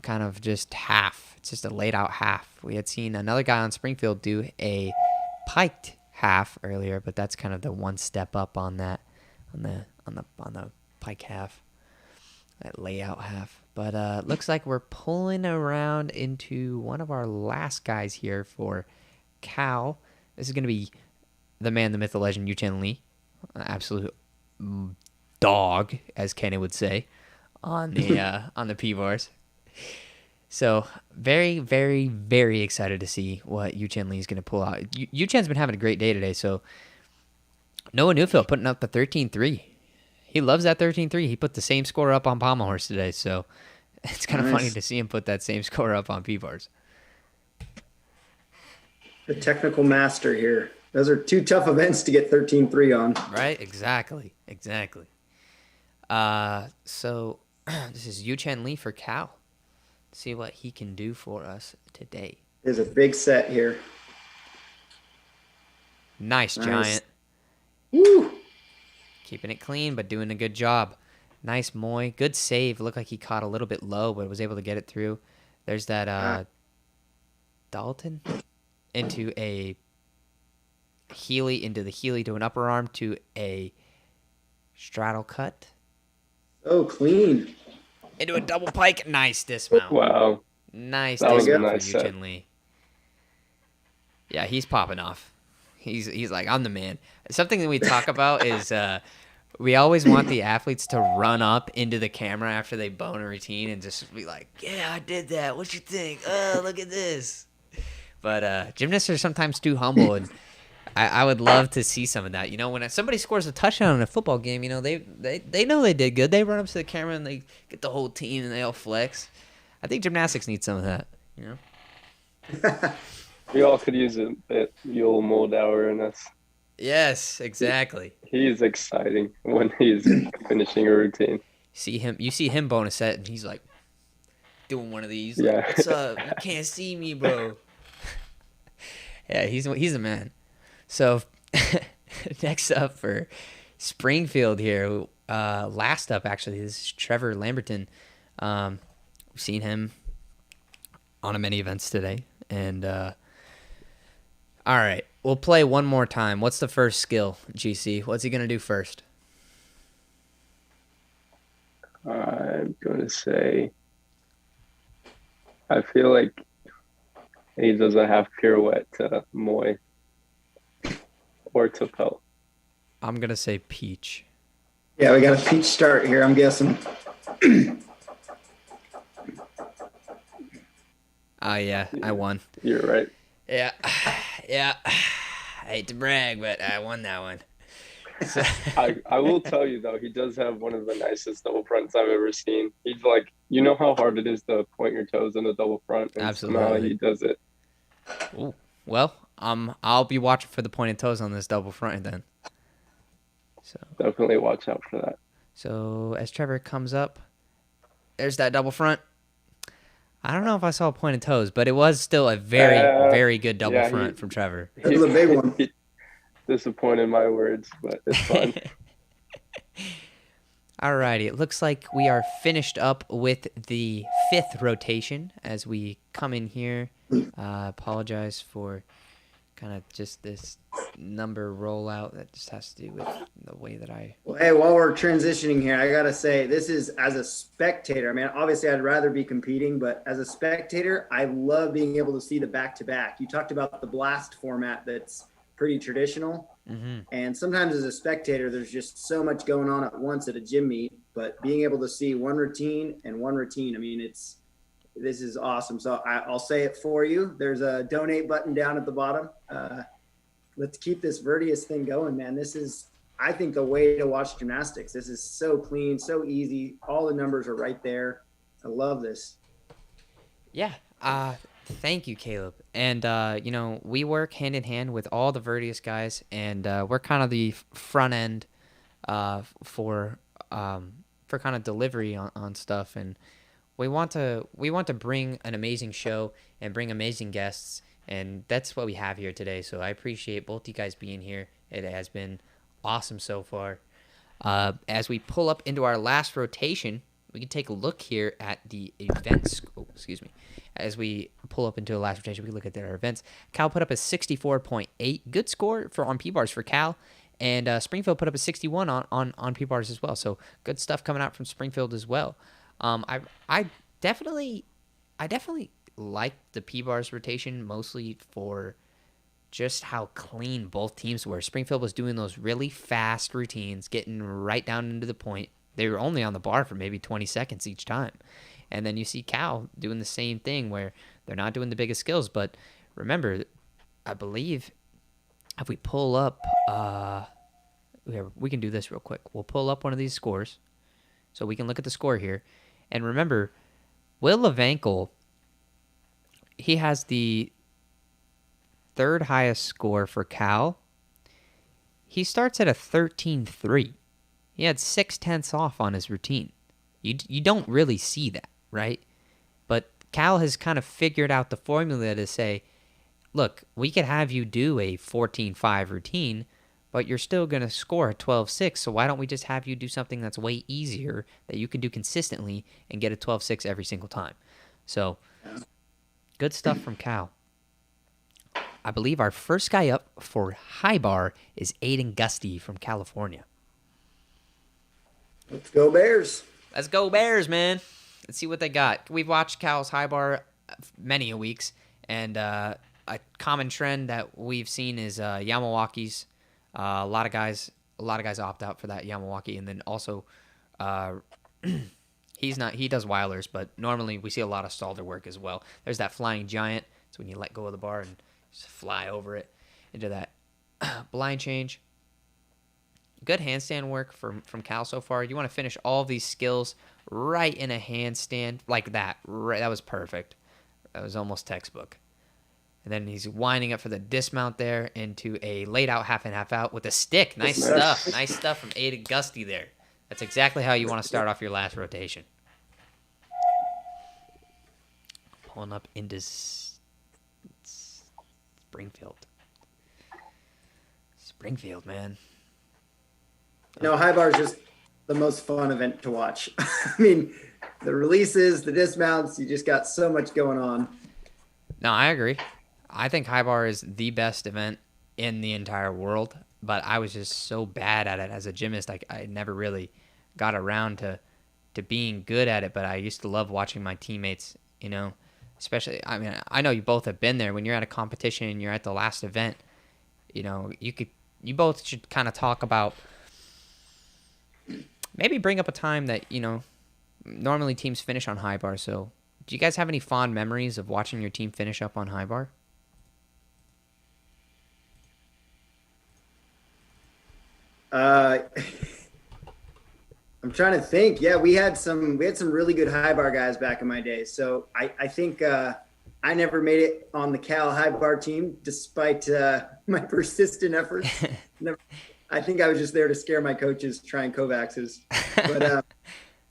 kind of just half. It's just a laid out half. We had seen another guy on Springfield do a piked half earlier, but that's kind of the one step up on that on the pike half, that layout half. But looks like we're pulling around into one of our last guys here for Cal. This is going to be the man, the myth, the legend, Yu-Chen Lee. Absolute dog, as Kenny would say, on the P-bars. So very, very, very excited to see what Yu-Chen Lee is going to pull out. Yu-Chen's been having a great day today. So Noah Newfield putting up the 13-3. He loves that 13-3. He put the same score up on Pommel horse today. So it's kind of funny to see him put that same score up on P-bars. The technical master here. Those are two tough events to get 13-3 on. Right? Exactly. So this is Yu-Chen Lee for Cal. See what he can do for us today. There's a big set here. Nice. Giant. Woo! Keeping it clean, but doing a good job. Nice Moy. Good save. Looked like he caught a little bit low, but was able to get it through. There's that Dalton into a Healy, into the Healy to an upper arm to a straddle cut. Oh, clean. Into a double pike. Nice dismount. wow, Nice that was a dismount nice for set. Yu-Chen Lee. Yeah, he's popping off. He's like, I'm the man. Something that we talk about is we always want the athletes to run up into the camera after they bone a routine and just be like, yeah, I did that. What you think? Oh, look at this. But gymnasts are sometimes too humble, and I would love to see some of that. You know, when somebody scores a touchdown in a football game, you know, they know they did good. They run up to the camera and they get the whole team and they all flex. I think gymnastics needs some of that, you know? We all could use a bit Yule Moldauer in us. Yes, exactly. He's exciting when he's finishing a routine. You see him bonus set, and he's like doing one of these. Yeah. Like, what's up? You can't see me, bro. Yeah, he's a man. So next up for Springfield here, last up actually is Trevor Lamberton. We've seen him on many events today, and all right, we'll play one more time. What's the first skill, GC? What's he gonna do first? I'm going to say, I feel like he does a half pirouette to Moy or to Pelt. I'm gonna say peach. Yeah, we got a peach start here, I'm guessing. Oh yeah, I won. You're right. Yeah. I hate to brag, but I won that one. So, I will tell you though, he does have one of the nicest double fronts I've ever seen. He's like, you know how hard it is to point your toes in a double front, and Absolutely. somehow he does it. ooh, well, I'll be watching for the pointed toes on this double front then. So Definitely watch out for that. So as Trevor comes up, there's that double front. I don't know if I saw pointed toes, but it was still a very, very good double front from Trevor. That was a big one. He disappointed my words, but it's fine. Alrighty, it looks like we are finished up with the fifth rotation as we come in here. Apologize for kind of just this number rollout that just has to do with the way that I... Well, hey, while we're transitioning here, I got to say, this is as a spectator. I mean, obviously, I'd rather be competing, but as a spectator, I love being able to see the back-to-back. You talked about the blast format that's pretty traditional. Mm-hmm. And sometimes as a spectator, there's just so much going on at once at a gym meet, but being able to see one routine, I mean, this is awesome. So I'll say it for you. There's a donate button down at the bottom. Let's keep this Vertius thing going, man. This is, I think, the way to watch gymnastics. This is so clean, so easy. All the numbers are right there. I love this. Yeah. Thank you, Caleb. And we work hand in hand with all the Vertius guys, and we're kind of the front end for kind of delivery on stuff, and we want to bring an amazing show and bring amazing guests, and that's what we have here today. So I appreciate both you guys being here. It has been awesome so far. As we pull up into our last rotation, we can take a look here at the events. Oh, excuse me. As we pull up into the last rotation, we can look at our events. Cal put up a 64.8, good score on P-bars for Cal, and Springfield put up a 61 on P-bars as well. So good stuff coming out from Springfield as well. I definitely like the P-bars rotation, mostly for just how clean both teams were. Springfield was doing those really fast routines, getting right down into the point. They were only on the bar for maybe 20 seconds each time. And then you see Cal doing the same thing where they're not doing the biggest skills. But remember, I believe if we pull up, we can do this real quick. We'll pull up one of these scores so we can look at the score here. And remember, Will Levankel, he has the third highest score for Cal. He starts at a 13.3. He had 0.6 off on his routine. You don't really see that, right? But Cal has kind of figured out the formula to say, look, we could have you do a 14.5 routine, but you're still going to score a 12.6, so why don't we just have you do something that's way easier that you can do consistently and get a 12.6 every single time? So, good stuff from Cal. I believe our first guy up for high bar is Aiden Gusty from California. Let's go Bears. Let's go Bears, man. Let's see what they got. We've watched Cal's high bar many a weeks, and a common trend that we've seen is Yamawaki's. A lot of guys opt out for that Yamawaki, and then also he does Weilers, but normally we see a lot of Stalder work as well. There's that flying giant. It's when you let go of the bar and just fly over it into that blind change. Good handstand work from Cal so far. You want to finish all of these skills right in a handstand like that. Right, that was perfect. That was almost textbook. And then he's winding up for the dismount there into a laid out half and half out with a stick. Nice stuff. Nice stuff from Aiden Gusty there. That's exactly how you want to start off your last rotation. Pulling up into Springfield. Springfield, man. No, high bar is just the most fun event to watch. I mean, the releases, the dismounts, you just got so much going on. No, I agree. I think high bar is the best event in the entire world, but I was just so bad at it as a gymnast. I never really got around to being good at it, but I used to love watching my teammates, especially, I mean, I know you both have been there. When you're at a competition and you're at the last event, you both should kind of talk about, maybe bring up a time that, normally teams finish on high bar. So do you guys have any fond memories of watching your team finish up on high bar? I'm trying to think. Yeah, we had some really good high bar guys back in my day. So I think I never made it on the Cal high bar team despite my persistent efforts. I think I was just there to scare my coaches trying Kovacs's.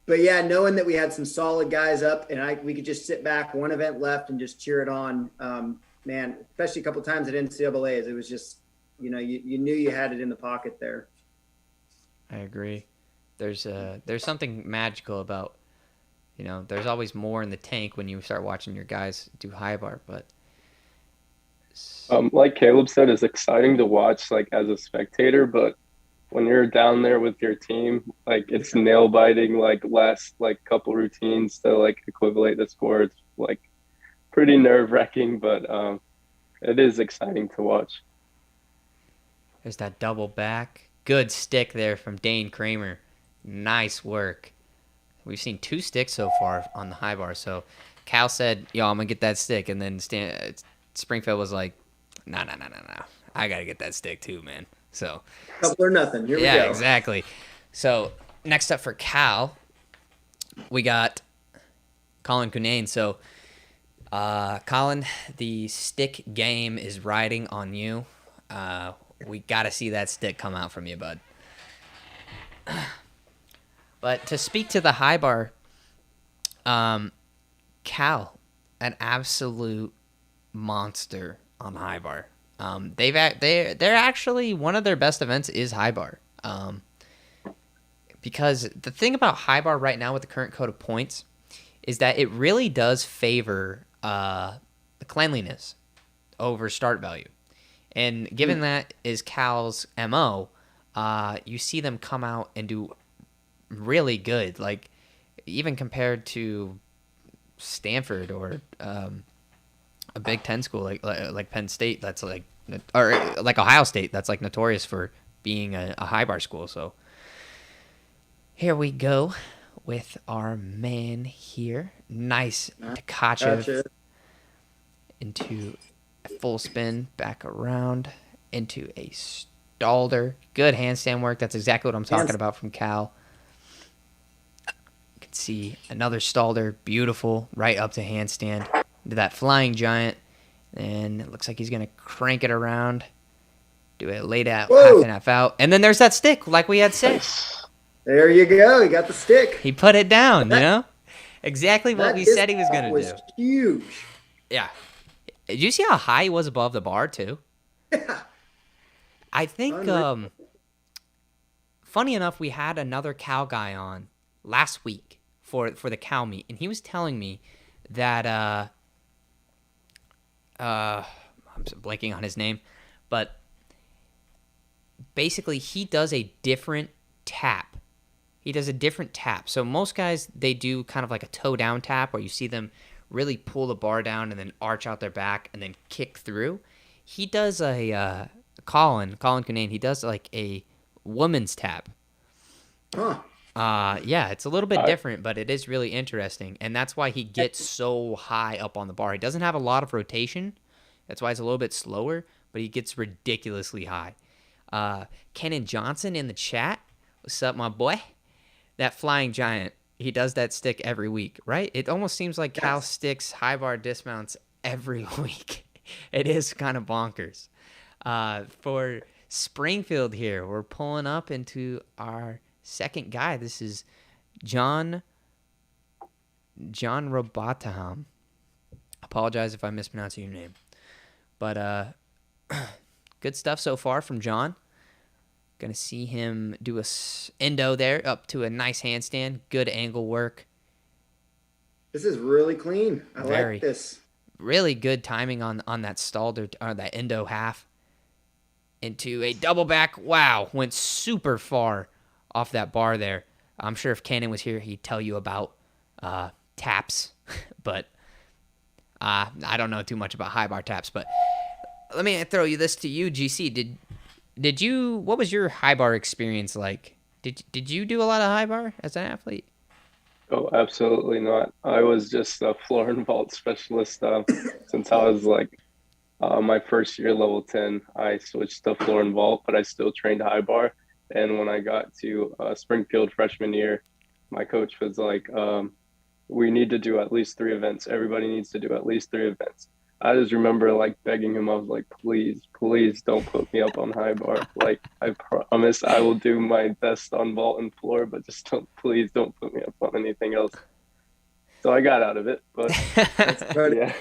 But yeah, knowing that we had some solid guys up and we could just sit back, one event left, and just cheer it on. Man, especially a couple times at NCAAs, it was just, you knew you had it in the pocket there. I agree. There's something magical about, there's always more in the tank when you start watching your guys do high bar, but like Caleb said, it's exciting to watch like as a spectator, but when you're down there with your team, like it's nail biting, like last like couple routines to like equivalent the score. It's like pretty nerve wracking, but it is exciting to watch. There's that double back. Good stick there from Dane Kramer. Nice work. We've seen 2 sticks so far on the high bar. So Cal said, yo, I'm going to get that stick. And then Springfield was like, no. I got to get that stick too, man. So couple or nothing. Here we go. Yeah, exactly. So next up for Cal, we got Colin Cunane. So Colin, the stick game is riding on you. We got to see that stick come out from you, bud. But to speak to the high bar, Cal, an absolute monster on high bar. They're actually one of their best events is high bar. Because the thing about high bar right now with the current code of points is that it really does favor the cleanliness over start value. And given that is Cal's MO, you see them come out and do really good. Like, even compared to Stanford or a Big Ten school like Penn State, that's like, or like Ohio State, that's like notorious for being a high bar school. So here we go with our man here. Nice Tkachev into a full spin, back around into a Stalder. Good handstand work. That's exactly what I'm talking about from Cal. You can see another Stalder. Beautiful. Right up to handstand. Into that flying giant. And it looks like he's going to crank it around. Do it laid out, half and half out. And then there's that stick, like we had said. There you go. He got the stick. He put it down, you know? Exactly what we said he was going to do. That was huge. Yeah. Did you see how high he was above the bar, too? Yeah. I think, funny enough, we had another Cal guy on last week for the Cal meet, and he was telling me that, I'm blanking on his name, but basically he does a different tap. So most guys, they do kind of like a toe down tap where you see them really pull the bar down and then arch out their back and then kick through. He does a Colin Cunnane, he does like a woman's tap. Huh. Yeah, it's a little bit different, but it is really interesting, and that's why he gets so high up on the bar. He doesn't have a lot of rotation. That's why it's a little bit slower, but he gets ridiculously high. Kenan Johnson in the chat. What's up, my boy? That flying giant. He does that stick every week, right? It almost seems like Cal sticks high bar dismounts every week. It is kind of bonkers. For Springfield here, we're pulling up into our second guy. This is John Robataham. Apologize if I'm mispronouncing your name. But good stuff so far from John. Gonna see him do a endo there up to a nice handstand. Good angle work. This is really clean. I like this. Really good timing on that Stalder or that endo half into a double back. Wow, went super far off that bar there. I'm sure if Cannon was here, he'd tell you about taps, but I don't know too much about high bar taps. But let me throw this to you, GC. Did you? What was your high bar experience like? Did you do a lot of high bar as an athlete? Oh, absolutely not. I was just a floor and vault specialist since I was like my first year, level 10. I switched to floor and vault, but I still trained high bar. And when I got to Springfield freshman year, my coach was like, we need to do at least 3 events. Everybody needs to do at least 3 events. I just remember like begging him. I was like, please don't put me up on high bar. Like, I promise I will do my best on vault and floor, but just please don't put me up on anything else. So I got out of it, but yeah.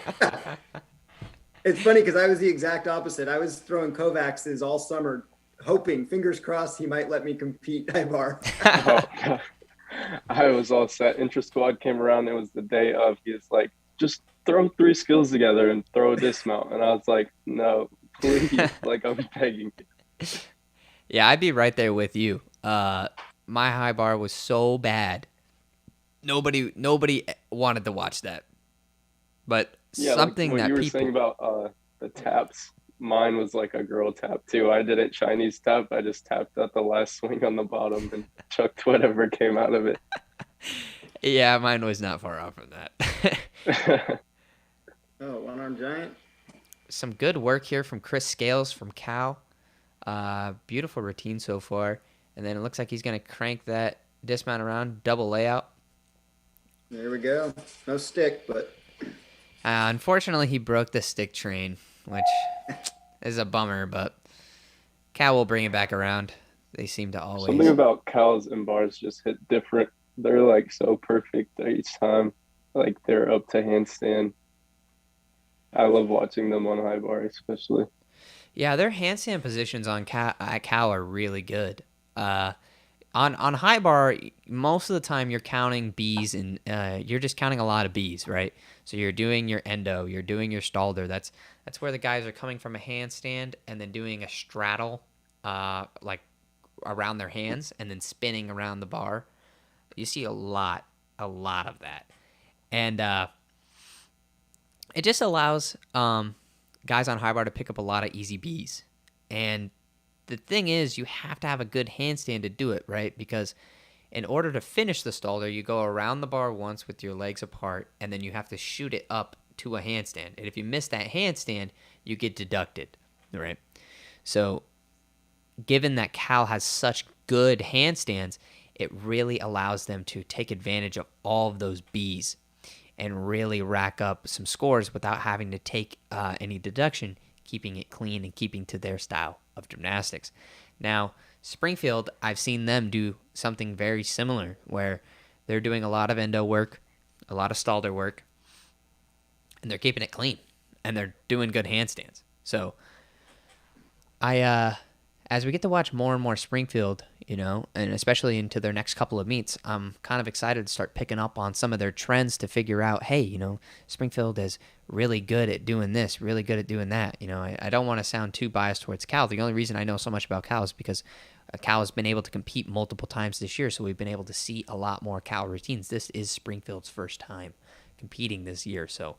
It's funny because I was the exact opposite. I was throwing Kovacs all summer, hoping, fingers crossed, he might let me compete high bar. Oh, I was all set. Intra squad came around. It was the day of. He was like, just throw 3 skills together and throw a dismount. And I was like, no, please. Like, I'm begging you. Yeah, I'd be right there with you. My high bar was so bad. Nobody wanted to watch that. But yeah, something like what that you were people saying about the taps. Mine was like a girl tap too. I didn't Chinese tap. I just tapped at the last swing on the bottom and chucked whatever came out of it. Yeah, mine was not far off from that. Oh, one-arm giant. Some good work here from Chris Scales from Cal. Beautiful routine so far. And then it looks like he's going to crank that dismount around, double layout. There we go. No stick, but Unfortunately, he broke the stick train, which is a bummer, but Cal will bring it back around. They seem to Something always. about cows and bars just hit different. They're like so perfect each time. Like they're up to handstand. I love watching them on high bar, especially. Yeah, their handstand positions on Cal are really good. Uh, on high bar, most of the time you're counting B's and you're just counting a lot of B's, right? So you're doing your endo, you're doing your stalder. That's where the guys are coming from a handstand and then doing a straddle, like around their hands and then spinning around the bar. You see a lot of that, and it just allows guys on high bar to pick up a lot of easy B's. And the thing is, you have to have a good handstand to do it, right? Because in order to finish the stalder, you go around the bar once with your legs apart, and then you have to shoot it up to a handstand. And if you miss that handstand, you get deducted, right? So, given that Cal has such good handstands, it really allows them to take advantage of all of those B's and really rack up some scores without having to take any deduction, keeping it clean and keeping to their style of gymnastics. Now, Springfield, I've seen them do something very similar where they're doing a lot of endo work, a lot of stalder work, and they're keeping it clean and they're doing good handstands. So as we get to watch more and more Springfield, and especially into their next couple of meets, I'm kind of excited to start picking up on some of their trends to figure out, hey, Springfield is really good at doing this, really good at doing that. I don't want to sound too biased towards Cal. The only reason I know so much about Cal is because Cal has been able to compete multiple times this year, so we've been able to see a lot more Cal routines. This is Springfield's first time competing this year, so.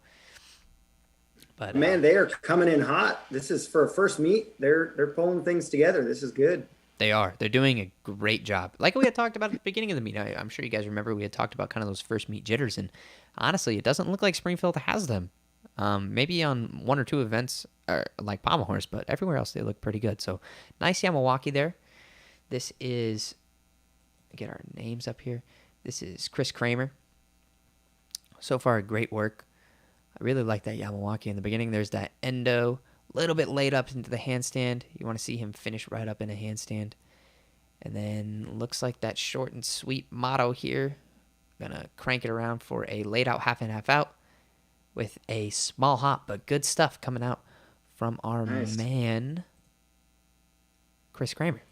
But Man, they are coming in hot. This is for a first meet. They're pulling things together. This is good. they are. They're doing a great job. Like we had talked about at the beginning of the meet. I'm sure you guys remember we had talked about kind of those first meet jitters, and honestly, it doesn't look like Springfield has them. Maybe on one or two events, like Pommel Horse, but everywhere else they look pretty good. So nice Yamawaki there. This is, get our names up here. This is Chris Kramer. So far, great work. I really like that Yamawaki in the beginning. There's that endo, a little bit laid up into the handstand. You want to see him finish right up in a handstand. And then looks like that short and sweet motto here. Gonna crank it around for a laid out half in, half out with a small hop, but good stuff coming out from our man, Chris Kramer.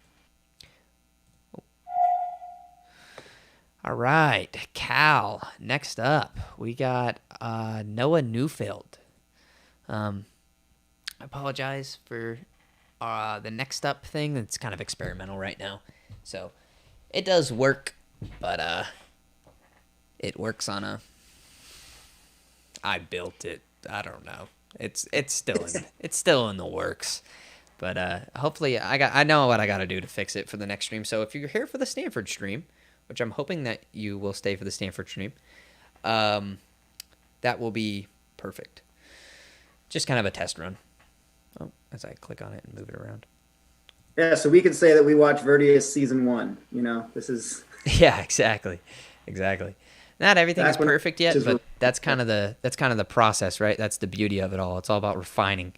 All right, Cal. Next up, we got Noah Newfield. I apologize for the next up thing. It's kind of experimental right now, so it does work, but it works on a. I built it. I don't know. It's still in the works, but hopefully I know what I got to do to fix it for the next stream. So if you're here for the Stanford stream, which I'm hoping that you will stay for the Stanford stream, that will be perfect. Just kind of a test run. Oh, as I click on it and move it around. Yeah, so we could say that we watched Verdius season 1. This is. Yeah, exactly. Not everything is perfect yet, but that's kind of the process, right? That's the beauty of it all. It's all about refining.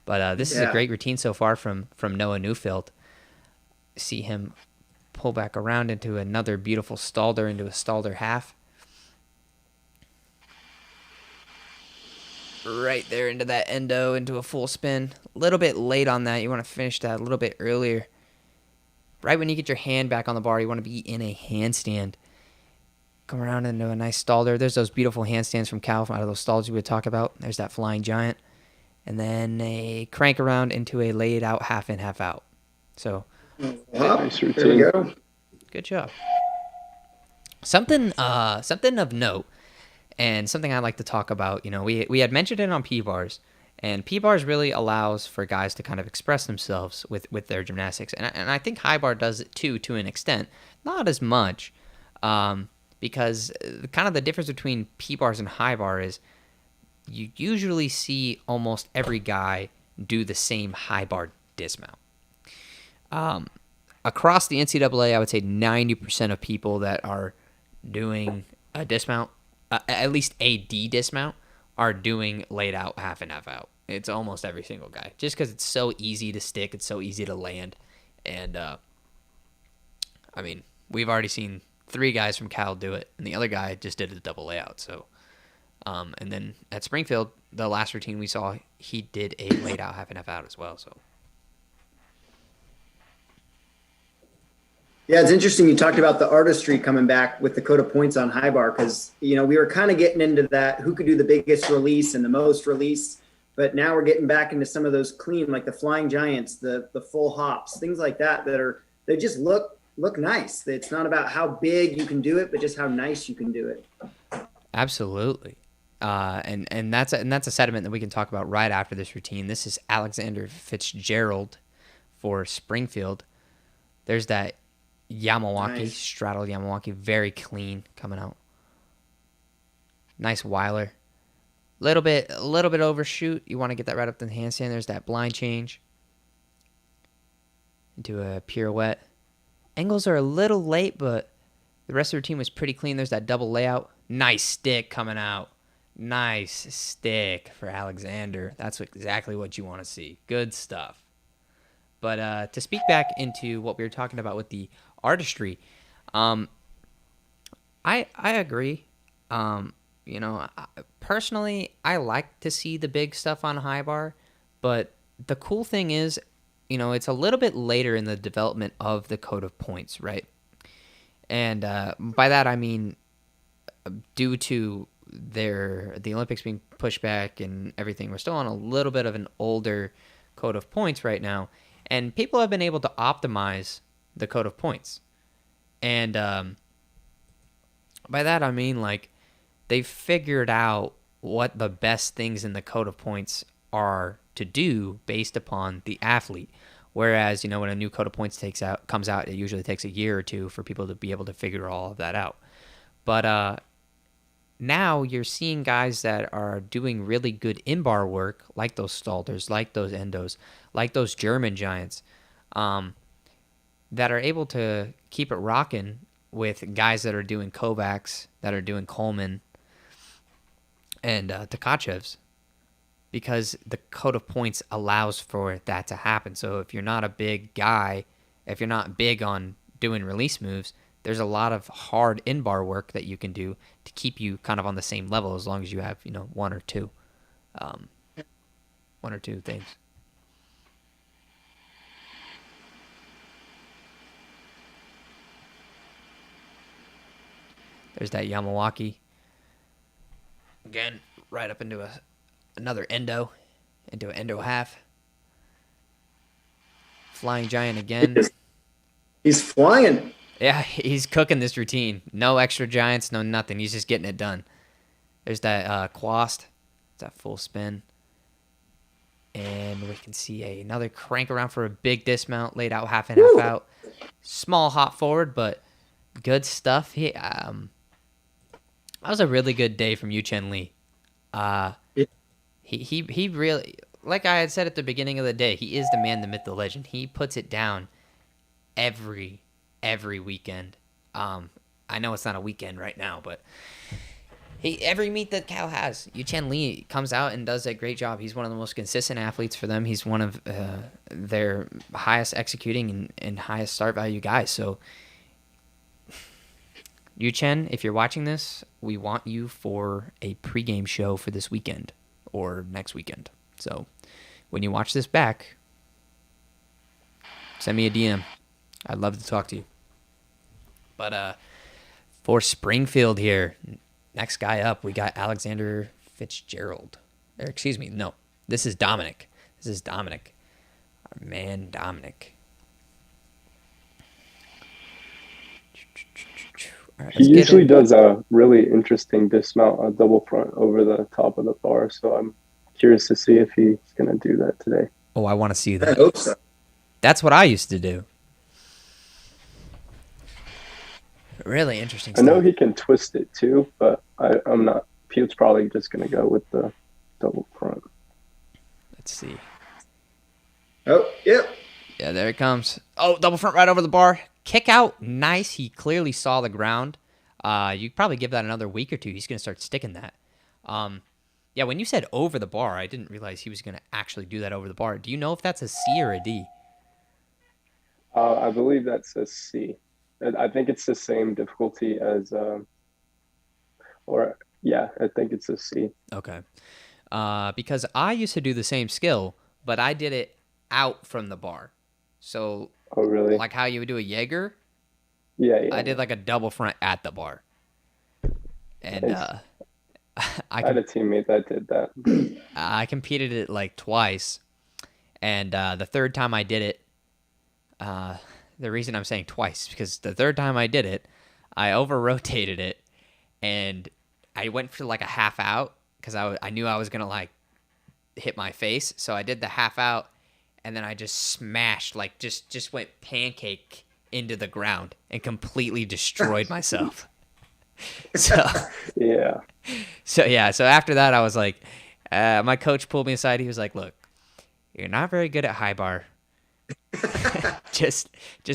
But this is a great routine so far from Noah Newfield. See him pull back around into another beautiful stalder, into a stalder half. Right there into that endo, into a full spin. A little bit late on that. You want to finish that a little bit earlier. Right when you get your hand back on the bar, you want to be in a handstand. Come around into a nice stalder. There's those beautiful handstands from Cal out of those stalls we would talk about. There's that flying giant. And then a crank around into a laid out half in, half out. So, Nice routine. There we go. good job. Something of note, and something I like to talk about. We had mentioned it on P-Bars, and P-Bars really allows for guys to kind of express themselves with their gymnastics. And I think High Bar does it too, to an extent. Not as much. Because kind of the difference between P-Bars and High Bar is you usually see almost every guy do the same High Bar dismount. Across the NCAA, I would say 90% of people that are doing a dismount, at least a D dismount, are doing laid out half and half out. It's almost every single guy, just because it's so easy to stick, it's so easy to land, and I mean, we've already seen 3 guys from Cal do it, and the other guy just did a double layout. So, and then at Springfield, the last routine we saw, he did a laid out half and half out as well. So. Yeah, it's interesting. You talked about the artistry coming back with the code of points on high bar because, we were kind of getting into that who could do the biggest release and the most release. But now we're getting back into some of those clean, like the flying giants, the full hops, things like that they just look nice. It's not about how big you can do it, but just how nice you can do it. Absolutely. And that's a sediment that we can talk about right after this routine. This is Alexander Fitzgerald for Springfield. There's that Yamawaki, Nice. straddle Yamawaki, very clean coming out. Nice Weiler. Little bit overshoot. You want to get that right up to the handstand. There's that blind change into a pirouette. Angles are a little late, but the rest of the routine was pretty clean. There's that double layout. Nice stick coming out. Nice stick for Alexander. That's exactly what you want to see. Good stuff. But to speak back into what we were talking about with the artistry, I agree. Personally, I like to see the big stuff on high bar, but the cool thing is, it's a little bit later in the development of the code of points, right? And by that I mean, due to the Olympics being pushed back and everything, we're still on a little bit of an older code of points right now, and people have been able to optimize the code of points, and by that I mean, like, they've figured out what the best things in the code of points are to do based upon the athlete. Whereas, when a new code of points comes out, it usually takes a year or two for people to be able to figure all of that out. But now you're seeing guys that are doing really good in-bar work, like those Stalters, like those Endos, like those German giants, that are able to keep it rocking with guys that are doing Kovacs, that are doing Coleman, and Tkachevs, because the code of points allows for that to happen. So if you're not a big guy, if you're not big on doing release moves, there's a lot of hard in-bar work that you can do to keep you kind of on the same level, as long as you have, one or two things. There's that Yamawaki. Again, right up into another endo, into an endo half. Flying giant again. He's flying. Yeah, he's cooking this routine. No extra giants, no nothing. He's just getting it done. There's that Quast. That full spin. And we can see another crank around for a big dismount, laid out half and half out. Small hop forward, but good stuff. That was a really good day from Yu Chen Lee. He really, like I had said at the beginning of the day, he is the man, the myth, the legend. He puts it down every weekend. I know it's not a weekend right now, but every meet that Cal has, Yu Chen Lee comes out and does a great job. He's one of the most consistent athletes for them. He's one of their highest executing and highest start value guys. So, Yu Chen, if you're watching this, we want you for a pregame show for this weekend or next weekend. So, when you watch this back, send me a DM. I'd love to talk to you. But for Springfield here, next guy up, we got Alexander Fitzgerald. Excuse me, no. This is Dominic. Our man, Dominic. Right, he usually does a really interesting dismount, a double front over the top of the bar. So I'm curious to see if he's going to do that today. Oh, I want to see I that. hope so. That's what I used to do. Really interesting I stuff. know he can twist it too, but I'm not. Pete's probably just going to go with the double front. Let's see. Oh, yep. Yeah, there it comes. Oh, double front right over the bar. Kick out. Nice. He clearly saw the ground. You probably give that another week or two. He's going to start sticking that. Yeah, when you said over the bar, I didn't realize he was going to actually do that over the bar. Do you know if that's a C or a D? I believe that's a C. I think it's the same difficulty as, or yeah, I think it's a C. Okay. Because I used to do the same skill, but I did it out from the bar. So, Oh, really? like how you would do a Jaeger, Yeah, I yeah. did like a double front at the bar. And Nice. I I had com- a teammate that did that. I competed it like twice, and the third time I did it, the reason I'm saying twice because the third time I did it, I over rotated it, and I went for like a half out because I knew I was gonna like hit my face, so I did the half out, and then I just smashed like just went pancake into the ground and completely destroyed myself. So Yeah. so yeah, so after that I was like, my coach pulled me aside. He was like, "Look, you're not very good at high bar. just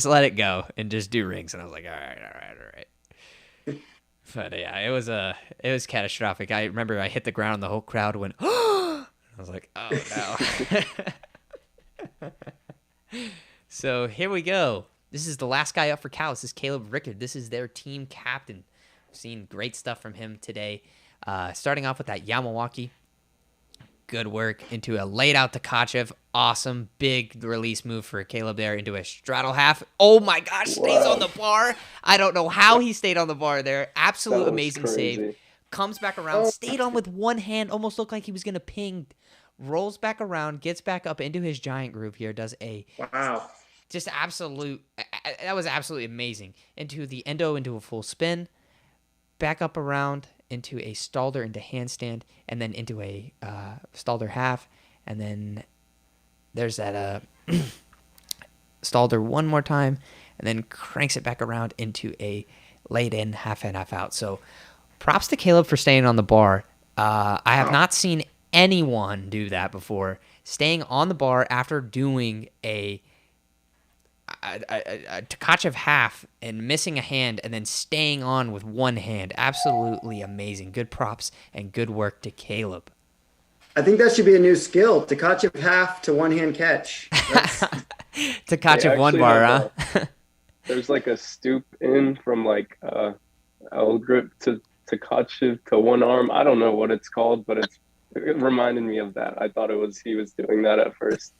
let it go and just do rings." And I was like, all right. But yeah, it was catastrophic. I remember I hit the ground and the whole crowd went, I was like, oh no. So here we go. This is the last guy up for Cal. This is Caleb Rickard. This is their team captain. We've seen great stuff from him today. Starting off with that Yamawaki. Good work into a laid out Tkachev. Awesome. Big release move for Caleb there into a straddle half. Oh my gosh, stays on the bar. I don't know how he stayed on the bar there. Absolute That was amazing save. crazy. Comes back around, stayed on with one hand, almost looked like he was going to ping. Rolls back around, gets back up into his giant groove here, does a Wow. just absolute, that was absolutely amazing. Into the endo, into a full spin, back up around, into a Stalder into handstand, and then into a Stalder half, and then there's that Stalder one more time, and then cranks it back around into a laid in half and half out. So props to Caleb for staying on the bar. I have not seen anyone do that before. Staying on the bar after doing a Tkachev half and missing a hand and then staying on with one hand. Absolutely amazing. Good props and good work to Caleb. I think that should be a new skill. Tkachev half to one hand catch. Tkachev one bar, huh? There's like a stoop in from like L grip to Tkachev to one arm. I don't know what it's called, but it reminded me of that. I thought he was doing that at first.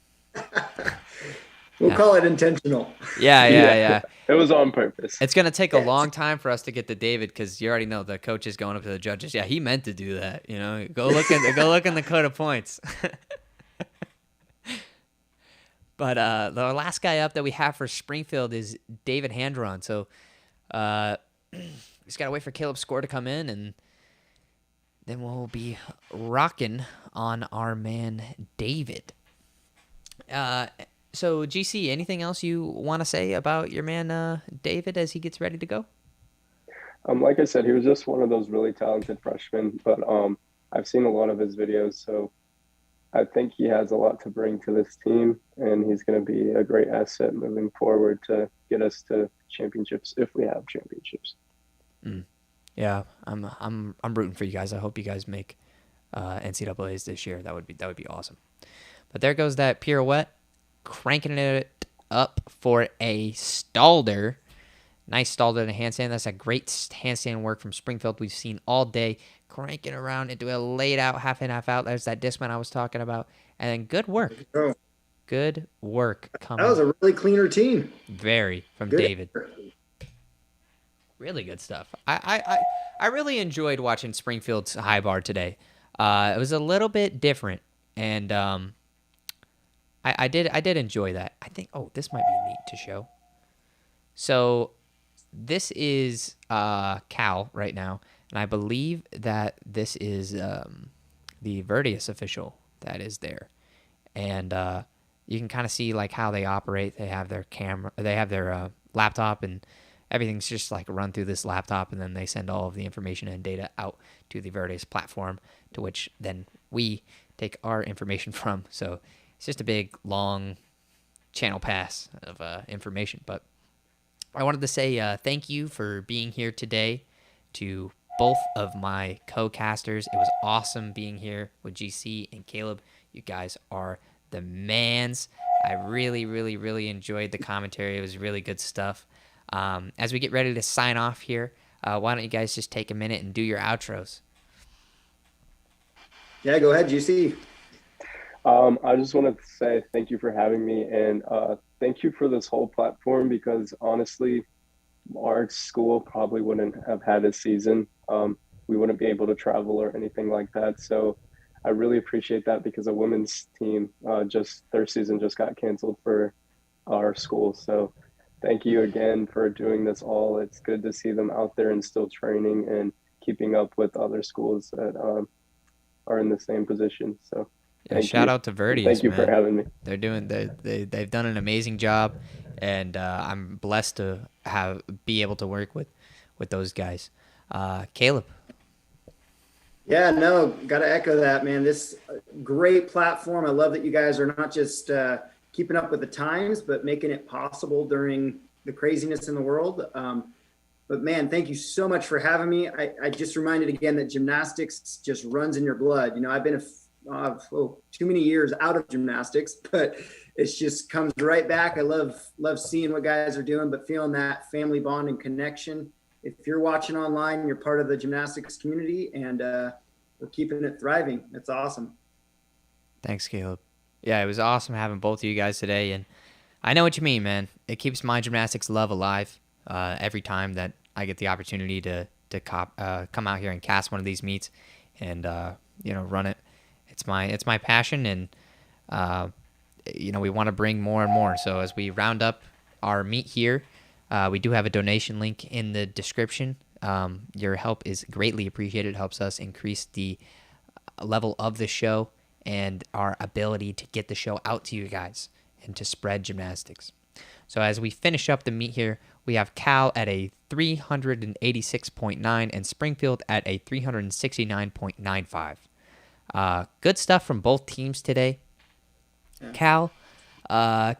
We'll call it intentional. Yeah. It was on purpose. It's going to take a long time for us to get to David because you already know the coach is going up to the judges. Yeah, he meant to do that. You know, go look in the code of points. But the last guy up that we have for Springfield is David Handron. So just got to wait for Caleb's score to come in, and then we'll be rocking on our man David. So, GC, anything else you want to say about your man David as he gets ready to go? Like I said, he was just one of those really talented freshmen, but I've seen a lot of his videos, so I think he has a lot to bring to this team, and he's going to be a great asset moving forward to get us to championships if we have championships. Yeah, I'm rooting for you guys. I hope you guys make NCAAs this year. That would be awesome. But there goes that pirouette, cranking it up for a Stalder. Nice Stalder and a handstand. That's a great handstand work from Springfield we've seen all day. Cranking around into a laid out half in, half out. There's that dismount I was talking about. And then good work. Oh, Good work coming. that was a really clean routine. Very from Good. David. Really good stuff. I really enjoyed watching Springfield's high bar today. It was a little bit different, and I did enjoy that. I think this might be neat to show. So this is Cal right now, and I believe that this is the Verdius official that is there, and you can kind of see like how they operate. They have their camera, they have their laptop, and everything's just like run through this laptop, and then they send all of the information and data out to the Verdius platform, to which then we take our information from. So it's just a big, long channel pass of information. But I wanted to say thank you for being here today to both of my co-casters. It was awesome being here with GC and Caleb. You guys are the mans. I really, really, really enjoyed the commentary. It was really good stuff. As we get ready to sign off here, why don't you guys just take a minute and do your outros? Yeah, go ahead, GC. I just wanted to say thank you for having me, and thank you for this whole platform, because honestly, our school probably wouldn't have had a season. We wouldn't be able to travel or anything like that. So I really appreciate that, because a women's team, just their season just got canceled for our school. So thank you again for doing this all. It's good to see them out there and still training and keeping up with other schools that are in the same position. So Yeah, thank shout you. out to Verdi's, Thank you man. for having me. They've done an amazing job, and I'm blessed to be able to work with those guys. Caleb. Yeah, no, got to echo that, man. This great platform. I love that you guys are not just keeping up with the times, but making it possible during the craziness in the world. But man, thank you so much for having me. I just reminded again that gymnastics just runs in your blood. You know, I've been too many years out of gymnastics, but it's just comes right back. I love seeing what guys are doing, but feeling that family bond and connection. If you're watching online, you're part of the gymnastics community, and we're keeping it thriving. It's awesome. Thanks, Caleb. Yeah, it was awesome having both of you guys today, and I know what you mean, man. It keeps my gymnastics love alive every time that I get the opportunity to come out here and cast one of these meets and run it. It's my passion, and we want to bring more and more. So as we round up our meet here, we do have a donation link in the description. Your help is greatly appreciated. It helps us increase the level of the show and our ability to get the show out to you guys and to spread gymnastics. So as we finish up the meet here, we have Cal at a 386.9 and Springfield at a 369.95. Good stuff from both teams today. Yeah.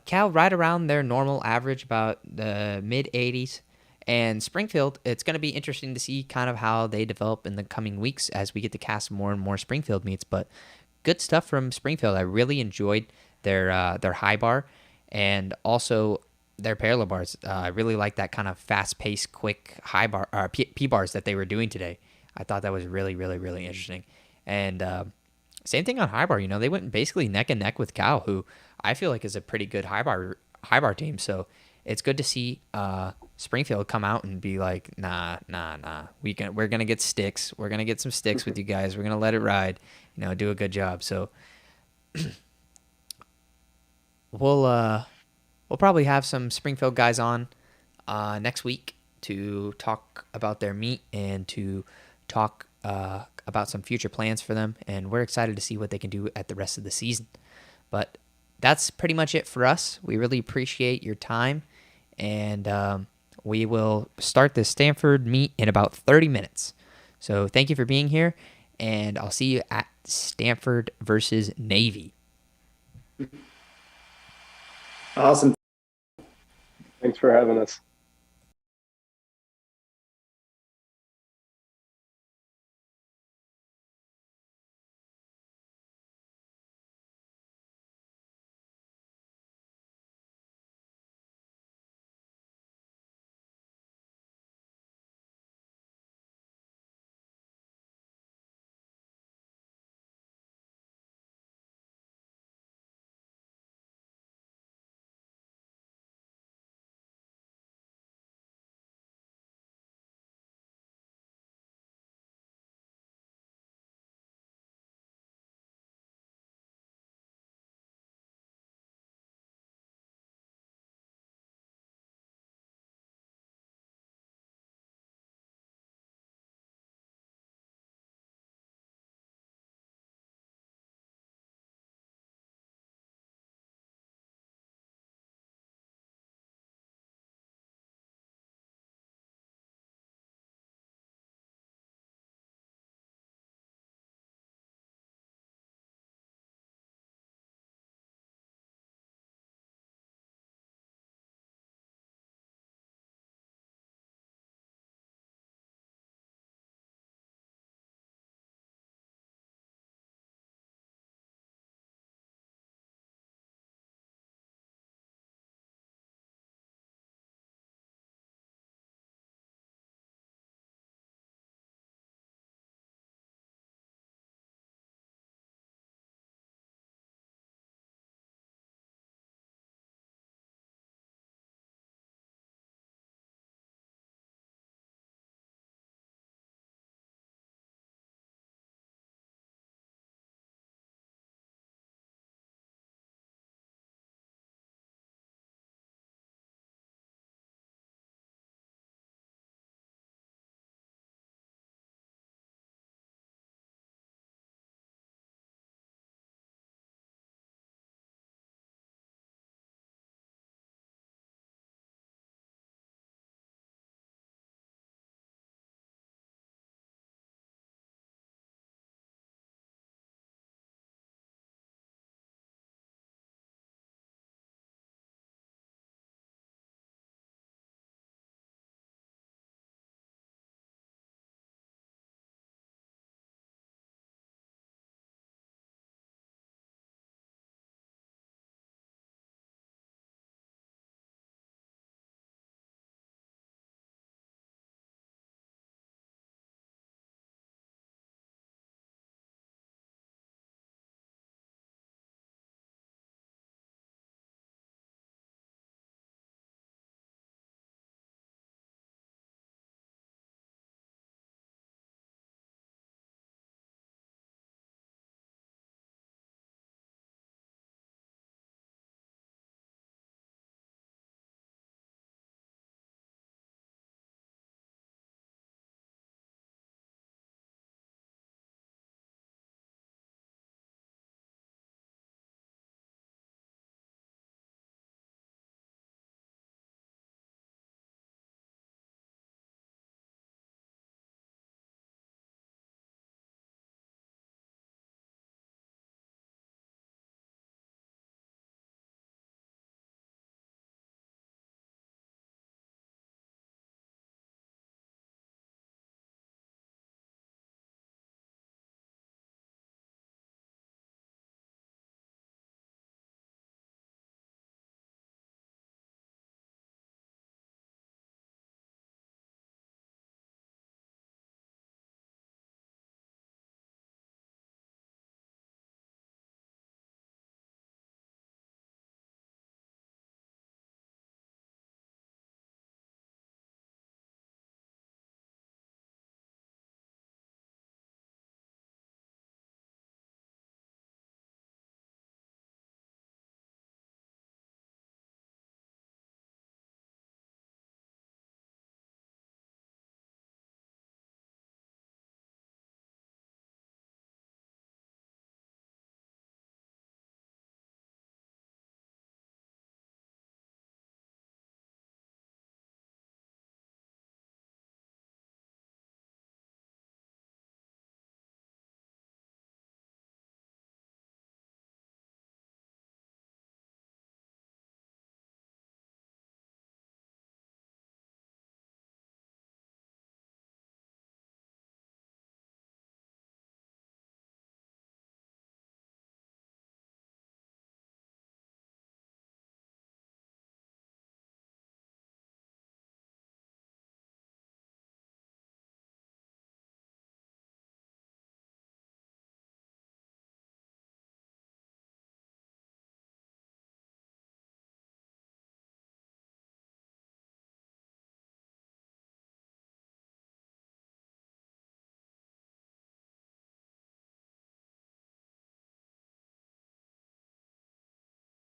Cal right around their normal average, about the mid 80s. And Springfield, it's going to be interesting to see kind of how they develop in the coming weeks as we get to cast more and more Springfield meets. But good stuff from Springfield. I really enjoyed their high bar and also their parallel bars. I really like that kind of fast-paced, quick high bar P bars that they were doing today. I thought that was really, really, really interesting. And same thing on high bar. They went basically neck and neck with Cal, who I feel like is a pretty good high bar team. So it's good to see Springfield come out and be like, nah. We're gonna get sticks. We're gonna get some sticks with you guys. We're gonna let it ride. Do a good job. So we'll probably have some Springfield guys on next week to talk about their meet and to talk about some future plans for them. And we're excited to see what they can do at the rest of the season. But that's pretty much it for us. We really appreciate your time. And we will start the Stanford meet in about 30 minutes. So thank you for being here. And I'll see you at Stanford versus Navy. Awesome. Thanks for having us.